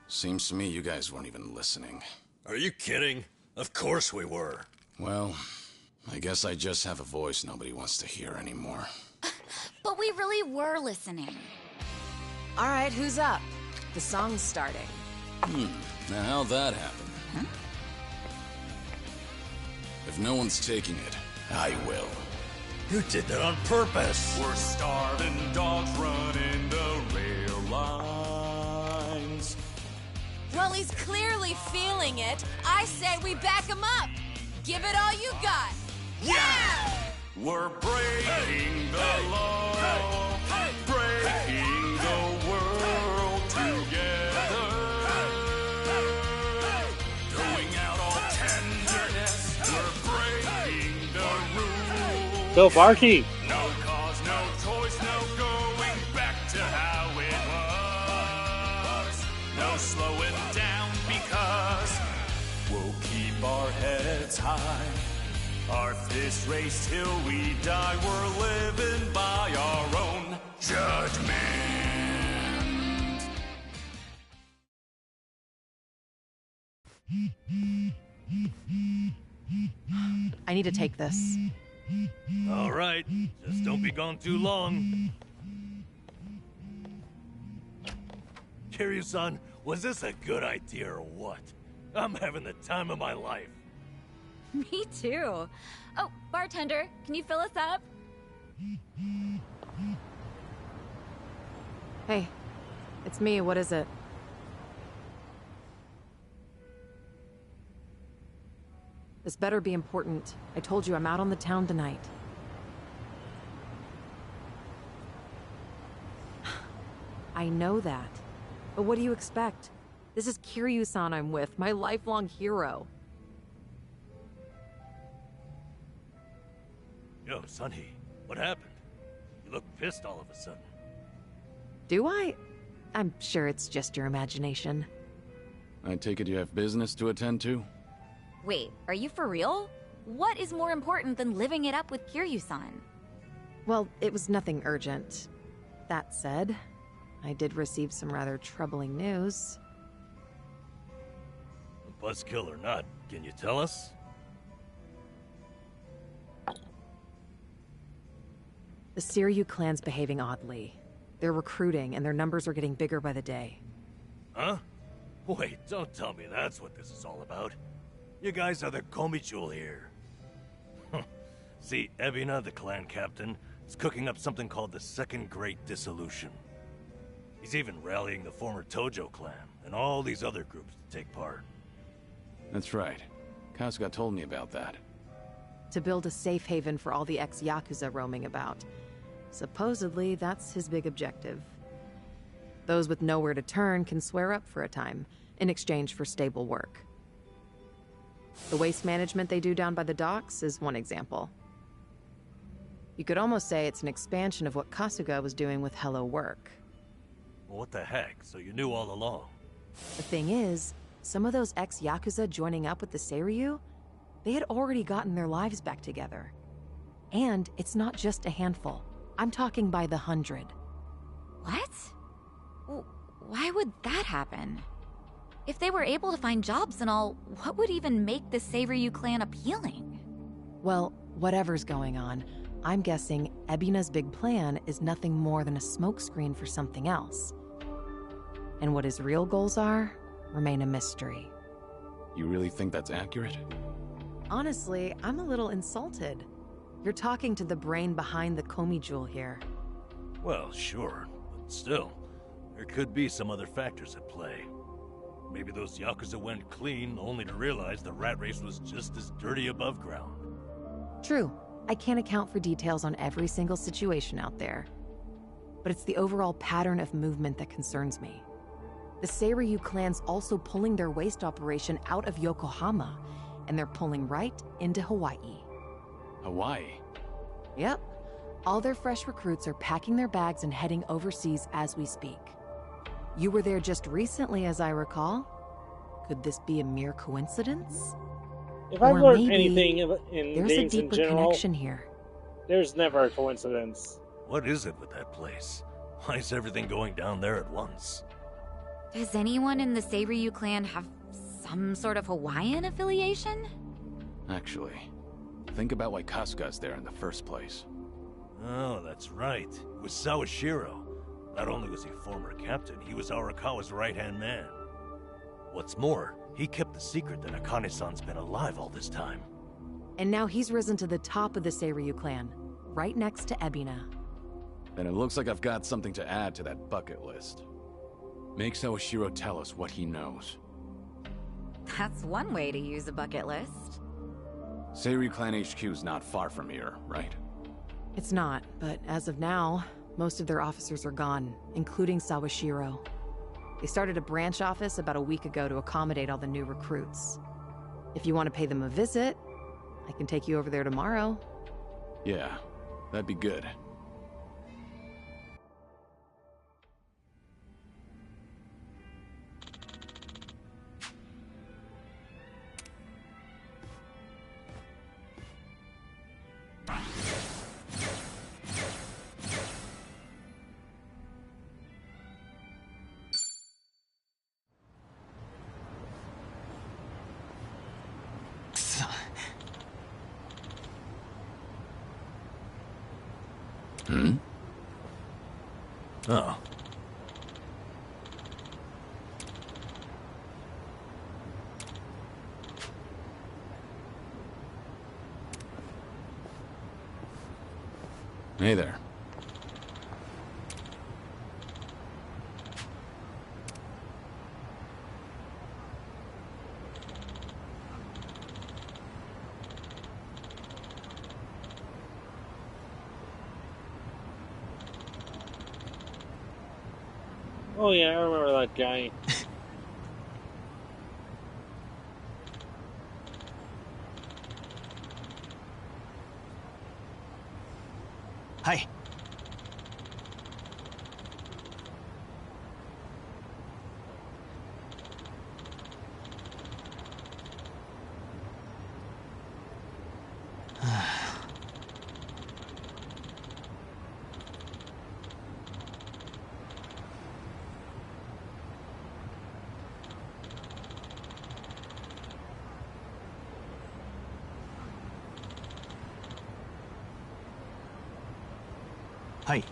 Seems to me you guys weren't even listening. Are you kidding? Of course we were. Well, I guess I just have a voice nobody wants to hear anymore. But we really were listening. All right, who's up? The song's starting. Now how'd that happen? Huh? If no one's taking it, I will. You did that on purpose. We're starving dogs running the rail lines. Well, he's clearly feeling it. I say we back him up. Give it all you got. Yeah! We're breaking the law, breaking the world together. Throwing out all tenderness, we're breaking the rules. Go Barky! No cause, no choice, no going back to how it was. No slowing down because we'll keep our heads high. Our fist race till we die. We're living by our own judgment. I need to take this. All right, just don't be gone too long. Kiryu-san, was this a good idea or what? I'm having the time of my life. Me too. Oh, bartender, can you fill us up? Hey, it's me. What is it? This better be important. I told you I'm out on the town tonight. I know that. But what do you expect? This is Kiryu-san I'm with, my lifelong hero. Yo, Sunny, what happened? You look pissed all of a sudden. Do I? I'm sure it's just your imagination. I take it you have business to attend to? Wait, are you for real? What is more important than living it up with Kiryu-san? Well, it was nothing urgent. That said, I did receive some rather troubling news. Buzzkill or not, can you tell us? The Seiryu clan's behaving oddly. They're recruiting, and their numbers are getting bigger by the day. Huh? Wait, don't tell me that's what this is all about. You guys are the Komi-jewel here. See, Ebina, the clan captain, is cooking up something called the Second Great Dissolution. He's even rallying the former Tojo clan and all these other groups to take part. That's right. Kasuga told me about that. To build a safe haven for all the ex-Yakuza roaming about. Supposedly, that's his big objective. Those with nowhere to turn can swear up for a time, in exchange for stable work. The waste management they do down by the docks is one example. You could almost say it's an expansion of what Kasuga was doing with Hello Work. Well, what the heck? So you knew all along? The thing is, some of those ex-Yakuza joining up with the Seiryu, they had already gotten their lives back together. And it's not just a handful. I'm talking by the 100. What? Why would that happen? If they were able to find jobs and all, what would even make the Seiryu clan appealing? Well, whatever's going on, I'm guessing Ebina's big plan is nothing more than a smokescreen for something else. And what his real goals are, remain a mystery. You really think that's accurate? Honestly, I'm a little insulted. You're talking to the brain behind the Komi-jewel here. Well, sure, but still, there could be some other factors at play. Maybe those Yakuza went clean, only to realize the rat race was just as dirty above ground. True, I can't account for details on every single situation out there. But it's the overall pattern of movement that concerns me. The Seiryu clan's also pulling their waste operation out of Yokohama, and they're pulling right into Hawaii. Hawaii? Yep. All their fresh recruits are packing their bags and heading overseas as we speak. You were there just recently, as I recall. Could this be a mere coincidence? If I've Or learned maybe anything in there's a games in deeper general, connection here. there's never a coincidence. What is it with that place? Why is everything going down there at once? Does anyone in the Seiryu clan have some sort of Hawaiian affiliation? Actually, think about why Kasuga's there in the first place. Oh, that's right. It was Sawashiro. Not only was he a former captain, he was Arakawa's right-hand man. What's more, he kept the secret that Akane-san's been alive all this time. And now he's risen to the top of the Seiryu clan, right next to Ebina. Then it looks like I've got something to add to that bucket list. Make Sawashiro tell us what he knows. That's one way to use a bucket list. Seiryu Clan HQ's not far from here, right? It's not, but as of now, most of their officers are gone, including Sawashiro. They started a branch office about a week ago to accommodate all the new recruits. If you want to pay them a visit, I can take you over there tomorrow. Yeah, that'd be good. Hmm? Oh. Hey there. Oh yeah, I remember that guy. Hi. Hi.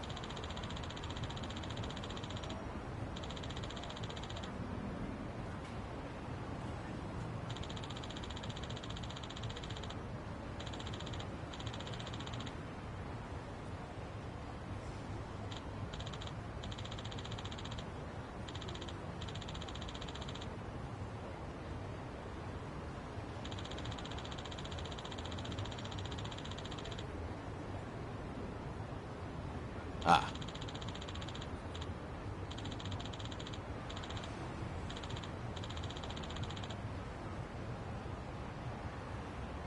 あ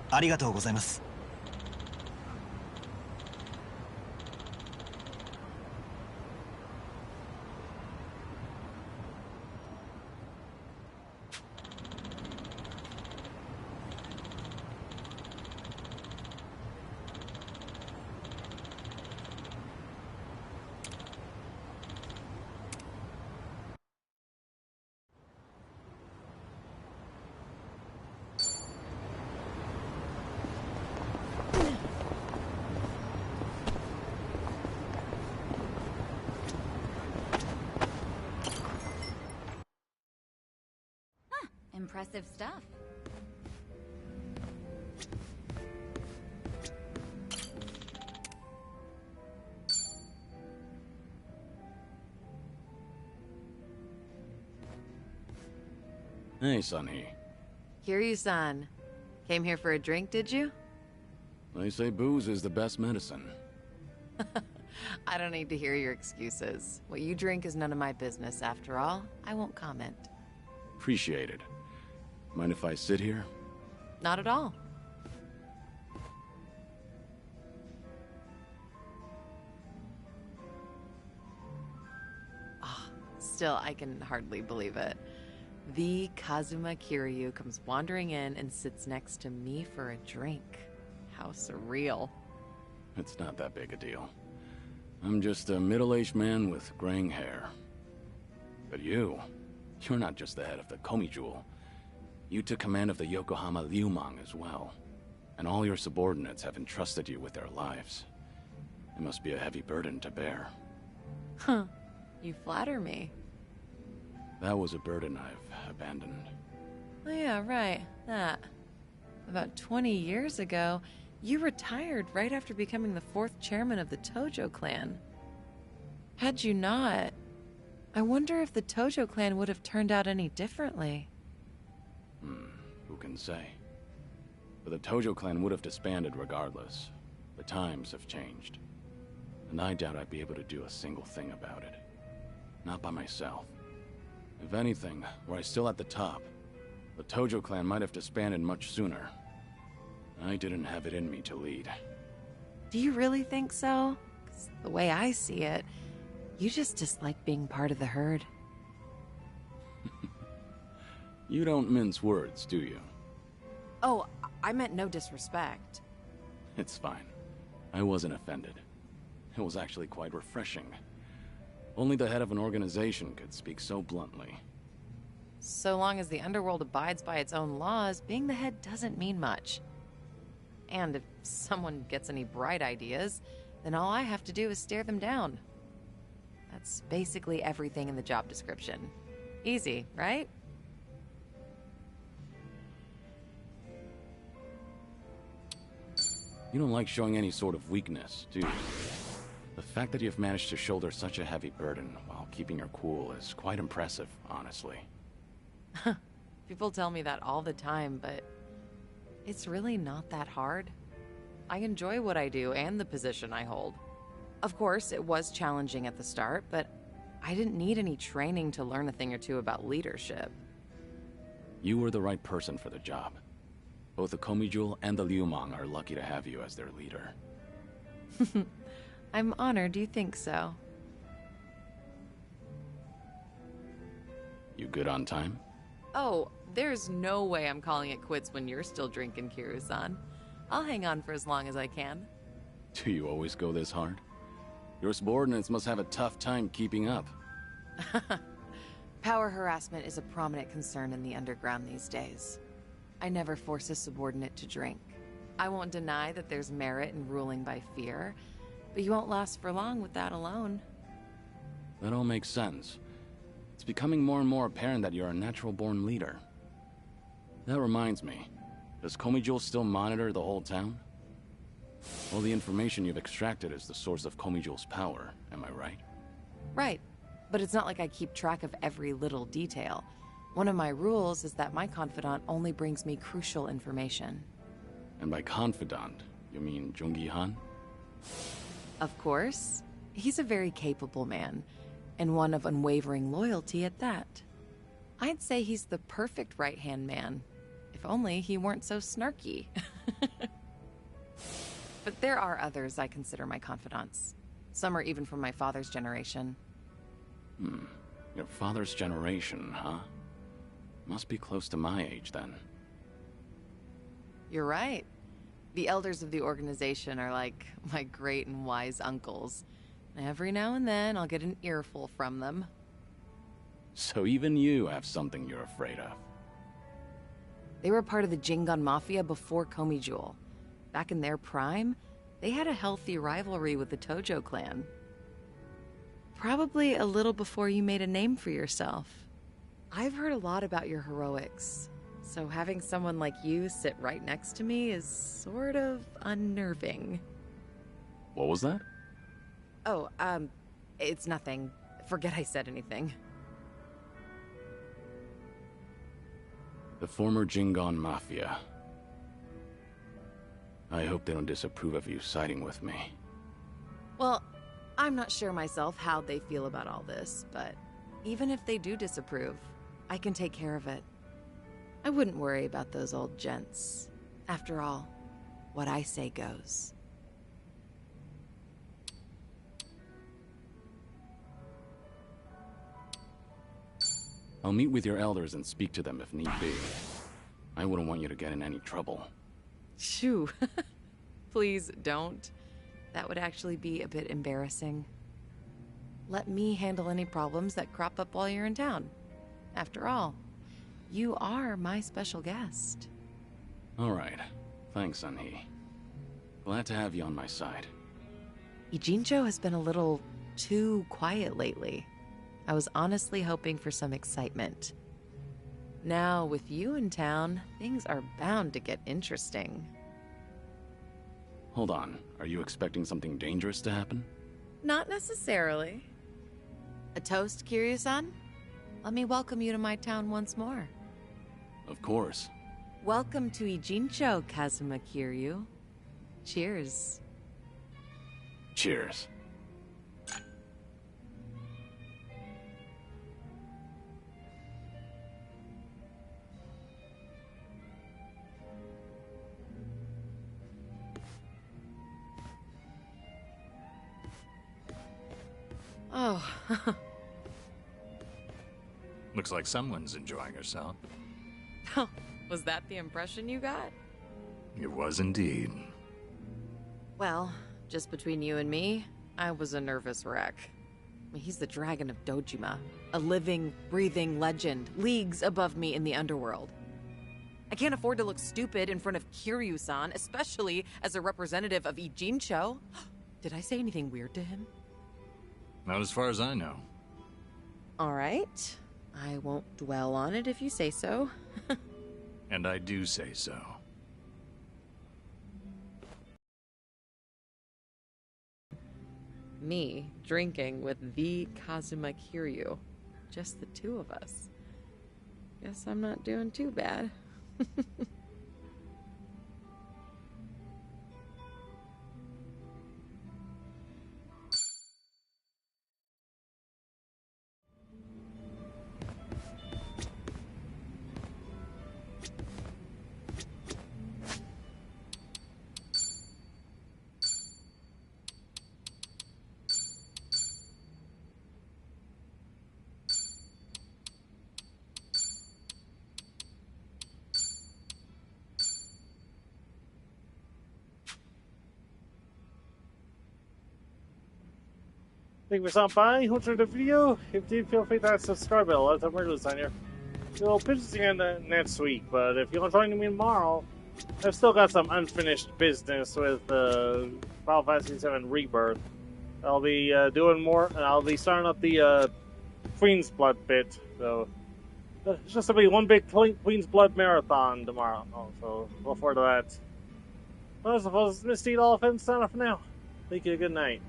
ありがとうございます。Impressive stuff. Hey, Sunny. Kiryu-san. Came here for a drink, did you? They say booze is the best medicine. I don't need to hear your excuses. What you drink is none of my business, after all. I won't comment. Appreciate it. Mind if I sit here? Not at all. Still, I can hardly believe it. The Kazuma Kiryu comes wandering in and sits next to me for a drink. How surreal. It's not that big a deal. I'm just a middle-aged man with graying hair. But you're not just the head of the Komijul. You took command of the Yokohama Liumang as well. And all your subordinates have entrusted you with their lives. It must be a heavy burden to bear. Huh. You flatter me. That was a burden I've abandoned. Oh yeah, right. That. About 20 years ago, you retired right after becoming the 4th chairman of the Tojo clan. Had you not, I wonder if the Tojo clan would have turned out any differently. Who can say? But the Tojo clan would have disbanded regardless. The times have changed. And I doubt I'd be able to do a single thing about it. Not by myself. If anything, were I still at the top, the Tojo clan might have disbanded much sooner. I didn't have it in me to lead. Do you really think so? 'Cause the way I see it, you just dislike being part of the herd. You don't mince words, do you? Oh, I meant no disrespect. It's fine. I wasn't offended. It was actually quite refreshing. Only the head of an organization could speak so bluntly. So long as the underworld abides by its own laws, being the head doesn't mean much. And if someone gets any bright ideas, then all I have to do is stare them down. That's basically everything in the job description. Easy, right? You don't like showing any sort of weakness, do you? The fact that you've managed to shoulder such a heavy burden while keeping your cool is quite impressive, honestly. People tell me that all the time, but it's really not that hard. I enjoy what I do and the position I hold. Of course, it was challenging at the start, but I didn't need any training to learn a thing or two about leadership. You were the right person for the job. Both the Komijul and the Liumang are lucky to have you as their leader. I'm honored you think so. You good on time? Oh, there's no way I'm calling it quits when you're still drinking, Kiryu-san. I'll hang on for as long as I can. Do you always go this hard? Your subordinates must have a tough time keeping up. Power harassment is a prominent concern in the underground these days. I never force a subordinate to drink. I won't deny that there's merit in ruling by fear, but you won't last for long with that alone. That all makes sense. It's becoming more and more apparent that you're a natural-born leader. That reminds me, does Komijul still monitor the whole town? All the information you've extracted is the source of Komijul's power, am I right? Right, but it's not like I keep track of every little detail. One of my rules is that my confidant only brings me crucial information. And by confidant, you mean Jungi-han? Of course. He's a very capable man, and one of unwavering loyalty at that. I'd say he's the perfect right-hand man, if only he weren't so snarky. But there are others I consider my confidants. Some are even from my father's generation. Your father's generation, huh? Must be close to my age, then. You're right. The elders of the organization are like my great and wise uncles. Every now and then, I'll get an earful from them. So even you have something you're afraid of. They were part of the Jingon Mafia before Komijul. Back in their prime, they had a healthy rivalry with the Tojo clan. Probably a little before you made a name for yourself. I've heard a lot about your heroics, so having someone like you sit right next to me is sort of unnerving. What was that? Oh, it's nothing. Forget I said anything. The former Jingon Mafia. I hope they don't disapprove of you siding with me. Well, I'm not sure myself how they feel about all this, but even if they do disapprove, I can take care of it. I wouldn't worry about those old gents. After all, what I say goes. I'll meet with your elders and speak to them if need be. I wouldn't want you to get in any trouble. Shoo. Please don't. That would actually be a bit embarrassing. Let me handle any problems that crop up while you're in town. After all, you are my special guest. All right. Thanks, Anhi. Glad to have you on my side. Ijincho has been a little too quiet lately. I was honestly hoping for some excitement. Now, with you in town, things are bound to get interesting. Hold on. Are you expecting something dangerous to happen? Not necessarily. A toast, Kiryu-san? Let me welcome you to my town once more. Of course. Welcome to Ijincho, Kazuma Kiryu. Cheers. Cheers. Oh. Looks like someone's enjoying herself. Was that the impression you got? It was indeed. Well, just between you and me, I was a nervous wreck. He's the dragon of Dojima, a living, breathing legend, leagues above me in the underworld. I can't afford to look stupid in front of Kiryu-san, especially as a representative of Ijincho. Did I say anything weird to him? Not as far as I know. All right. I won't dwell on it if you say so. And I do say so. Me drinking with the Kazuma Kiryu. Just the two of us. Guess I'm not doing too bad. Thank you for stopping by. Hope you enjoyed the video. If you did, feel free to hit that subscribe bell. I'll have regulars on here. We'll pitch again next week, but if you want to join me tomorrow, I've still got some unfinished business with Final Fantasy VII Rebirth. I'll be doing more, and I'll be starting up the Queen's Blood bit. So it's just gonna be one big Queen's Blood marathon tomorrow. So look forward to that. Well, I suppose Mistydolphin signing off for now. Thank you. Good night.